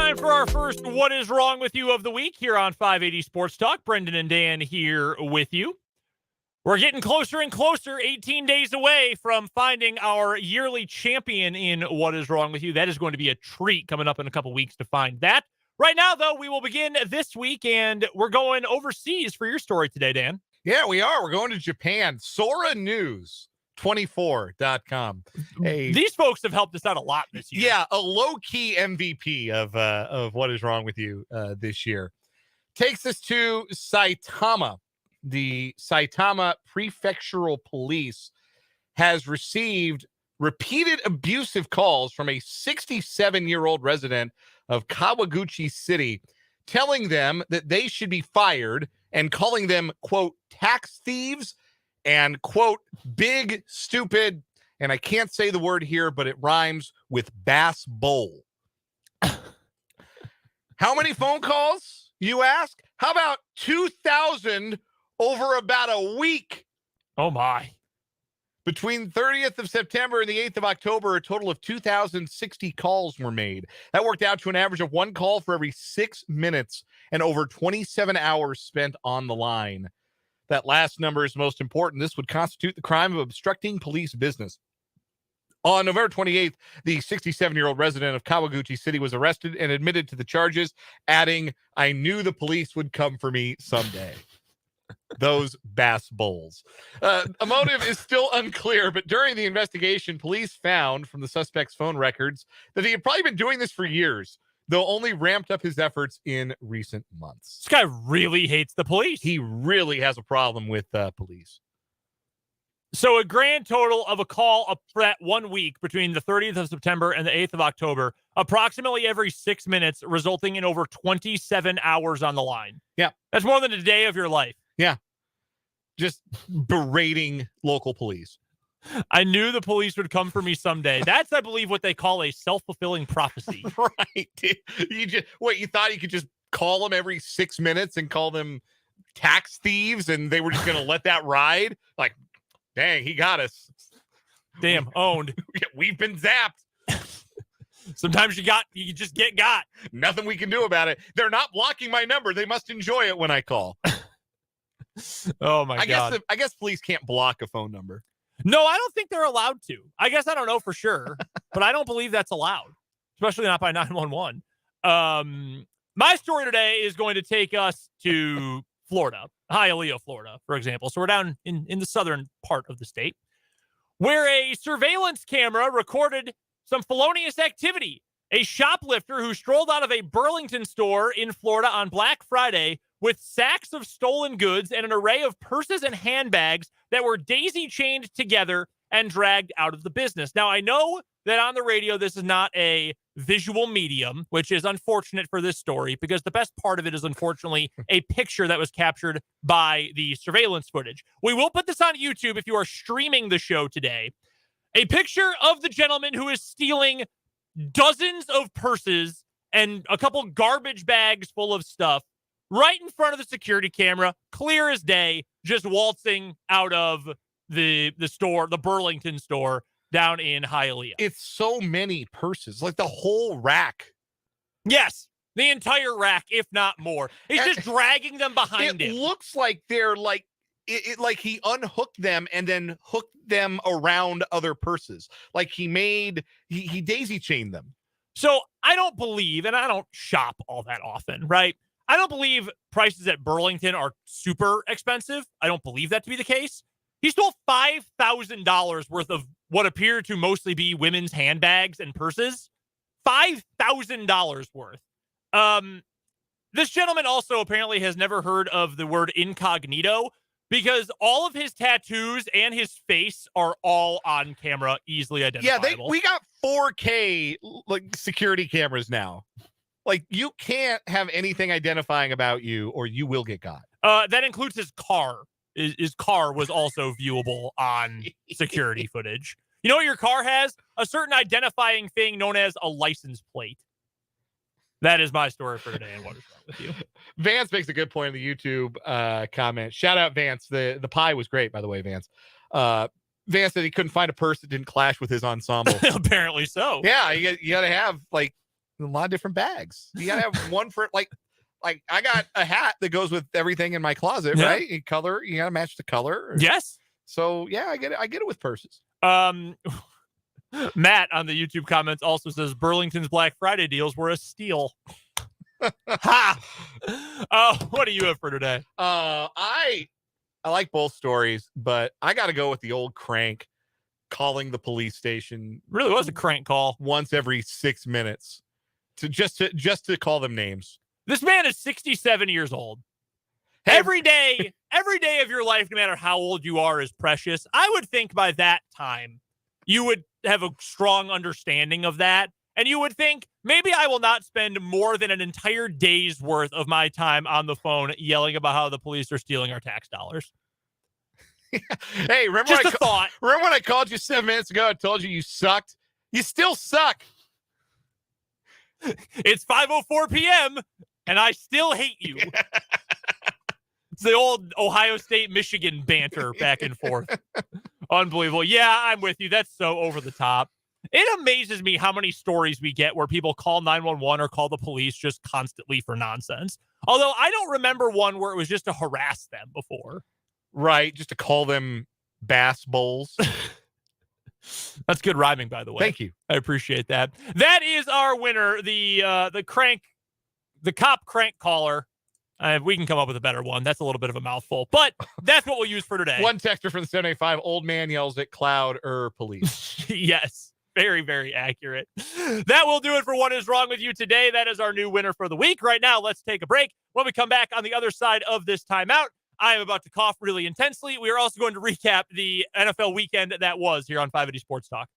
time for our first What Is Wrong With You of the week here on 580 Sports Talk. Brendan and Dan here with you. We're getting closer and closer, 18 days away from finding our yearly champion in What Is Wrong With You. That is going to be a treat coming up in a couple weeks to find that. Right now, though, we will begin this week, and we're going overseas for your story today, Dan. Yeah, we are. We're going to Japan. Sora News24.com. These folks have helped us out a lot this year. Yeah, a low-key MVP of What Is Wrong With You this year. Takes us to Saitama. The Saitama Prefectural Police has received repeated abusive calls from a 67-year-old resident of Kawaguchi City, telling them that they should be fired and calling them, quote, tax thieves and, quote, big, stupid, and I can't say the word here, but it rhymes with bass bowl. How many phone calls, you ask? How about 2,000 over about a week? Oh, my. Between 30th of September and the 8th of October, a total of 2,060 calls were made. That worked out to an average of one call for every 6 minutes and over 27 hours spent on the line. That last number is most important. This would constitute the crime of obstructing police business. On November 28th, the 67-year-old resident of Kawaguchi City was arrested and admitted to the charges, adding, "I knew the police would come for me someday." Those bass bowls. A motive is still unclear, but during the investigation, police found from the suspect's phone records that he had probably been doing this for years, though only ramped up his efforts in recent months. This guy really hates the police. He really has a problem with police. So a grand total of a call up for that 1 week between the 30th of September and the 8th of October, approximately every 6 minutes, resulting in over 27 hours on the line. Yeah. That's more than a day of your life. Yeah. Just berating local police. I knew the police would come for me someday. That's, I believe, what they call a self-fulfilling prophecy. Right. You thought you could just call them every 6 minutes and call them tax thieves and they were just going to let that ride? Like, dang, he got us. Damn, owned. We've been zapped. Sometimes you just get got. Nothing we can do about it. They're not blocking my number. They must enjoy it when I call. Oh my God. I guess police can't block a phone number. No, I don't think they're allowed to. I guess I don't know for sure, but I don't believe that's allowed, especially not by 911. My story today is going to take us to Florida, Hialeah, Florida, for example. So we're down in the southern part of the state, where a surveillance camera recorded some felonious activity. A shoplifter who strolled out of a Burlington store in Florida on Black Friday with sacks of stolen goods and an array of purses and handbags that were daisy-chained together and dragged out of the business. Now, I know that on the radio, this is not a visual medium, which is unfortunate for this story because the best part of it is, unfortunately, a picture that was captured by the surveillance footage. We will put this on YouTube if you are streaming the show today. A picture of the gentleman who is stealing dozens of purses and a couple garbage bags full of stuff right in front of the security camera, clear as day, just waltzing out of the store, the Burlington store down in Hialeah. It's so many purses, like the whole rack. Yes, the entire rack, if not more. He's just dragging them behind him. It looks like they're like, like he unhooked them and then hooked them around other purses. Like he daisy chained them. So I don't believe, and I don't shop all that often, right? I don't believe prices at Burlington are super expensive. I don't believe that to be the case. He stole $5,000 worth of what appear to mostly be women's handbags and purses. $5,000 worth. This gentleman also apparently has never heard of the word incognito because all of his tattoos and his face are all on camera, easily identifiable. Yeah, we got 4K like security cameras now. Like, you can't have anything identifying about you or you will get got. That includes his car. His car was also viewable on security footage. You know what your car has? A certain identifying thing known as a license plate. That is my story for today. And what is wrong with you? Vance makes a good point in the YouTube comment. Shout out Vance. The pie was great, by the way, Vance. Vance said he couldn't find a purse that didn't clash with his ensemble. Apparently so. Yeah, you got to have like A lot of different bags. You gotta have one for like I got a hat that goes with everything in my closet, Yeah. right? Color, you gotta match the color. Yes. So yeah, I get it. I get it with purses. Matt on the YouTube comments also says Burlington's Black Friday deals were a steal. Ha! What do you have for today? I like both stories, but I got to go with the old crank calling the police station. Really was a crank call. Once every 6 minutes to just to call them names. This man is 67 years old. Hey, Every day of your life, no matter how old you are, is precious. I would think by that time you would have a strong understanding of that. And you would think, maybe I will not spend more than an entire day's worth of my time on the phone yelling about how the police are stealing our tax dollars. Hey, remember Just a thought. Remember when I called you 7 minutes ago? I told you sucked. You still suck. It's 5:04 p.m. and I still hate you. It's the old Ohio State, Michigan banter back and forth. Unbelievable. Yeah, I'm with you. That's so over the top. It amazes me how many stories we get where people call 911 or call the police just constantly for nonsense. Although I don't remember one where it was just to harass them before. Right, just to call them bass bowls. That's good rhyming, by the way. Thank you. I appreciate that. That is our winner, the cop crank caller. We can come up with a better one. That's a little bit of a mouthful, but that's what we'll use for today. One texter from the 785, old man yells at cloud police. Yes, very, very accurate. That will do it for What Is Wrong With You today. That is our new winner for the week. Right now, let's take a break. When we come back on the other side of this timeout, I am about to cough really intensely. We are also going to recap the NFL weekend that was here on 580 Sports Talk.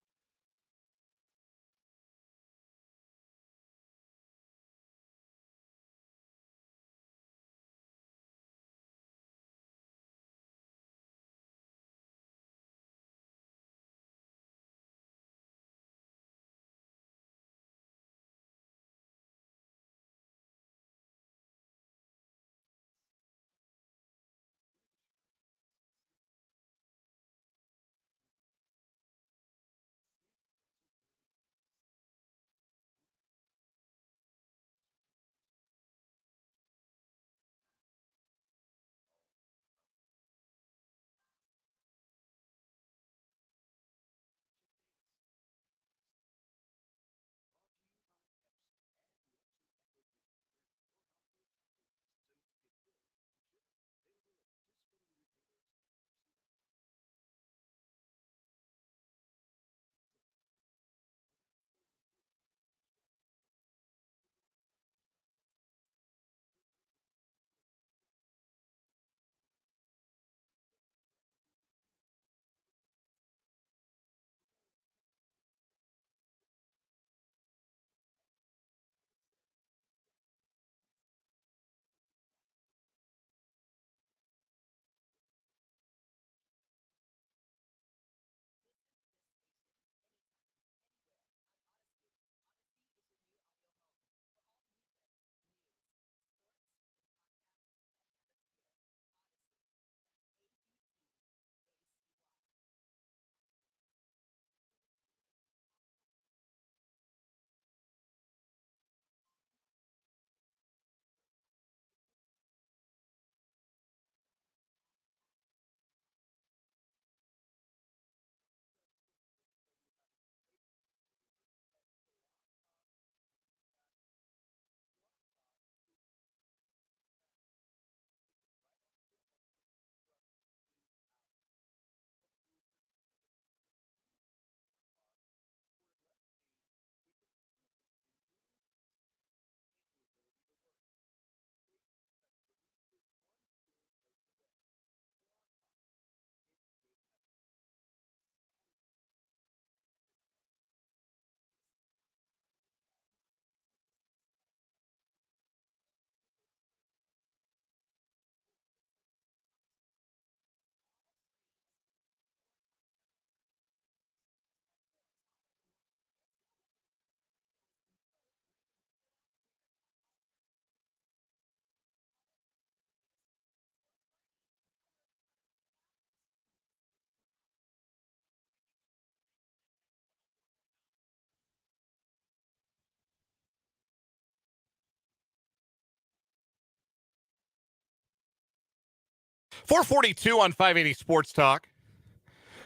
442 on 580 Sports Talk.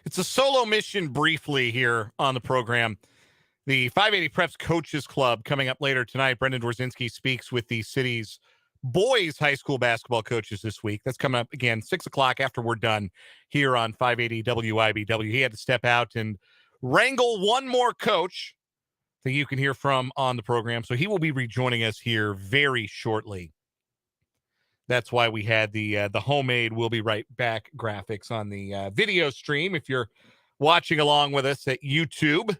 It's a solo mission briefly here on the program. The 580 Preps Coaches Club coming up later tonight. Brendan Dworzynski speaks with the city's boys high school basketball coaches this week. That's coming up again, 6 o'clock after we're done here on 580 WIBW. He had to step out and wrangle one more coach that you can hear from on the program. So he will be rejoining us here very shortly. That's why we had the homemade "We'll be right back" graphics on the video stream. If you're watching along with us at YouTube,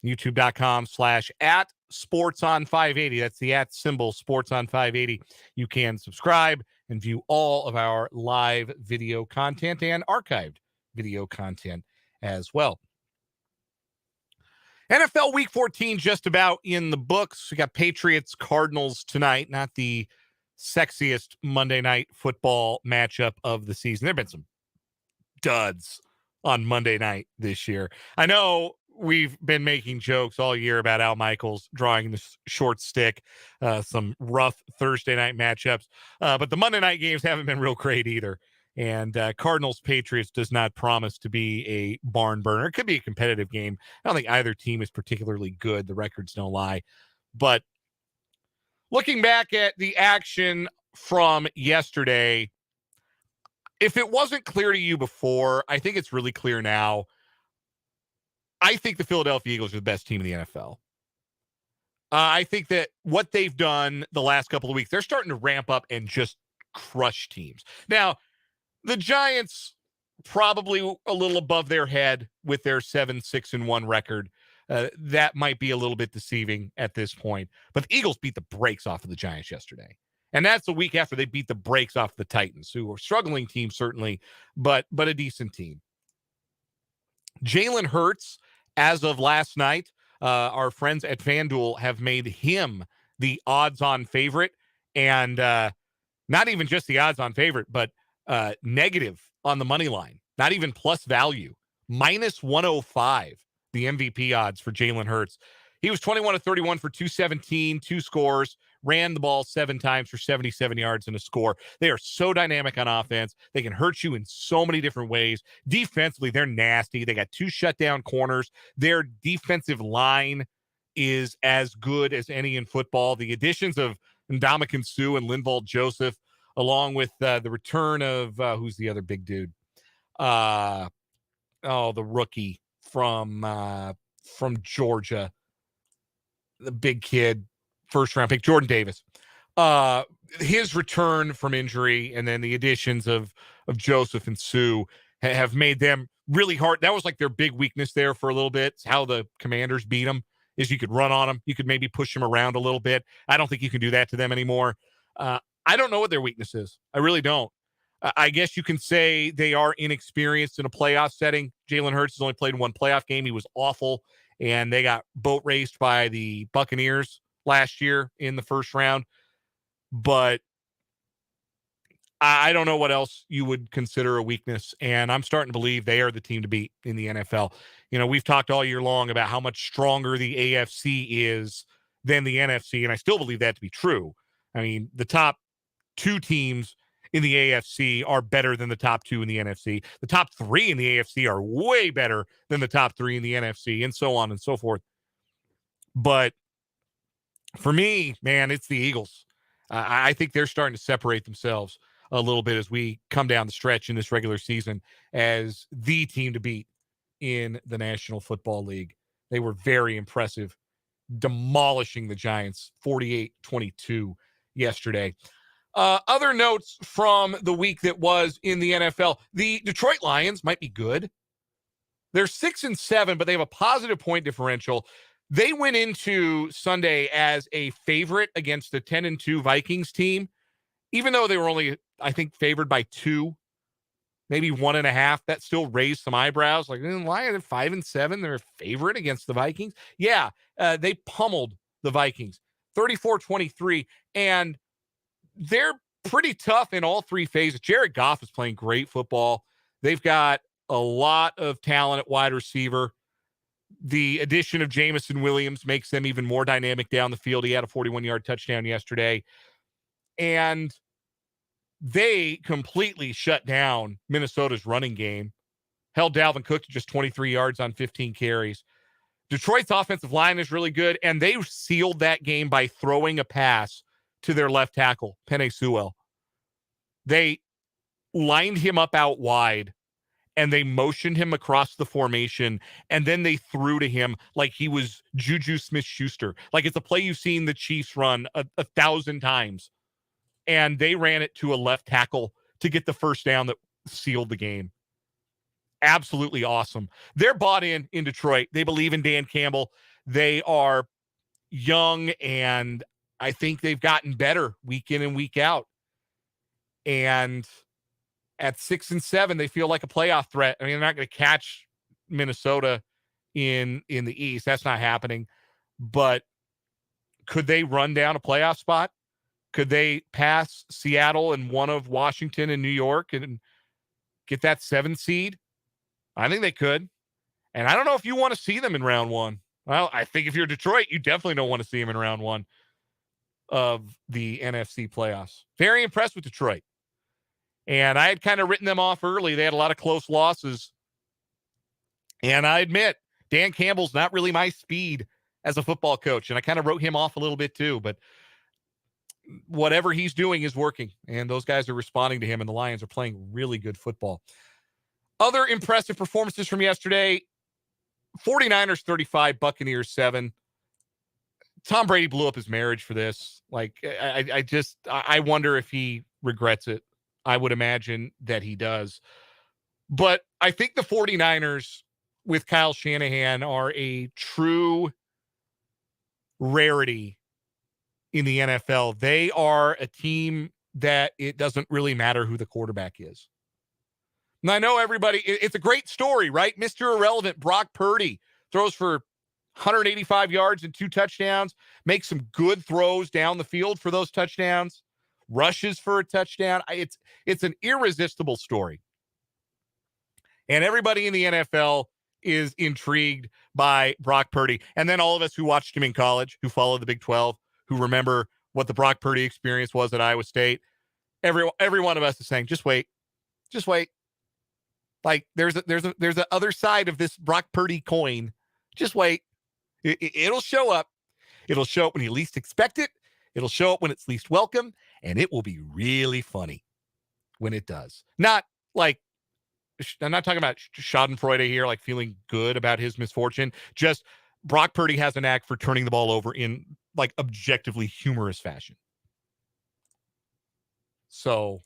youtube.com/@sportson580. That's the @ symbol sportson580. You can subscribe and view all of our live video content and archived video content as well. NFL Week 14 just about in the books. We got Patriots Cardinals tonight, not the sexiest Monday night football matchup of the season. There have been some duds on Monday night this year. I know we've been making jokes all year about Al Michaels drawing the short stick, some rough Thursday night matchups, but the Monday night games haven't been real great either. And Cardinals Patriots does not promise to be a barn burner. It could be a competitive game. I don't think either team is particularly good. The records don't lie. But looking back at the action from yesterday, if it wasn't clear to you before, I think it's really clear now. I think the Philadelphia Eagles are the best team in the NFL. I think that what they've done the last couple of weeks, they're starting to ramp up and just crush teams. Now, the Giants probably a little above their head with their 7-6-1 record. That might be a little bit deceiving at this point. But the Eagles beat the brakes off of the Giants yesterday. And that's a week after they beat the brakes off the Titans, who are a struggling team, certainly, but a decent team. Jalen Hurts, as of last night, our friends at FanDuel have made him the odds-on favorite. And not even just the odds-on favorite, but negative on the money line, not even plus value, -105, the MVP odds for Jalen Hurts. He was 21 of 31 for 217, 2 scores, ran the ball 7 times for 77 yards and a score. They are so dynamic on offense. They can hurt you in so many different ways. Defensively, they're nasty. They got 2 shutdown corners. Their defensive line is as good as any in football. The additions of Ndamukong Suh and Linval Joseph, along with the return of who's the other big dude? The rookie from Georgia, the big kid, first round pick, Jordan Davis. His return from injury, and then the additions of Joseph and Sue have made them really hard. That was like their big weakness there for a little bit. It's how the Commanders beat them, is you could run on them. You could maybe push them around a little bit. I don't think you can do that to them anymore. I don't know what their weakness is. I really don't. I guess you can say they are inexperienced in a playoff setting. Jalen Hurts has only played 1 playoff game. He was awful, and they got boat raced by the Buccaneers last year in the first round. But I don't know what else you would consider a weakness, and I'm starting to believe they are the team to beat in the NFL. You know, we've talked all year long about how much stronger the AFC is than the NFC, and I still believe that to be true. I mean, the top 2 teams in the AFC are better than the top 2 in the NFC. The top 3 in the AFC are way better than the top 3 in the NFC, and so on and so forth. But for me, man, it's the Eagles. I think they're starting to separate themselves a little bit as we come down the stretch in this regular season as the team to beat in the National Football League. They were very impressive, demolishing the Giants 48-22 yesterday. Other notes from the week that was in the NFL. The Detroit Lions might be good. They're 6-7, but they have a positive point differential. They went into Sunday as a favorite against the 10-2 Vikings team, even though they were only, I think, favored by 2, maybe 1.5. That still raised some eyebrows. Like, why are they 5-7? They're a favorite against the Vikings. Yeah, they pummeled the Vikings 34-23, and they're pretty tough in all 3 phases. Jared Goff is playing great football. They've got a lot of talent at wide receiver. The addition of Jameson Williams makes them even more dynamic down the field. He had a 41-yard touchdown yesterday. And they completely shut down Minnesota's running game, held Dalvin Cook to just 23 yards on 15 carries. Detroit's offensive line is really good, and they sealed that game by throwing a pass to their left tackle, Penei Sewell. They lined him up out wide, and they motioned him across the formation, and then they threw to him like he was Juju Smith-Schuster. Like it's a play you've seen the Chiefs run a 1,000 times. And they ran it to a left tackle to get the first down that sealed the game. Absolutely awesome. They're bought in Detroit. They believe in Dan Campbell. They are young, and I think they've gotten better week in and week out. And at 6-7, they feel like a playoff threat. I mean, they're not going to catch Minnesota in the East. That's not happening. But could they run down a playoff spot? Could they pass Seattle and one of Washington and New York and get that 7 seed? I think they could. And I don't know if you want to see them in round 1. Well, I think if you're Detroit, you definitely don't want to see them in round 1 of the NFC playoffs. Very impressed with Detroit. And I had kind of written them off early. They had a lot of close losses. And I admit, Dan Campbell's not really my speed as a football coach. And I kind of wrote him off a little bit too. But whatever he's doing is working, and those guys are responding to him, and the Lions are playing really good football. Other impressive performances from yesterday: 49ers 35, Buccaneers 7. Tom Brady blew up his marriage for this. Like, I wonder if he regrets it. I would imagine that he does. But I think the 49ers with Kyle Shanahan are a true rarity in the NFL. They are a team that it doesn't really matter who the quarterback is. And I know everybody, it's a great story, right? Mr. Irrelevant, Brock Purdy, throws for 185 yards and 2 touchdowns, makes some good throws down the field for those touchdowns, rushes for a touchdown. It's an irresistible story. And everybody in the NFL is intrigued by Brock Purdy. And then all of us who watched him in college, who followed the Big 12, who remember what the Brock Purdy experience was at Iowa State, every one of us is saying, just wait. Like there's a other side of this Brock Purdy coin. Just wait. It'll show up. It'll show up when you least expect it. It'll show up when it's least welcome, and it will be really funny when it does. Not like, I'm not talking about Schadenfreude here, like feeling good about his misfortune. Just Brock Purdy has a knack for turning the ball over in like objectively humorous fashion. So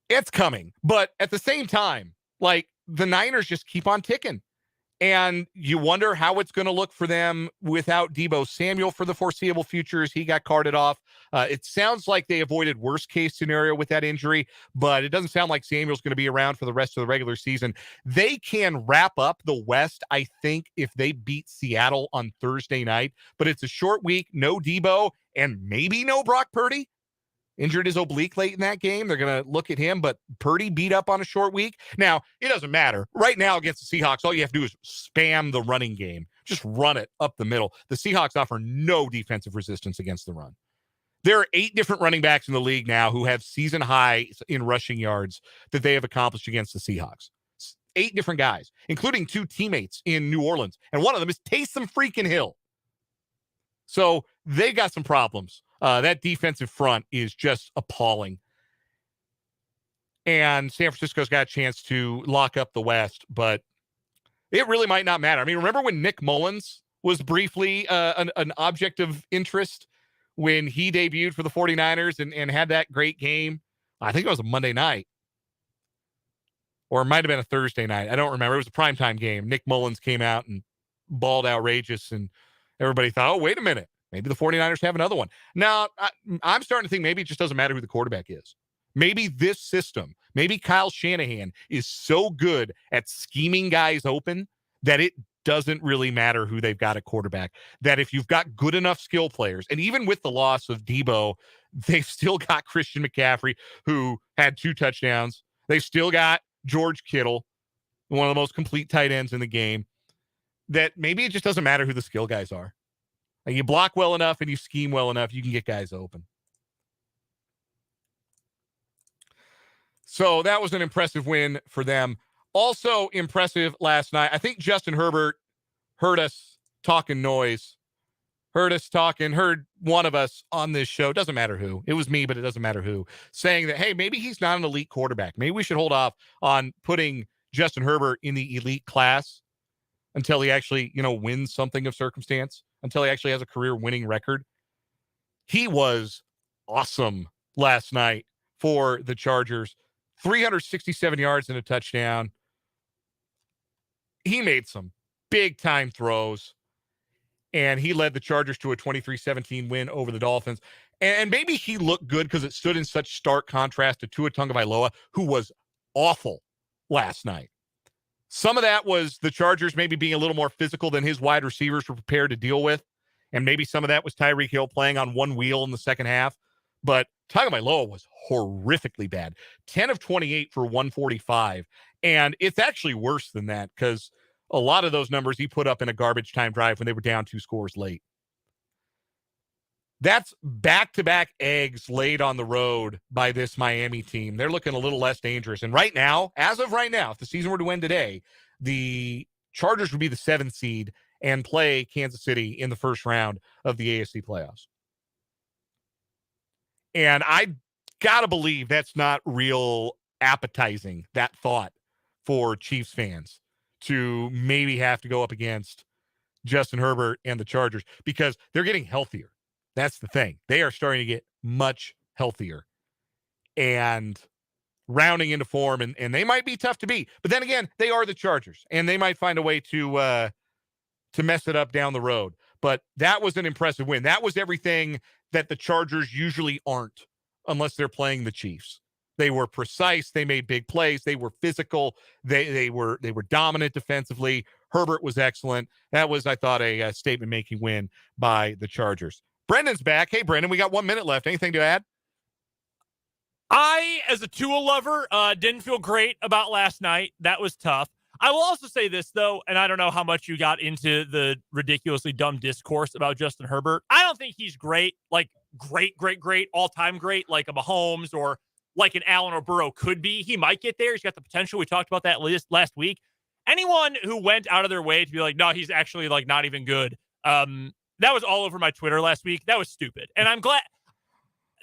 it's coming. But at the same time, like the Niners just keep on ticking. And you wonder how it's going to look for them without Deebo Samuel for the foreseeable future as he got carted off. It sounds like they avoided worst case scenario with that injury, but it doesn't sound like Samuel's going to be around for the rest of the regular season. They can wrap up the West, I think, if they beat Seattle on Thursday night, but it's a short week, no Deebo, and maybe no Brock Purdy. Injured his oblique late in that game. They're going to look at him, but Purdy beat up on a short week. Now, it doesn't matter. Right now against the Seahawks, all you have to do is spam the running game. Just run it up the middle. The Seahawks offer no defensive resistance against the run. There are 8 different running backs in the league now who have season highs in rushing yards that they have accomplished against the Seahawks. 8 different guys, including 2 teammates in New Orleans. And one of them is Taysom freaking Hill. So they got some problems. That defensive front is just appalling. And San Francisco's got a chance to lock up the West, but it really might not matter. I mean, remember when Nick Mullins was briefly an object of interest when he debuted for the 49ers and had that great game? I think it was a Monday night. Or it might have been a Thursday night. I don't remember. It was a primetime game. Nick Mullins came out and balled outrageous, and everybody thought, oh, wait a minute. Maybe the 49ers have another one. Now, I'm starting to think maybe it just doesn't matter who the quarterback is. Maybe this system, maybe Kyle Shanahan is so good at scheming guys open that it doesn't really matter who they've got at quarterback. That if you've got good enough skill players, and even with the loss of Deebo, they've still got Christian McCaffrey, who had 2 touchdowns. They've still got George Kittle, one of the most complete tight ends in the game. That maybe it just doesn't matter who the skill guys are. Like you block well enough and you scheme well enough, you can get guys open. So that was an impressive win for them. Also impressive last night. I think Justin Herbert heard us talking noise, heard one of us on this show. Doesn't matter who. It was me, but it doesn't matter who. Saying that, hey, maybe he's not an elite quarterback. Maybe we should hold off on putting Justin Herbert in the elite class until he actually, wins something of circumstance, until he actually has a career winning record. He was awesome last night for the Chargers. 367 yards and a touchdown. He made some big time throws, and he led the Chargers to a 23-17 win over the Dolphins. And maybe he looked good because it stood in such stark contrast to Tua Tagovailoa, who was awful last night. Some of that was the Chargers maybe being a little more physical than his wide receivers were prepared to deal with. And maybe some of that was Tyreek Hill playing on one wheel in the second half. But Tagovailoa was horrifically bad. 10 of 28 for 145. And it's actually worse than that because a lot of those numbers he put up in a garbage time drive when they were down 2 scores late. That's back-to-back eggs laid on the road by this Miami team. They're looking a little less dangerous. And right now, as of right now, if the season were to end today, the Chargers would be the 7th seed and play Kansas City in the first round of the AFC playoffs. And I got to believe that's not real appetizing, that thought for Chiefs fans to maybe have to go up against Justin Herbert and the Chargers because they're getting healthier. That's the thing. They are starting to get much healthier and rounding into form, and they might be tough to beat. But then again, they are the Chargers, and they might find a way to mess it up down the road. But that was an impressive win. That was everything that the Chargers usually aren't unless they're playing the Chiefs. They were precise. They made big plays. They were physical. They were dominant defensively. Herbert was excellent. That was, I thought, a statement-making win by the Chargers. Brendan's back. Hey, Brendan, we got 1 minute left. Anything to add? I, as a Tua lover, didn't feel great about last night. That was tough. I will also say this, though, and I don't know how much you got into the ridiculously dumb discourse about Justin Herbert. I don't think he's great, like great, all-time great, like a Mahomes or like an Allen or Burrow could be. He might get there. He's got the potential. We talked about that last week. Anyone who went out of their way to be like, no, he's actually like not even good. That was all over my Twitter last week. That was stupid. And I'm glad.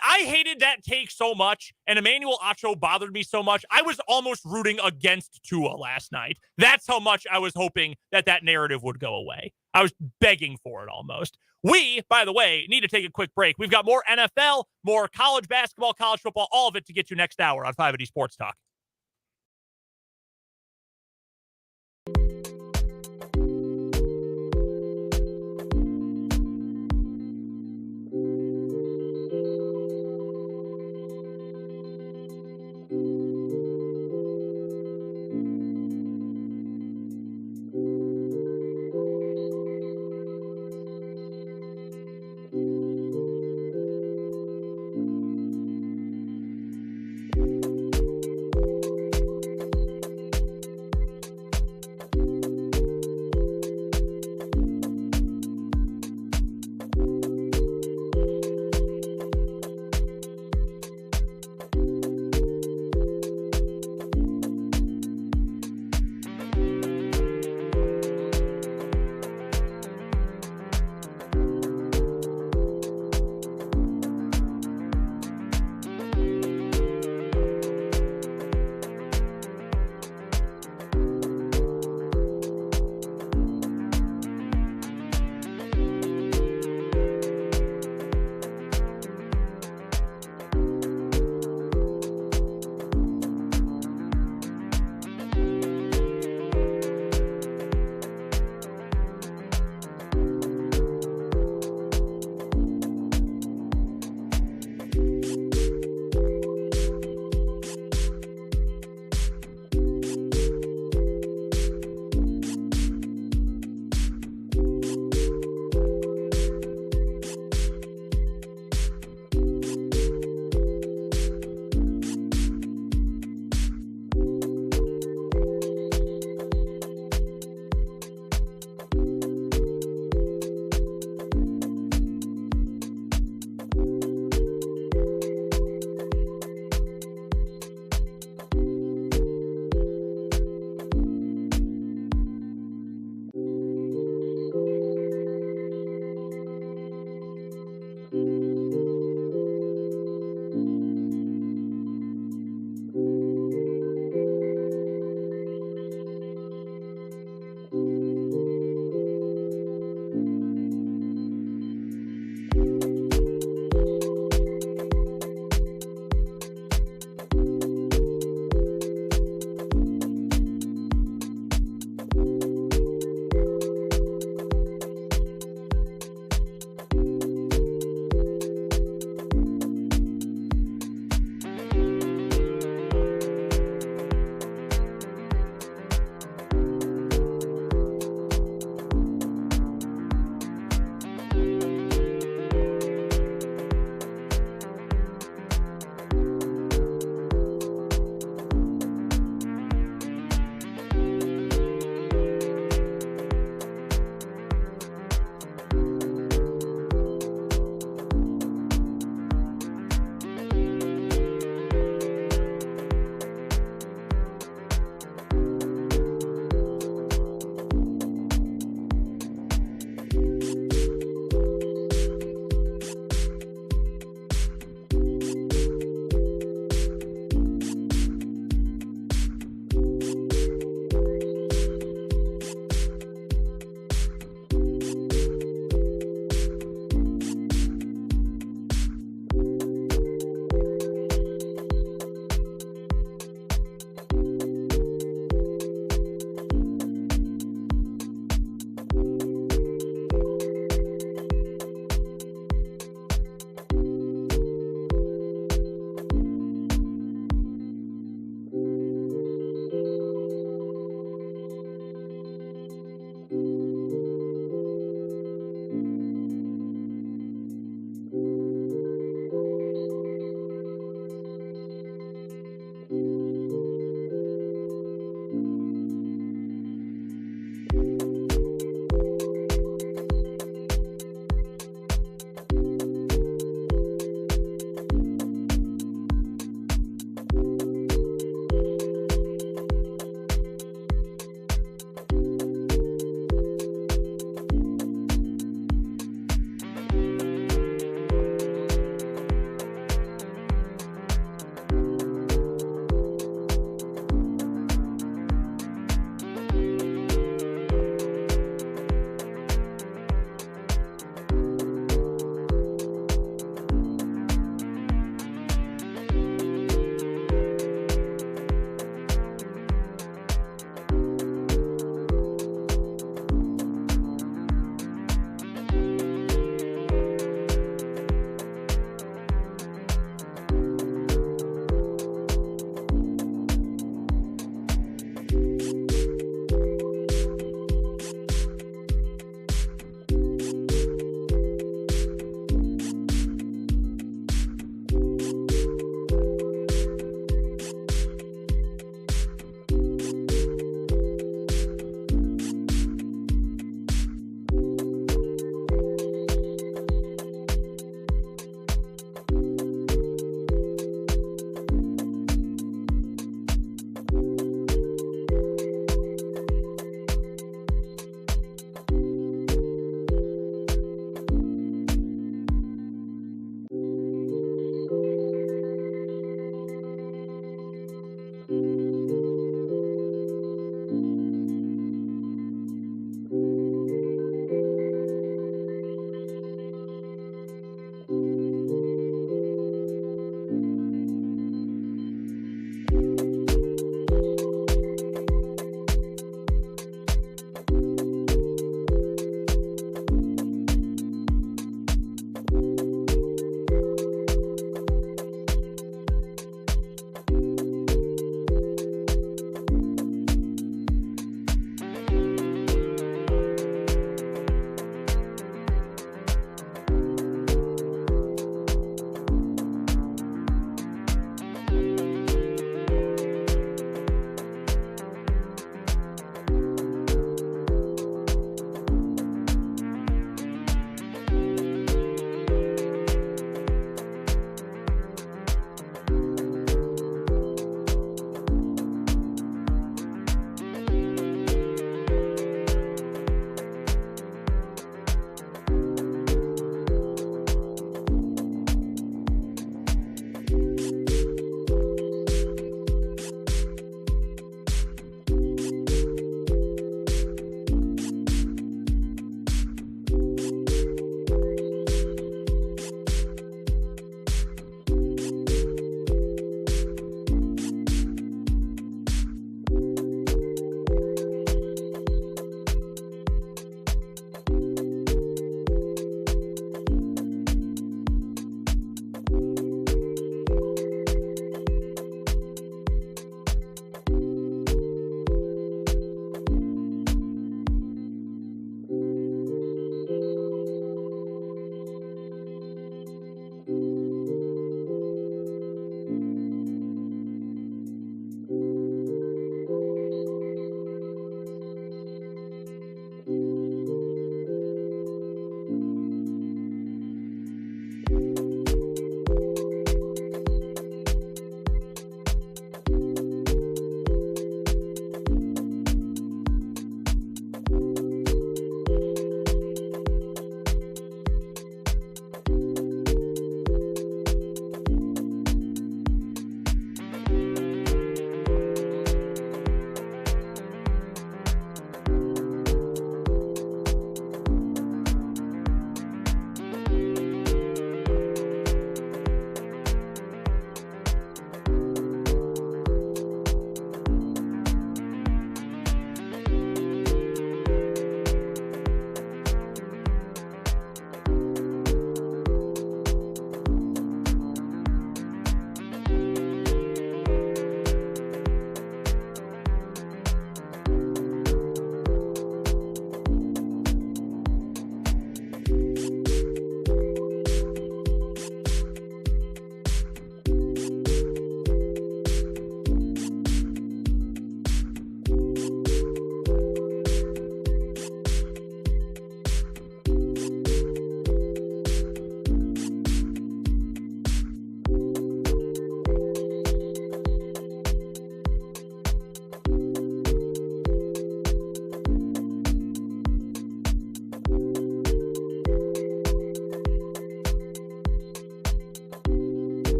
I hated that take so much, and Emmanuel Acho bothered me so much. I was almost rooting against Tua last night. That's how much I was hoping that narrative would go away. I was begging for it almost. We, by the way, need to take a quick break. We've got more NFL, more college basketball, college football, all of it to get you next hour on 580 Sports Talk.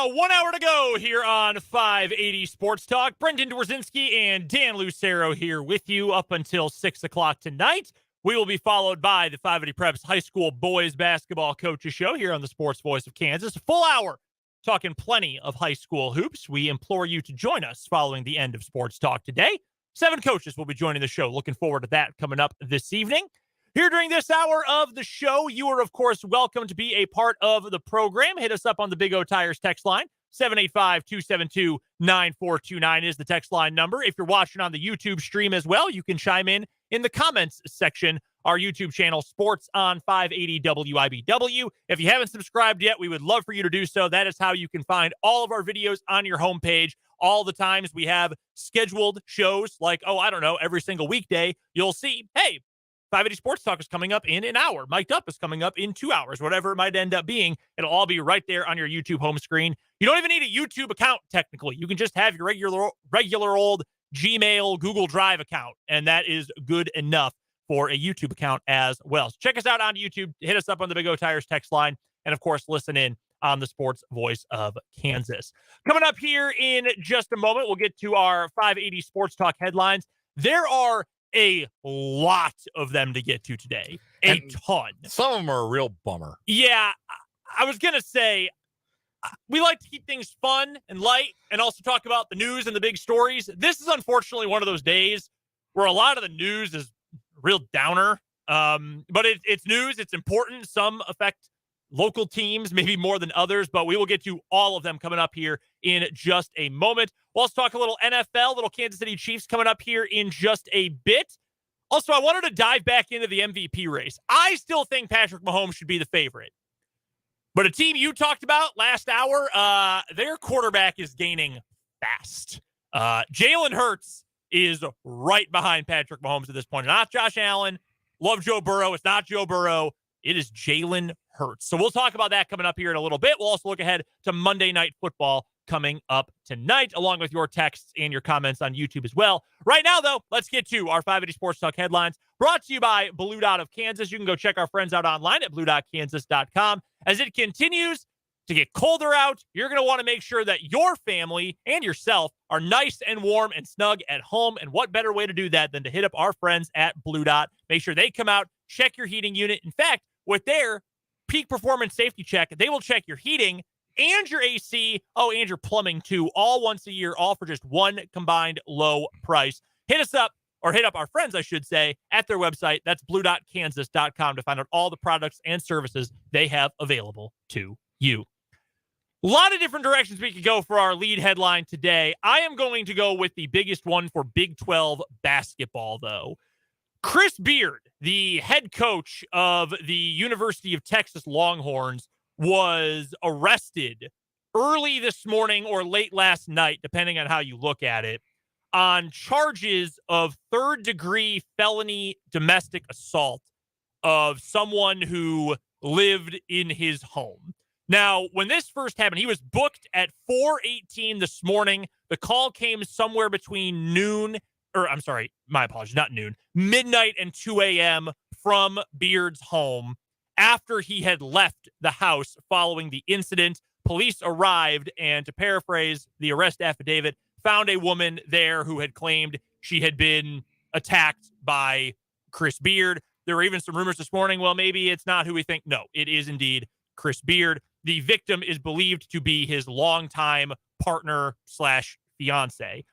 now 1 hour to go here on 580 Sports Talk. Brendan Dworzinski and Dan Lucero here with you up until 6 o'clock tonight. We will be followed by the 580 Preps High School Boys Basketball Coaches Show here on the Sports Voice of Kansas. A full hour talking plenty of high school hoops. We implore you to join us following the end of Sports Talk today. 7 coaches will be joining the show. Looking forward to that coming up this evening. Here during this hour of the show, you are, of course, welcome to be a part of the program. Hit us up on the Big O Tires text line. 785-272-9429 is the text line number. If you're watching on the YouTube stream as well, you can chime in the comments section. Our YouTube channel, Sports on 580 WIBW. If you haven't subscribed yet, we would love for you to do so. That is how you can find all of our videos on your homepage. All the times we have scheduled shows like, every single weekday, you'll see, hey, 580 Sports Talk is coming up in an hour. Mic'd Up is coming up in 2 hours, whatever it might end up being. It'll all be right there on your YouTube home screen. You don't even need a YouTube account, technically. You can just have your regular old Gmail, Google Drive account, and that is good enough for a YouTube account as well. So check us out on YouTube. Hit us up on the Big O Tires text line, and, of course, listen in on the Sports Voice of Kansas. Coming up here in just a moment, we'll get to our 580 Sports Talk headlines. There are a lot of them to get to today. A ton. Some of them are a real bummer. Yeah, I was going to say, we like to keep things fun and light and also talk about the news and the big stories. This is unfortunately one of those days where a lot of the news is real downer. But it's news. It's important. Some affect local teams, maybe more than others, but we will get to all of them coming up here in just a moment. We'll also talk a little NFL, little Kansas City Chiefs coming up here in just a bit. Also, I wanted to dive back into the MVP race. I still think Patrick Mahomes should be the favorite. But a team you talked about last hour, their quarterback is gaining fast. Jalen Hurts is right behind Patrick Mahomes at this point. Not Josh Allen. Love Joe Burrow. It's not Joe Burrow. It is Jalen Hurts. So we'll talk about that coming up here in a little bit. We'll also look ahead to Monday Night Football coming up tonight, along with your texts and your comments on YouTube as well. Right now, though, let's get to our 580 Sports Talk headlines, brought to you by Blowout of Kansas. You can go check our friends out online at blue.kansas.com. As it continues to get colder out, you're going to want to make sure that your family and yourself are nice and warm and snug at home. And what better way to do that than to hit up our friends at Blue Dot? Make sure they come out, check your heating unit. In fact, with their peak performance safety check, they will check your heating and your AC, and your plumbing too, all once a year, all for just one combined low price. Hit us up, or hit up our friends, I should say, at their website. That's blue.kansas.com to find out all the products and services they have available to you. A lot of different directions we could go for our lead headline today. I am going to go with the biggest one for Big 12 basketball, though. Chris Beard, the head coach of the University of Texas Longhorns, was arrested early this morning or late last night, depending on how you look at it, on charges of third-degree felony domestic assault of someone who lived in his home. Now, when this first happened, he was booked at 4:18 this morning. The call came somewhere between midnight and 2 a.m. from Beard's home after he had left the house following the incident. Police arrived and, to paraphrase the arrest affidavit, found a woman there who had claimed she had been attacked by Chris Beard. There were even some rumors this morning, well, maybe it's not who we think. No, it is indeed Chris Beard. The victim is believed to be his longtime partner / fiance.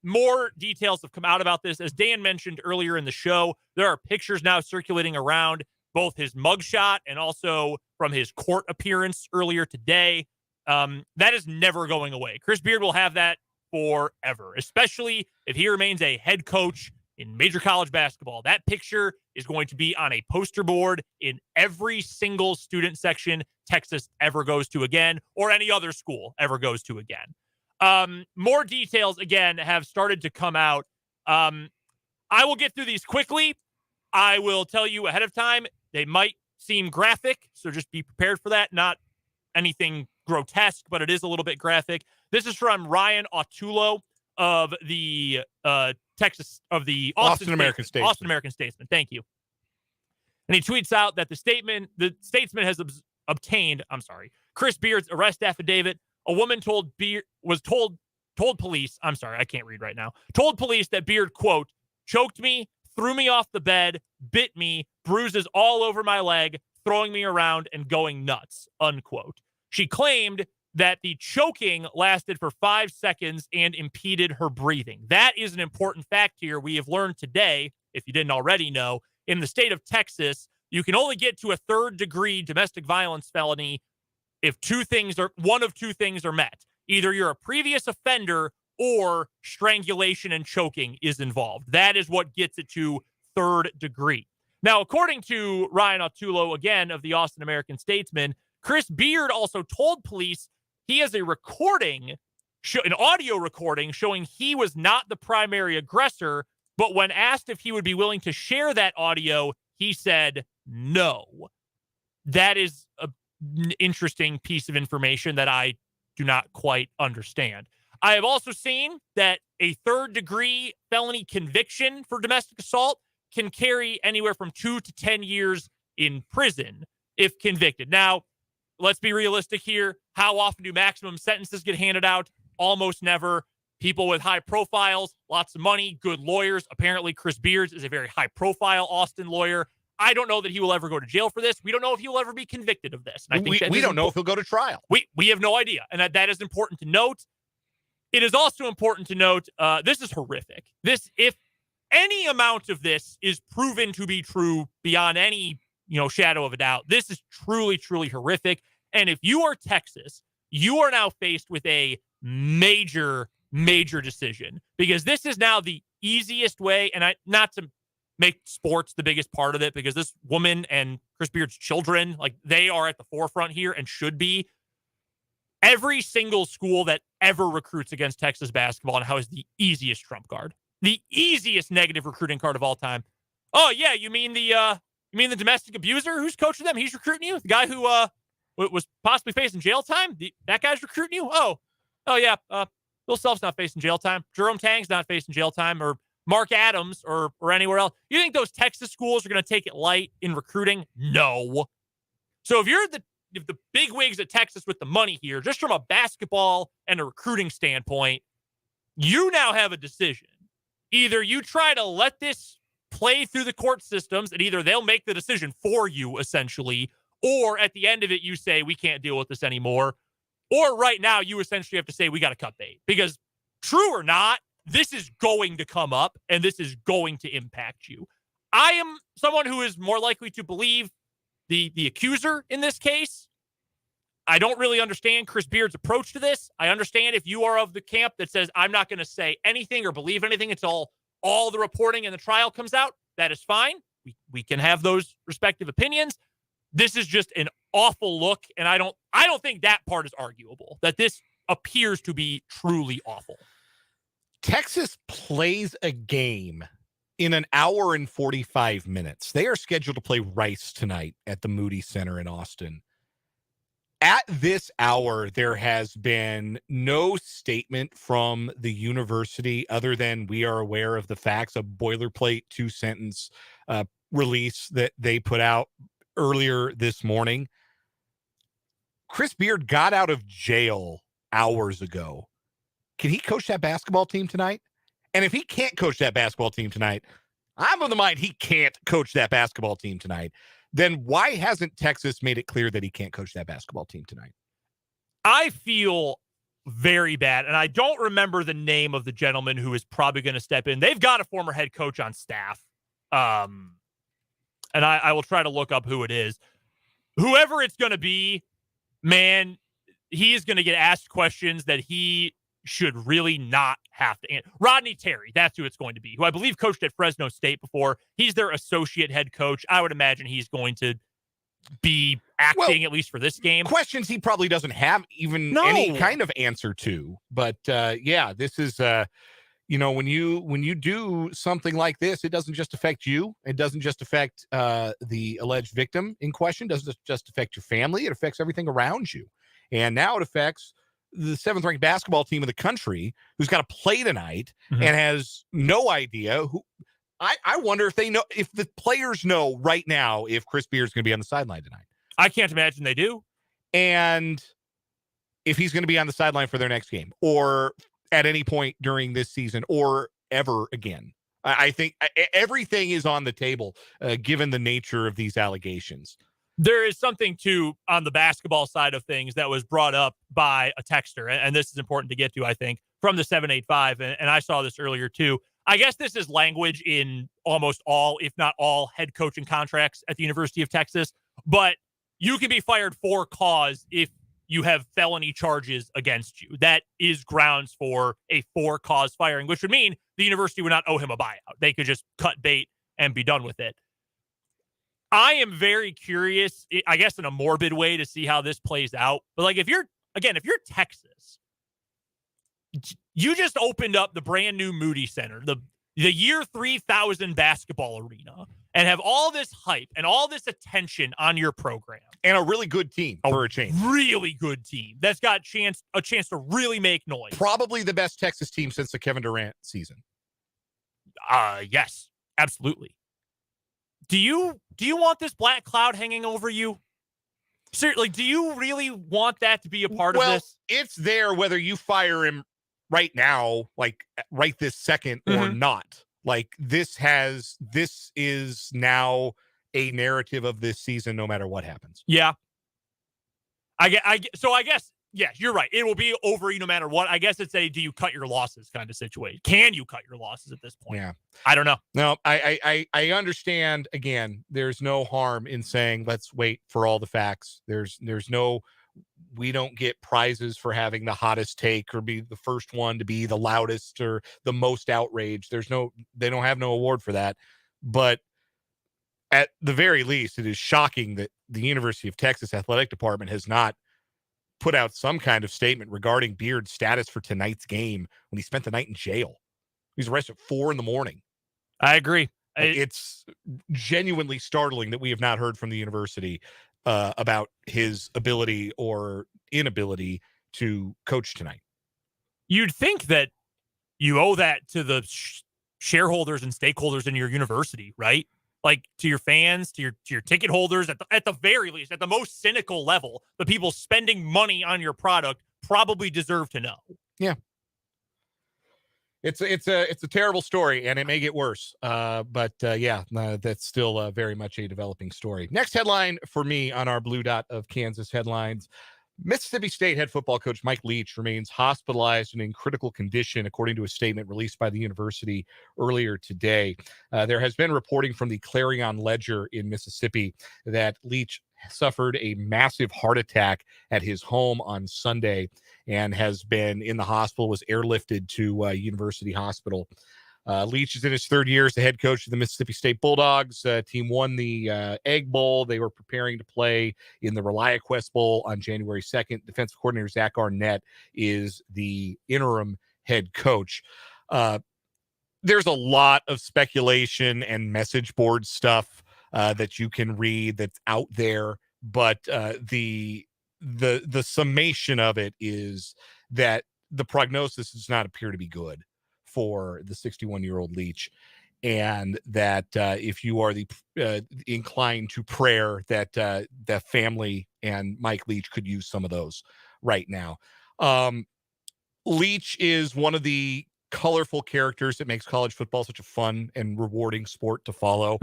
More details have come out about this. As Dan mentioned earlier in the show, there are pictures now circulating around, both his mugshot and also from his court appearance earlier today. That is never going away. Chris Beard will have that forever, especially if he remains a head coach in major college basketball. That picture is going to be on a poster board in every single student section Texas ever goes to again, or any other school ever goes to again. More details, again, have started to come out. I will get through these quickly. I will tell you ahead of time, they might seem graphic, so just be prepared for that. Not anything grotesque, but it is a little bit graphic. This is from Ryan Ottulo of the Austin American Statesman. Thank you. And he tweets out that the statesman has obtained Chris Beard's arrest affidavit, a woman told police, I'm sorry, I can't read right now, told police that Beard, quote, choked me, threw me off the bed, bit me, bruises all over my leg, throwing me around and going nuts, unquote. She claimed that the choking lasted for 5 seconds and impeded her breathing. That is an important fact here. We have learned today, if you didn't already know, in the state of Texas, you can only get to a 3rd-degree domestic violence felony if one of two things are met. Either you're a previous offender or strangulation and choking is involved. That is what gets it to 3rd degree. Now, according to Ryan Ottulo, again, of the Austin American-Statesman, Chris Beard also told police he has a recording, an audio recording showing he was not the primary aggressor, but when asked if he would be willing to share that audio, he said no. That is an interesting piece of information that I do not quite understand. I have also seen that a 3rd-degree felony conviction for domestic assault can carry anywhere from 2 to 10 years in prison if convicted. Now, let's be realistic here. How often do maximum sentences get handed out? Almost never. People with high profiles, lots of money, good lawyers. Apparently, Chris Beards is a very high-profile Austin lawyer. I don't know that he will ever go to jail for this. We don't know if he will ever be convicted of this. And I think we don't know if he'll go to trial. We have no idea. And that is important to note. It is also important to note, this is horrific. If any amount of this is proven to be true beyond any, shadow of a doubt, this is truly, truly horrific. And if you are Texas, you are now faced with a major, major decision, because this is now the easiest way. And not to make sports the biggest part of it, because this woman and Chris Beard's children, they are at the forefront here and should be. Every single school that ever recruits against Texas basketball and how is the easiest trump card, the easiest negative recruiting card of all time. Oh yeah, you mean the domestic abuser who's coaching them? He's recruiting you. The guy who was possibly facing jail time. That guy's recruiting you. Oh yeah. Bill Self's not facing jail time. Jerome Tang's not facing jail time, or Mark Adams or anywhere else. You think those Texas schools are going to take it light in recruiting? No. So if you're the big wigs at Texas with the money here, just from a basketball and a recruiting standpoint, you now have a decision. Either you try to let this play through the court systems, and either they'll make the decision for you, essentially, or at the end of it, you say, we can't deal with this anymore. Or right now, you essentially have to say, we got to cut bait. Because true or not, this is going to come up, and this is going to impact you. I am someone who is more likely to believe the accuser in this case. I don't really understand Chris Beard's approach to this. I understand if you are of the camp that says, I'm not going to say anything or believe anything until all the reporting and the trial comes out. That is fine. We can have those respective opinions. This is just an awful look, and I don't think that part is arguable, that this appears to be truly awful. Texas plays a game in an hour and 45 minutes. They are scheduled to play Rice tonight at the Moody Center in Austin. At this hour, there has been no statement from the university other than we are aware of the facts, a boilerplate 2-sentence release that they put out earlier this morning. Chris Beard got out of jail hours ago. Can he coach that basketball team tonight? And if he can't coach that basketball team tonight, I'm of the mind he can't coach that basketball team tonight. Then why hasn't Texas made it clear that he can't coach that basketball team tonight? I feel very bad, and I don't remember the name of the gentleman who is probably going to step in. They've got a former head coach on staff, and I will try to look up who it is. Whoever it's going to be, man, he is going to get asked questions that he should really not have to answer. Rodney Terry, that's who it's going to be, who I believe coached at Fresno State before. He's their associate head coach. I would imagine he's going to be acting, at least for this game. Questions he probably doesn't have even any kind of answer to. But yeah, this is when you do something like this, it doesn't just affect you. It doesn't just affect the alleged victim in question. It doesn't just affect your family. It affects everything around you. And now it affects the 7th ranked basketball team in the country, who's got to play tonight and has no idea who. I wonder if they know, if the players know right now if Chris Beard is going to be on the sideline tonight. I can't imagine they do. And if he's going to be on the sideline for their next game or at any point during this season or ever again. I think everything is on the table, given the nature of these allegations. There is something, too, on the basketball side of things that was brought up by a texter, and this is important to get to, I think, from the 785, and I saw this earlier, too. I guess this is language in almost all, if not all, head coaching contracts at the University of Texas, but you can be fired for cause if you have felony charges against you. That is grounds for a for-cause firing, which would mean the university would not owe him a buyout. They could just cut bait and be done with it. I am very curious, I guess in a morbid way, to see how this plays out. But like, if you're Texas, you just opened up the brand new Moody Center, the year 3000 basketball arena, and have all this hype and all this attention on your program. And a really good team for a change. Really good team that's got a chance to really make noise. Probably the best Texas team since the Kevin Durant season. Yes, absolutely. Do you want this black cloud hanging over you? Seriously, do you really want that to be a part of this? It's there whether you fire him right now, like right this second, or not. Like this is now a narrative of this season, no matter what happens. Yeah. I guess, yeah, you're right. It will be over you no matter what. I guess it's a do you cut your losses kind of situation. Can you cut your losses at this point? Yeah. I don't know. No, I understand. Again, there's no harm in saying let's wait for all the facts. There's no, we don't get prizes for having the hottest take or be the first one to be the loudest or the most outraged. They don't have no award for that. But at the very least, it is shocking that the University of Texas Athletic Department has not put out some kind of statement regarding Beard's status for tonight's game when he spent the night in jail. He was arrested at 4 a.m. I agree. It's genuinely startling that we have not heard from the university about his ability or inability to coach tonight. You'd think that you owe that to the shareholders and stakeholders in your university, right? Like to your fans, to your ticket holders, at the very least, at the most cynical level, the people spending money on your product probably deserve to know. Yeah. It's a terrible story, and it may get worse. But that's still very much a developing story. Next headline for me on our Blue Dot of Kansas headlines: Mississippi State head football coach Mike Leach remains hospitalized and in critical condition, according to a statement released by the university earlier today. There has been reporting from the Clarion Ledger in Mississippi that Leach suffered a massive heart attack at his home on Sunday and has been in the hospital, was airlifted to University Hospital. Leach is in his third year as the head coach of the Mississippi State Bulldogs. Team won the Egg Bowl. They were preparing to play in the ReliaQuest Bowl on January 2nd. Defensive coordinator Zach Arnett is the interim head coach. There's a lot of speculation and message board stuff that you can read that's out there, but the summation of it is that the prognosis does not appear to be good for the 61-year-old Leach, and that if you are inclined to prayer, that the family and Mike Leach could use some of those right now. Leach is one of the colorful characters that makes college football such a fun and rewarding sport to follow.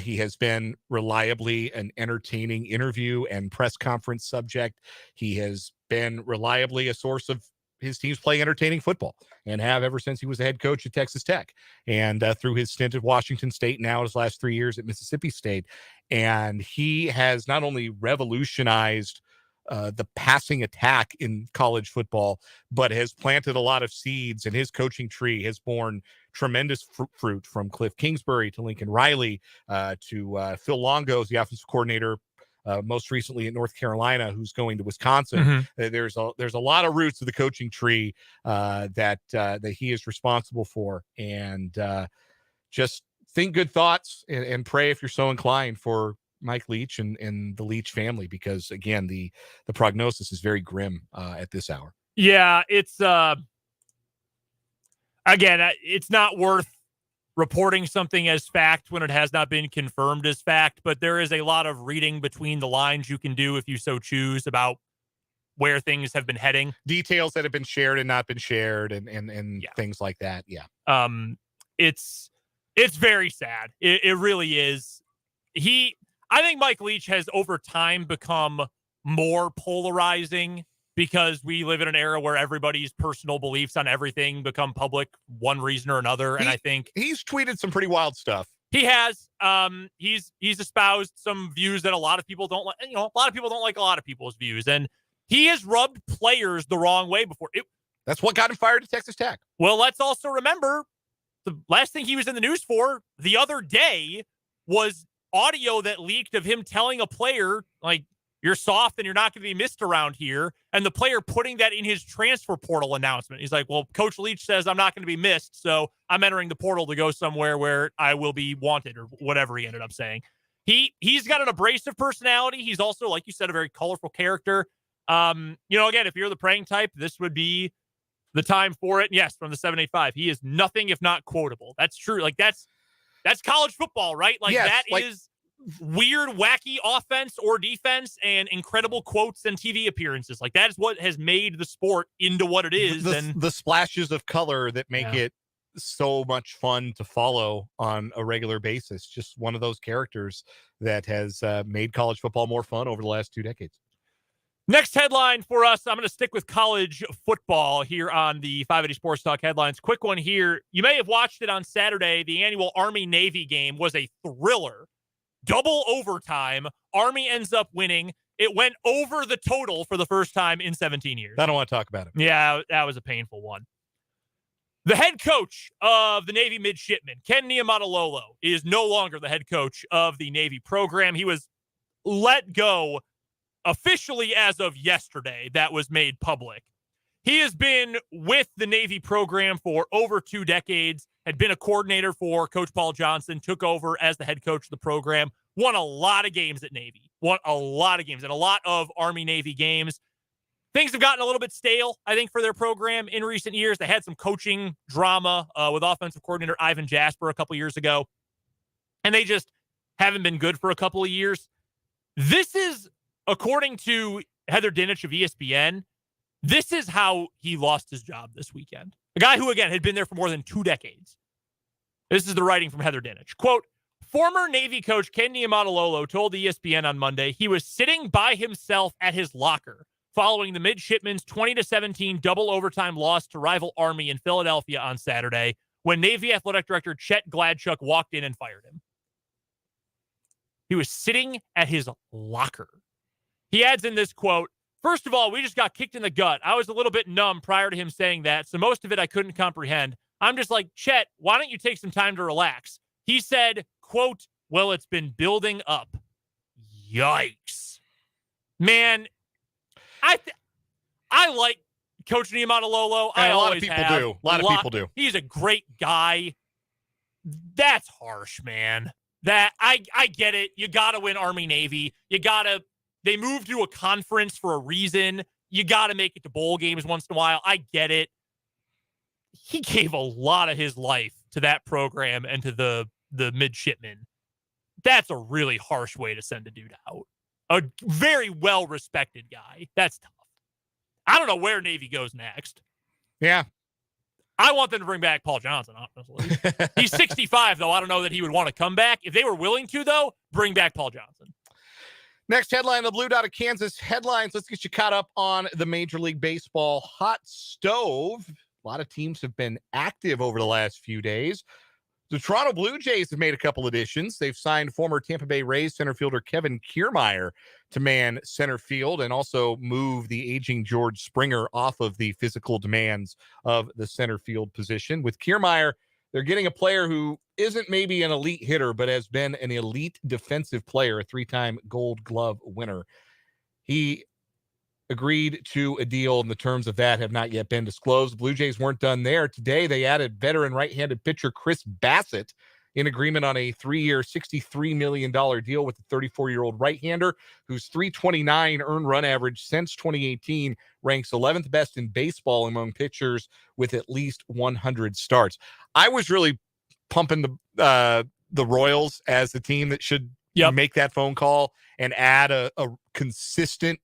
He has been reliably an entertaining interview and press conference subject. He has been reliably a source of his teams playing entertaining football, and have ever since he was the head coach at Texas Tech, and through his stint at Washington State, now his last 3 years at Mississippi State. And he has not only revolutionized the passing attack in college football, but has planted a lot of seeds, and his coaching tree has borne tremendous fruit, from Cliff Kingsbury to Lincoln Riley to Phil Longo, the offensive coordinator, most recently at North Carolina, who's going to Wisconsin. There's a lot of roots of the coaching tree that he is responsible for, and just think good thoughts and pray if you're so inclined for Mike Leach and the Leach family, because again, the prognosis is very grim at this hour. Yeah, it's again, it's not worth reporting something as fact when it has not been confirmed as fact, but there is a lot of reading between the lines you can do if you so choose about where things have been heading. Details that have been shared and not been shared and things like that. Yeah. It's very sad. It really is. I think Mike Leach has over time become more polarizing because we live in an era where everybody's personal beliefs on everything become public one reason or another. And I think he's tweeted some pretty wild stuff. He has. He's espoused some views that a lot of people don't like. A lot of people don't like a lot of people's views. And he has rubbed players the wrong way before. That's what got him fired at Texas Tech. Well, let's also remember the last thing he was in the news for the other day was audio that leaked of him telling a player, like, you're soft and you're not going to be missed around here. And the player putting that in his transfer portal announcement. He's like, well, Coach Leach says I'm not going to be missed, so I'm entering the portal to go somewhere where I will be wanted, or whatever he ended up saying. He's got an abrasive personality. He's also, like you said, a very colorful character. Again, if you're the praying type, this would be the time for it. And yes, from the 785, he is nothing if not quotable. That's true. Like that's college football, right? Like yes, that is weird, wacky offense or defense and incredible quotes and TV appearances. Like that is what has made the sport into what it is. The splashes of color that make it so much fun to follow on a regular basis. Just one of those characters that has made college football more fun over the last 2 decades. Next headline for us, I'm going to stick with college football here on the 580 Sports Talk headlines. Quick one here. You may have watched it on Saturday. The annual Army-Navy game was a thriller. Double overtime. Army ends up winning. It went over the total for the first time in 17 years. I don't want to talk about it. Yeah, that was a painful one. The head coach of the Navy midshipmen, Ken Niumatalolo, is no longer the head coach of the Navy program. He was let go officially as of yesterday. That was made public. He has been with the Navy program for over 2 decades, had been a coordinator for Coach Paul Johnson, took over as the head coach of the program, won a lot of games at Navy, and a lot of Army-Navy games. Things have gotten a little bit stale, I think, for their program in recent years. They had some coaching drama with offensive coordinator Ivan Jasper a couple years ago, and they just haven't been good for a couple of years. This is, according to Heather Dinich of ESPN, this is how he lost his job this weekend. A guy who, again, had been there for more than 2 decades. This is the writing from Heather Dinich. Quote, former Navy coach Ken Niumatalolo told ESPN on Monday he was sitting by himself at his locker following the midshipmen's 20-17 double overtime loss to rival Army in Philadelphia on Saturday when Navy Athletic Director Chet Gladchuk walked in and fired him. He was sitting at his locker. He adds in this quote, first of all, we just got kicked in the gut. I was a little bit numb prior to him saying that, so most of it I couldn't comprehend. I'm just like, Chet, why don't you take some time to relax? He said, quote, well, it's been building up. Yikes. Man, I like Coach Niumatalolo. A lot of people do. A lot of people do. He's a great guy. That's harsh, man. That I get it. You got to win Army-Navy. They moved to a conference for a reason. You got to make it to bowl games once in a while. I get it. He gave a lot of his life to that program and to the midshipmen. That's a really harsh way to send a dude out. A very well-respected guy. That's tough. I don't know where Navy goes next. Yeah. I want them to bring back Paul Johnson, honestly. He's 65, though. I don't know that he would want to come back. If they were willing to, though, bring back Paul Johnson. Next headline, the Blue Dot of Kansas headlines. Let's get you caught up on the Major League Baseball hot stove. A lot of teams have been active over the last few days. The Toronto Blue Jays have made a couple additions. They've signed former Tampa Bay Rays center fielder Kevin Kiermaier to man center field and also move the aging George Springer off of the physical demands of the center field position. With Kiermaier, they're getting a player who isn't maybe an elite hitter, but has been an elite defensive player, a 3-time Gold Glove winner. He agreed to a deal, and the terms of that have not yet been disclosed. Blue Jays weren't done there. Today, they added veteran right-handed pitcher Chris Bassett in agreement on a 3-year, $63 million deal with the 34-year-old right-hander, whose .329 earned run average since 2018 ranks 11th best in baseball among pitchers with at least 100 starts. I was really pumping the Royals as the team that should make that phone call and add a consistent,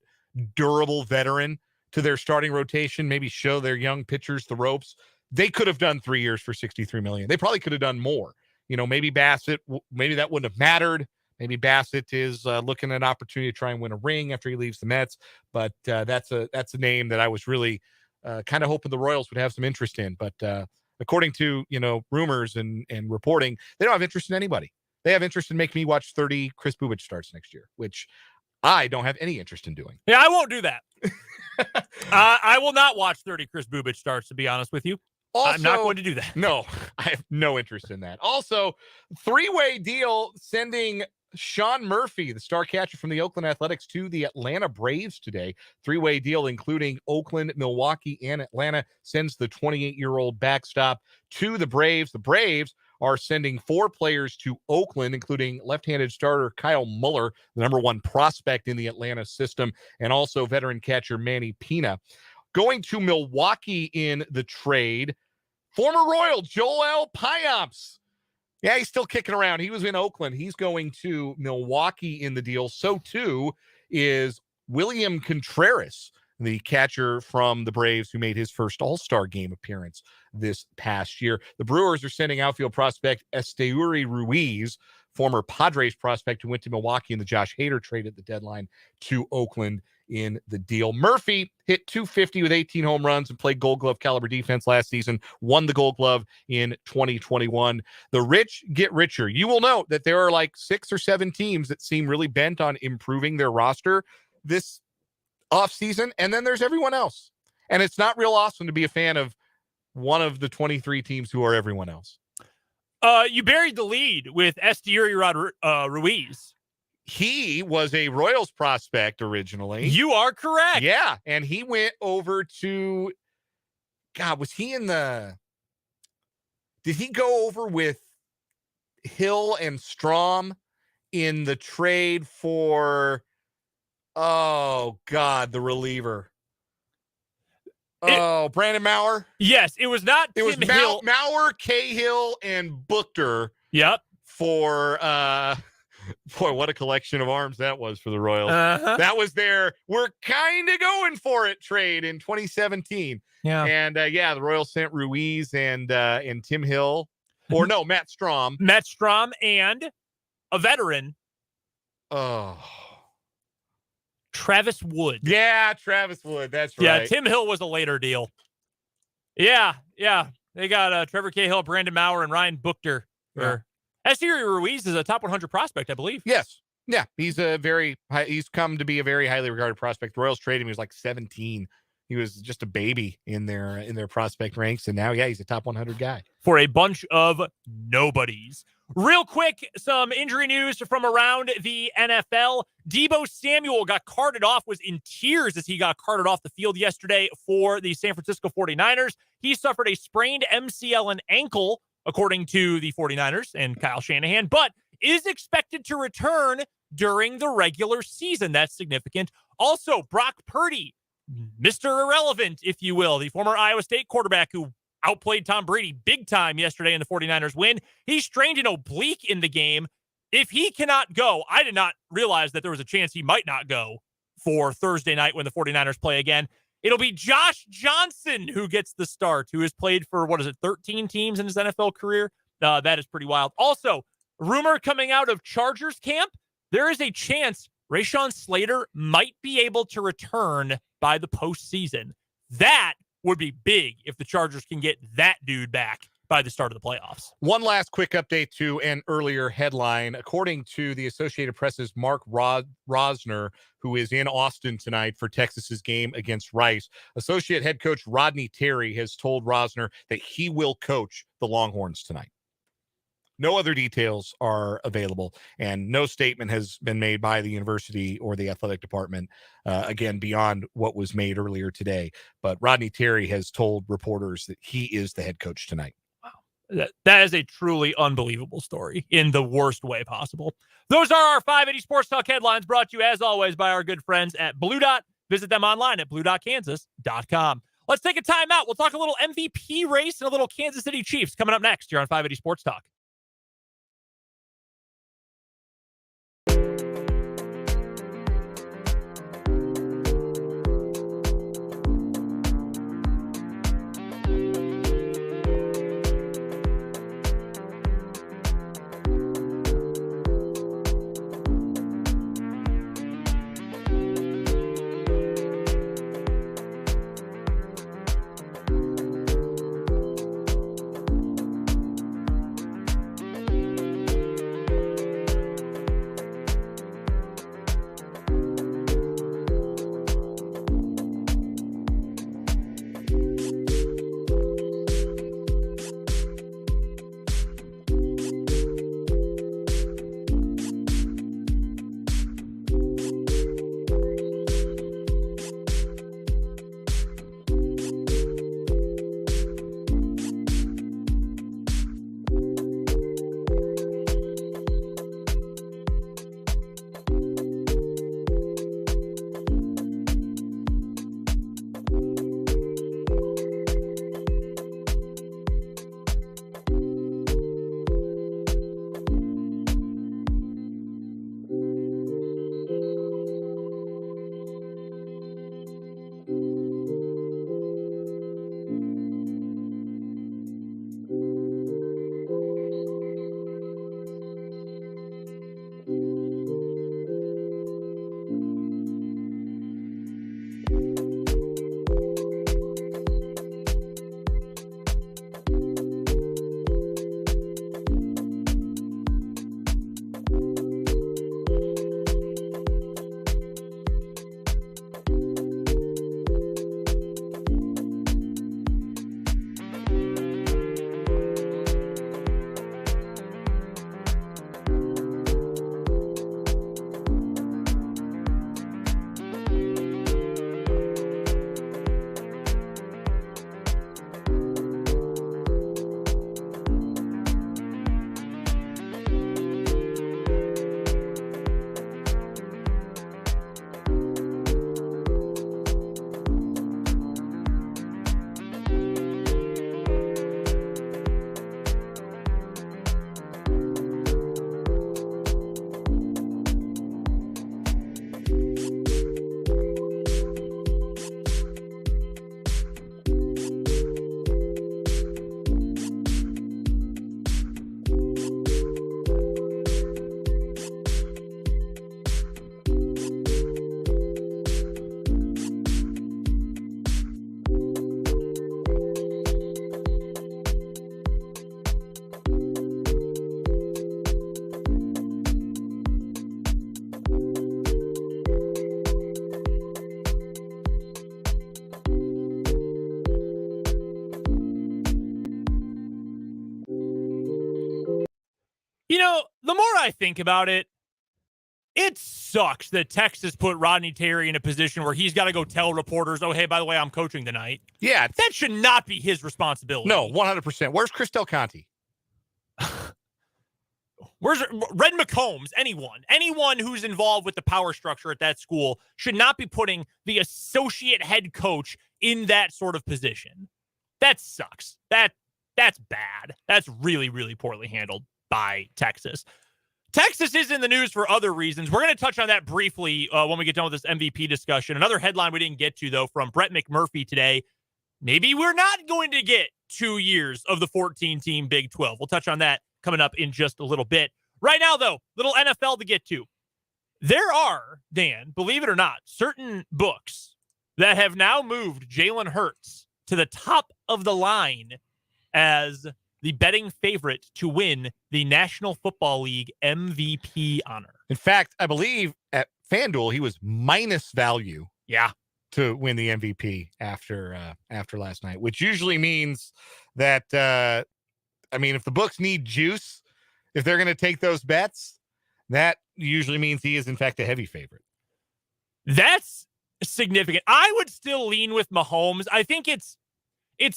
durable veteran to their starting rotation, maybe show their young pitchers the ropes. They could have done 3 years for $63 million. They probably could have done more. Maybe Bassett, maybe that wouldn't have mattered. Maybe Bassett is looking at an opportunity to try and win a ring after he leaves the Mets. But that's a name that I was really kind of hoping the Royals would have some interest in. But according to, rumors and reporting, they don't have interest in anybody. They have interest in making me watch 30 Chris Bubich starts next year, which I don't have any interest in doing. Yeah, I won't do that. I will not watch 30 Chris Bubich starts, to be honest with you. Also, I'm not going to do that. No, I have no interest in that. Also, 3-way deal sending Sean Murphy, the star catcher from the Oakland Athletics, to the Atlanta Braves today. 3-way deal including Oakland, Milwaukee, and Atlanta sends the 28-year-old backstop to the Braves. The Braves are sending 4 players to Oakland, including left-handed starter Kyle Muller, the number 1 prospect in the Atlanta system, and also veteran catcher Manny Pina. Going to Milwaukee in the trade, former Royal Joel Payamps. Yeah, he's still kicking around. He was in Oakland. He's going to Milwaukee in the deal. So, too, is William Contreras, the catcher from the Braves who made his first All-Star game appearance this past year. The Brewers are sending outfield prospect Esteury Ruiz, former Padres prospect who went to Milwaukee in the Josh Hader trade at the deadline, to Oakland in the deal. Murphy hit .250 with 18 home runs and played Gold Glove caliber defense last season, won the Gold Glove in 2021. The rich get richer. You will note that there are like 6 or 7 teams that seem really bent on improving their roster this offseason, and then there's everyone else. And it's not real awesome to be a fan of one of the 23 teams who are everyone else. You buried the lead with Esteury Ruiz. He was a Royals prospect originally. You are correct. Yeah, and he went over to, was he in the, did he go over with Hill and Strom in the trade for, the reliever? Brandon Maurer? Yes, it was not It was Hill. Maurer, Cahill, and Booker. Yep. For, boy, what a collection of arms that was for the Royals. Uh-huh. That was we're kind of going for it trade in 2017. Yeah. And, the Royals sent Ruiz and Tim Hill. Or no, Matt Strom. Matt Strom and a veteran. Oh. Travis Wood. Yeah, Travis Wood. That's right. Yeah, Tim Hill was a later deal. Yeah. They got Trevor Cahill, Brandon Maurer, and Ryan Buchter. Esteury Ruiz is a top 100 prospect, I believe. Yes. Yeah, he's he's come to be a very highly regarded prospect. The Royals traded him. He was like 17. He was just a baby in their prospect ranks, and now, he's a top 100 guy. For a bunch of nobodies. Real quick, some injury news from around the NFL. Deebo Samuel was in tears as he got carted off the field yesterday for the San Francisco 49ers. He suffered a sprained MCL and ankle, according to the 49ers and Kyle Shanahan, but is expected to return during the regular season. That's significant. Also, Brock Purdy, Mr. Irrelevant, if you will, the former Iowa State quarterback who outplayed Tom Brady big time yesterday in the 49ers win. He strained an oblique in the game. If he cannot go, I did not realize that there was a chance he might not go for Thursday night when the 49ers play again. It'll be Josh Johnson who gets the start, who has played for, 13 teams in his NFL career? That is pretty wild. Also, rumor coming out of Chargers camp, there is a chance Rashawn Slater might be able to return by the postseason. That would be big if the Chargers can get that dude back by the start of the playoffs. One last quick update to an earlier headline. According to the Associated Press's Mark Rosner, who is in Austin tonight for Texas's game against Rice, Associate head coach Rodney Terry has told Rosner that he will coach the Longhorns tonight. No other details are available, and no statement has been made by the university or the athletic department, again, beyond what was made earlier today. But Rodney Terry has told reporters that he is the head coach tonight. Wow. That is a truly unbelievable story in the worst way possible. Those are our 580 Sports Talk headlines, brought to you, as always, by our good friends at Blue Dot. Visit them online at blue.kansas.com. Let's take a timeout. We'll talk a little MVP race and a little Kansas City Chiefs coming up next here on 580 Sports Talk. I think about it, it sucks that Texas put Rodney Terry in a position where he's got to go tell reporters, oh, hey, by the way, I'm coaching tonight. Yeah. That should not be his responsibility. No, 100%. Where's Chris Del Conte? Where's Red McCombs? Anyone who's involved with the power structure at that school should not be putting the associate head coach in that sort of position. That sucks. That's bad. That's really, really poorly handled by Texas. Texas is in the news for other reasons. We're going to touch on that briefly when we get done with this MVP discussion. Another headline we didn't get to, though, from Brett McMurphy today. Maybe we're not going to get 2 years of the 14-team Big 12. We'll touch on that coming up in just a little bit. Right now, though, little NFL to get to. There are, Dan, believe it or not, certain books that have now moved Jalen Hurts to the top of the line as the betting favorite to win the National Football League MVP honor. In fact, I believe at FanDuel, he was minus value. Yeah. To win the MVP after last night, which usually means that, if the books need juice, if they're going to take those bets, that usually means he is, in fact, a heavy favorite. That's significant. I would still lean with Mahomes. I think it's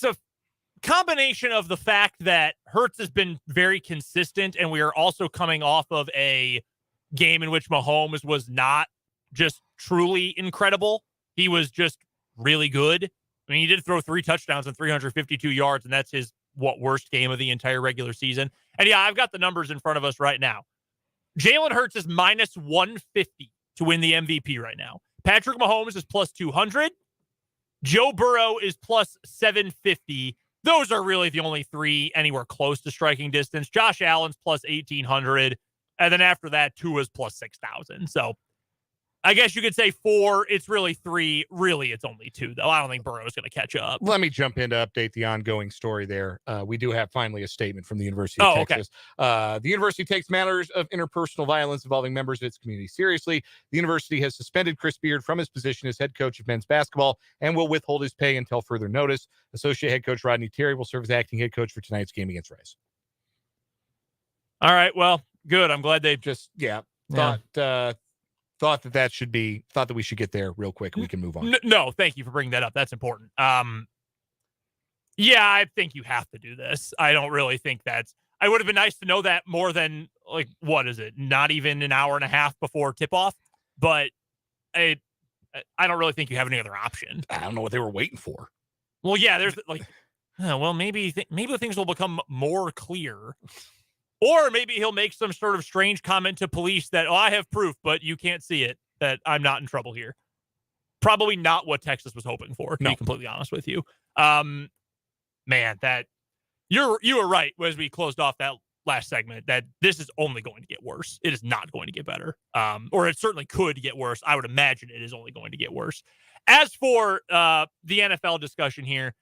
a combination of the fact that Hurts has been very consistent, and we are also coming off of a game in which Mahomes was not just truly incredible. He was just really good. I mean, he did throw 3 touchdowns and 352 yards, and that's his worst game of the entire regular season. And yeah, I've got the numbers in front of us right now. Jalen Hurts is minus 150 to win the MVP right now. Patrick Mahomes is plus 200. Joe Burrow is plus 750. Those are really the only 3 anywhere close to striking distance. Josh Allen's plus 1,800. And then after that, Tua's plus 6,000. So I guess you could say 4. It's really 3. Really, it's only 2, though. I don't think Burrow's going to catch up. Let me jump in to update the ongoing story there. We do have finally a statement from the University of Texas. Okay. The university takes matters of interpersonal violence involving members of its community seriously. The university has suspended Chris Beard from his position as head coach of men's basketball and will withhold his pay until further notice. Associate head coach Rodney Terry will serve as acting head coach for tonight's game against Rice. All right. Well, good. I'm glad they thought that we should get there real quick and we can move on. No, thank you for bringing that up. That's important. Yeah, I think you have to do this. I don't really think I would have been nice to know that more than, like, what is it? Not even an hour and a half before tip-off. But I don't really think you have any other option. I don't know what they were waiting for. Well, yeah, there's maybe things will become more clear. Or maybe he'll make some sort of strange comment to police that, I have proof, but you can't see it, that I'm not in trouble here. Probably not what Texas was hoping for, to be completely honest with you. Man, you were right as we closed off that last segment, that this is only going to get worse. It is not going to get better. Or it certainly could get worse. I would imagine it is only going to get worse. As for the NFL discussion here,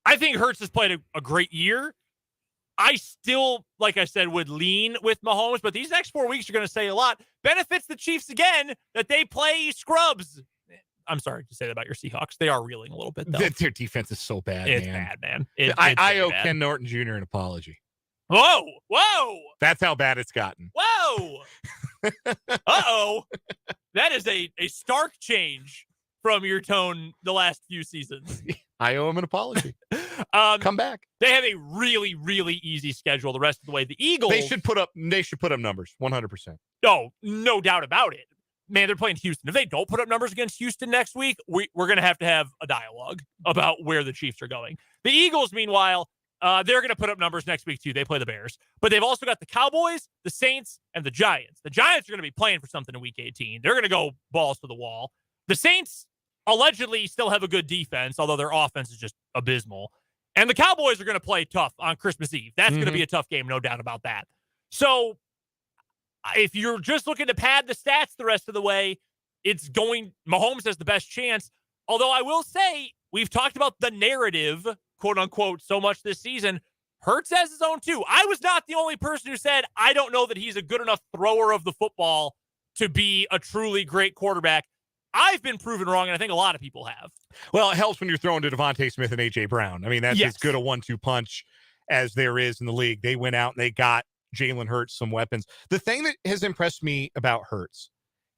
I think Hurts has played a great year. I still, like I said, would lean with Mahomes, but these next 4 weeks are going to say a lot. Benefits the Chiefs again that they play scrubs. I'm sorry to say that about your Seahawks. They are reeling a little bit, though. Their defense is so bad, it's man. Bad, man. I owe Ken Norton Jr. an apology. Whoa! That's how bad it's gotten. Whoa! Uh-oh. That is a stark change from your tone the last few seasons. I owe him an apology. Come back. They have a really, really easy schedule the rest of the way. The Eagles. They should put up numbers, 100%. No doubt about it. Man, they're playing Houston. If they don't put up numbers against Houston next week, we're going to have a dialogue about where the Chiefs are going. The Eagles, meanwhile, they're going to put up numbers next week, too. They play the Bears. But they've also got the Cowboys, the Saints, and the Giants. The Giants are going to be playing for something in Week 18. They're going to go balls to the wall. The Saints allegedly still have a good defense, although their offense is just abysmal. And the Cowboys are going to play tough on Christmas Eve. That's going to be a tough game, no doubt about that. So if you're just looking to pad the stats the rest of the way, Mahomes has the best chance. Although I will say, we've talked about the narrative, quote unquote, so much this season. Hurts has his own too. I was not the only person who said, I don't know that he's a good enough thrower of the football to be a truly great quarterback. I've been proven wrong, and I think a lot of people have. Well, it helps when you're throwing to Devontae Smith and A.J. Brown. I mean, that's as good a 1-2 punch as there is in the league. They went out and they got Jalen Hurts some weapons. The thing that has impressed me about Hurts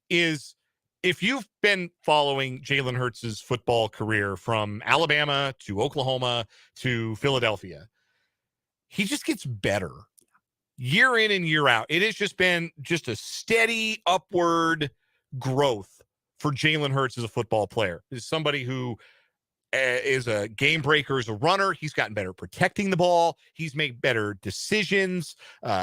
is if you've been following Jalen Hurts' football career from Alabama to Oklahoma to Philadelphia, he just gets better year in and year out. It has just been just a steady upward growth for Jalen Hurts as a football player. Is somebody who is a game breaker, as a runner. He's gotten better at protecting the ball. He's made better decisions.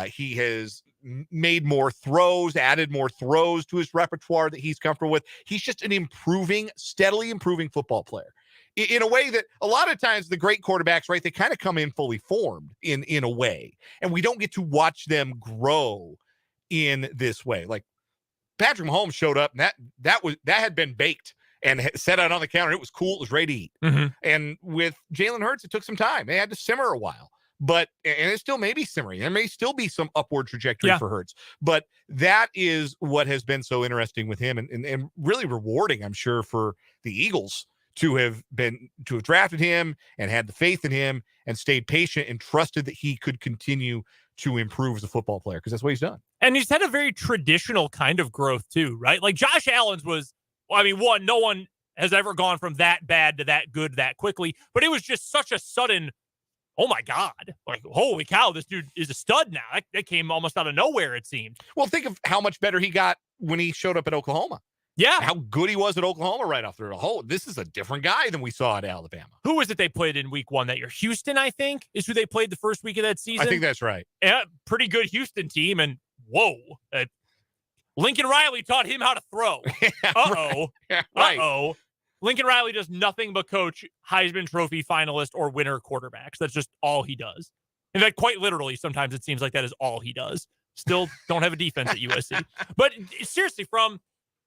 He has made more throws, added more throws to his repertoire that he's comfortable with. He's just an steadily improving football player in a way that a lot of times the great quarterbacks, right, they kind of come in fully formed in a way, and we don't get to watch them grow in this way. Like Patrick Mahomes showed up, and that had been baked and set out on the counter. It was cool. It was ready to eat. Mm-hmm. And with Jalen Hurts, it took some time. They had to simmer a while. And it still may be simmering. There may still be some upward trajectory for Hurts. But that is what has been so interesting with him and really rewarding, I'm sure, for the Eagles to have drafted him and had the faith in him and stayed patient and trusted that he could continue to improve as a football player, because that's what he's done. And he's had a very traditional kind of growth too, right? Like Josh Allen's was, I mean, no one has ever gone from that bad to that good that quickly, but it was just such a sudden, oh my God, like, holy cow, this dude is a stud now. That came almost out of nowhere, it seemed. Well, think of how much better he got when he showed up at Oklahoma. Yeah. How good he was at Oklahoma right off the rip. Oh, this is a different guy than we saw at Alabama. Who was it they played in week 1 that year? Houston, I think, is who they played the first week of that season. I think that's right. Yeah, pretty good Houston team, and whoa. Lincoln Riley taught him how to throw. Uh-oh. Yeah, right. Uh-oh. Lincoln Riley does nothing but coach Heisman Trophy finalist or winner quarterbacks. That's just all he does. In fact, quite literally, sometimes it seems like that is all he does. Still don't have a defense at USC. But seriously, from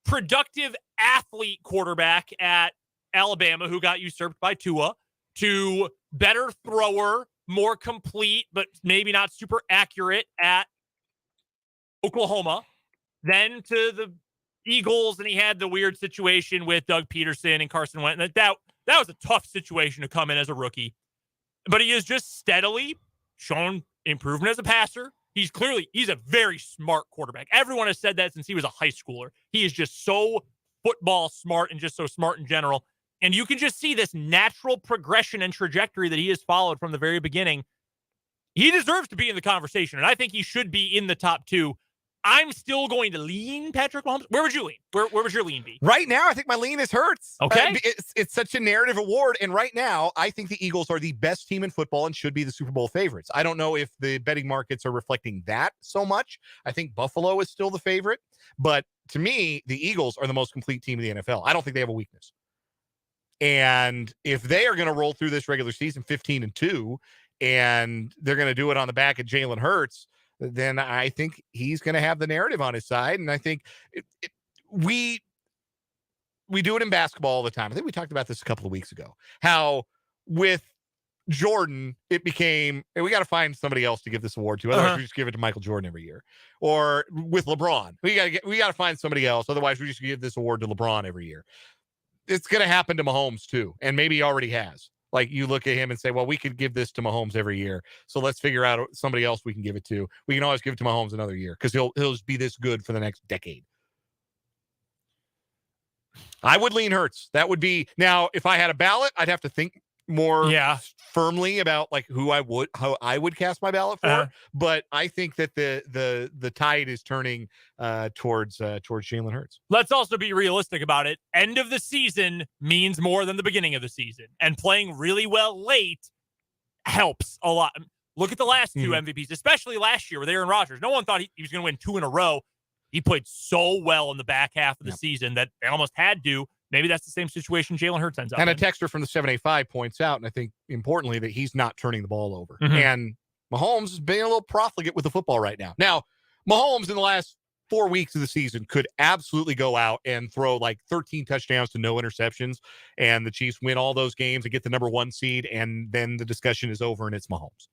productive athlete quarterback at Alabama who got usurped by Tua to better thrower, more complete, but maybe not super accurate at Oklahoma, then to the Eagles, and he had the weird situation with Doug Peterson and Carson Wentz. That was a tough situation to come in as a rookie. But he has just steadily shown improvement as a passer. He's a very smart quarterback. Everyone has said that since he was a high schooler. He is just so football smart and just so smart in general. And you can just see this natural progression and trajectory that he has followed from the very beginning. He deserves to be in the conversation, and I think he should be in the top 2. I'm still going to lean Patrick Mahomes. Where would you lean? Where would your lean be? Right now, I think my lean is Hurts. Okay. It's such a narrative award. And right now, I think the Eagles are the best team in football and should be the Super Bowl favorites. I don't know if the betting markets are reflecting that so much. I think Buffalo is still the favorite. But to me, the Eagles are the most complete team in the NFL. I don't think they have a weakness. And if they are going to roll through this regular season 15-2, and they're going to do it on the back of Jalen Hurts, then I think he's going to have the narrative on his side. And I think we do it in basketball all the time. I think we talked about this a couple of weeks ago, how with Jordan, it became, we got to find somebody else to give this award to. Otherwise, we just give it to Michael Jordan every year. Or with LeBron, we got to find somebody else. Otherwise, we just give this award to LeBron every year. It's going to happen to Mahomes too. And maybe he already has. Like, you look at him and say, well, we could give this to Mahomes every year. So let's figure out somebody else we can give it to. We can always give it to Mahomes another year because he'll be this good for the next decade. I would lean Hurts. That would be, now, if I had a ballot, I'd have to think more firmly about like how I would cast my ballot for. But I think that the tide is turning towards Jalen Hurts. Let's also be realistic about it. End of the season means more than the beginning of the season, and playing really well late helps a lot. Look at the last 2 MVPs, especially last year with Aaron Rodgers. No one thought he was going to win 2 in a row. He played so well in the back half of the season that they almost had to. Maybe that's the same situation Jalen Hurts ends up in. And a texter from the 785 points out, and I think importantly, that he's not turning the ball over. And Mahomes is being a little profligate with the football right now. Now, Mahomes in the last 4 weeks of the season could absolutely go out and throw like 13 touchdowns to no interceptions, and the Chiefs win all those games and get the number 1 seed, and then the discussion is over and it's Mahomes.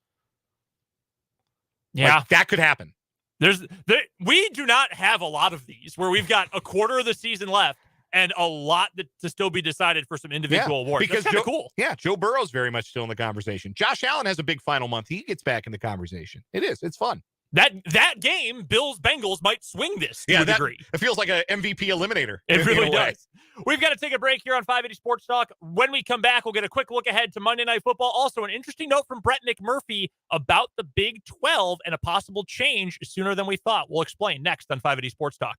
Yeah. Like, that could happen. We do not have a lot of these where we've got a quarter of the season left and a lot to still be decided for some individual awards. Because that's kind of cool. Yeah, Joe Burrow's very much still in the conversation. Josh Allen has a big final month. He gets back in the conversation. It is. It's fun. That game, Bills-Bengals might swing this to a degree. It feels like an MVP eliminator. It really does. We've got to take a break here on 580 Sports Talk. When we come back, we'll get a quick look ahead to Monday Night Football. Also, an interesting note from Brett McMurphy about the Big 12 and a possible change sooner than we thought. We'll explain next on 580 Sports Talk.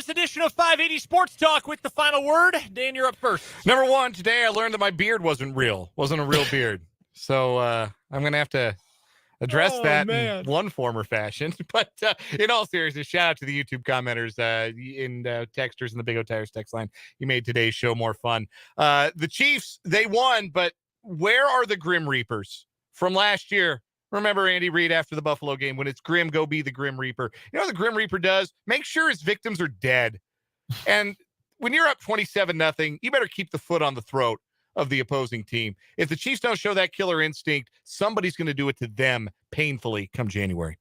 this edition of 580 Sports Talk with the final word. Dan, you're up first. Number one, today I learned that my beard wasn't a real beard. So I'm going to have to address that in one form or fashion. But in all seriousness, shout out to the YouTube commenters in texters in the Big O Tires text line. You made today's show more fun. The Chiefs, they won, but where are the Grim Reapers from last year? Remember Andy Reid after the Buffalo game, when it's grim, go be the Grim Reaper. You know what the Grim Reaper does? Make sure his victims are dead. And when you're up 27-0, you better keep the foot on the throat of the opposing team. If the Chiefs don't show that killer instinct, somebody's going to do it to them painfully come January.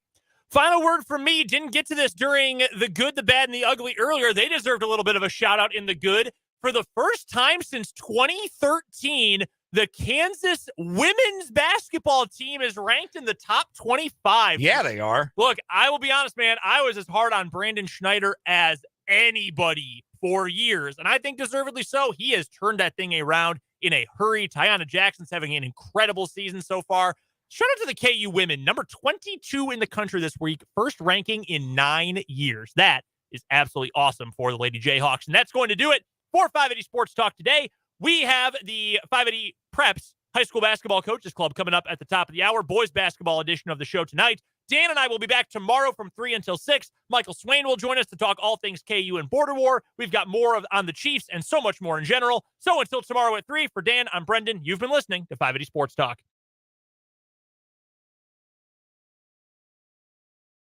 Final word from me. Didn't get to this during the good, the bad, and the ugly earlier. They deserved a little bit of a shout out in the good. For the first time since 2013, the Kansas women's basketball team is ranked in the top 25. Yeah, they are. Look, I will be honest, man. I was as hard on Brandon Schneider as anybody for years, and I think deservedly so. He has turned that thing around in a hurry. Tiana Jackson's having an incredible season so far. Shout out to the KU women, number 22 in the country this week, first ranking in 9 years. That is absolutely awesome for the Lady Jayhawks, and that's going to do it for 580 Sports Talk today. We have the 580 Preps High School Basketball Coaches Club coming up at the top of the hour, boys basketball edition of the show tonight. Dan and I will be back tomorrow from 3 until 6. Michael Swain will join us to talk all things KU and border war. We've got more on the Chiefs and so much more in general. So until tomorrow at 3, for Dan, I'm Brendan. You've been listening to 580 Sports Talk.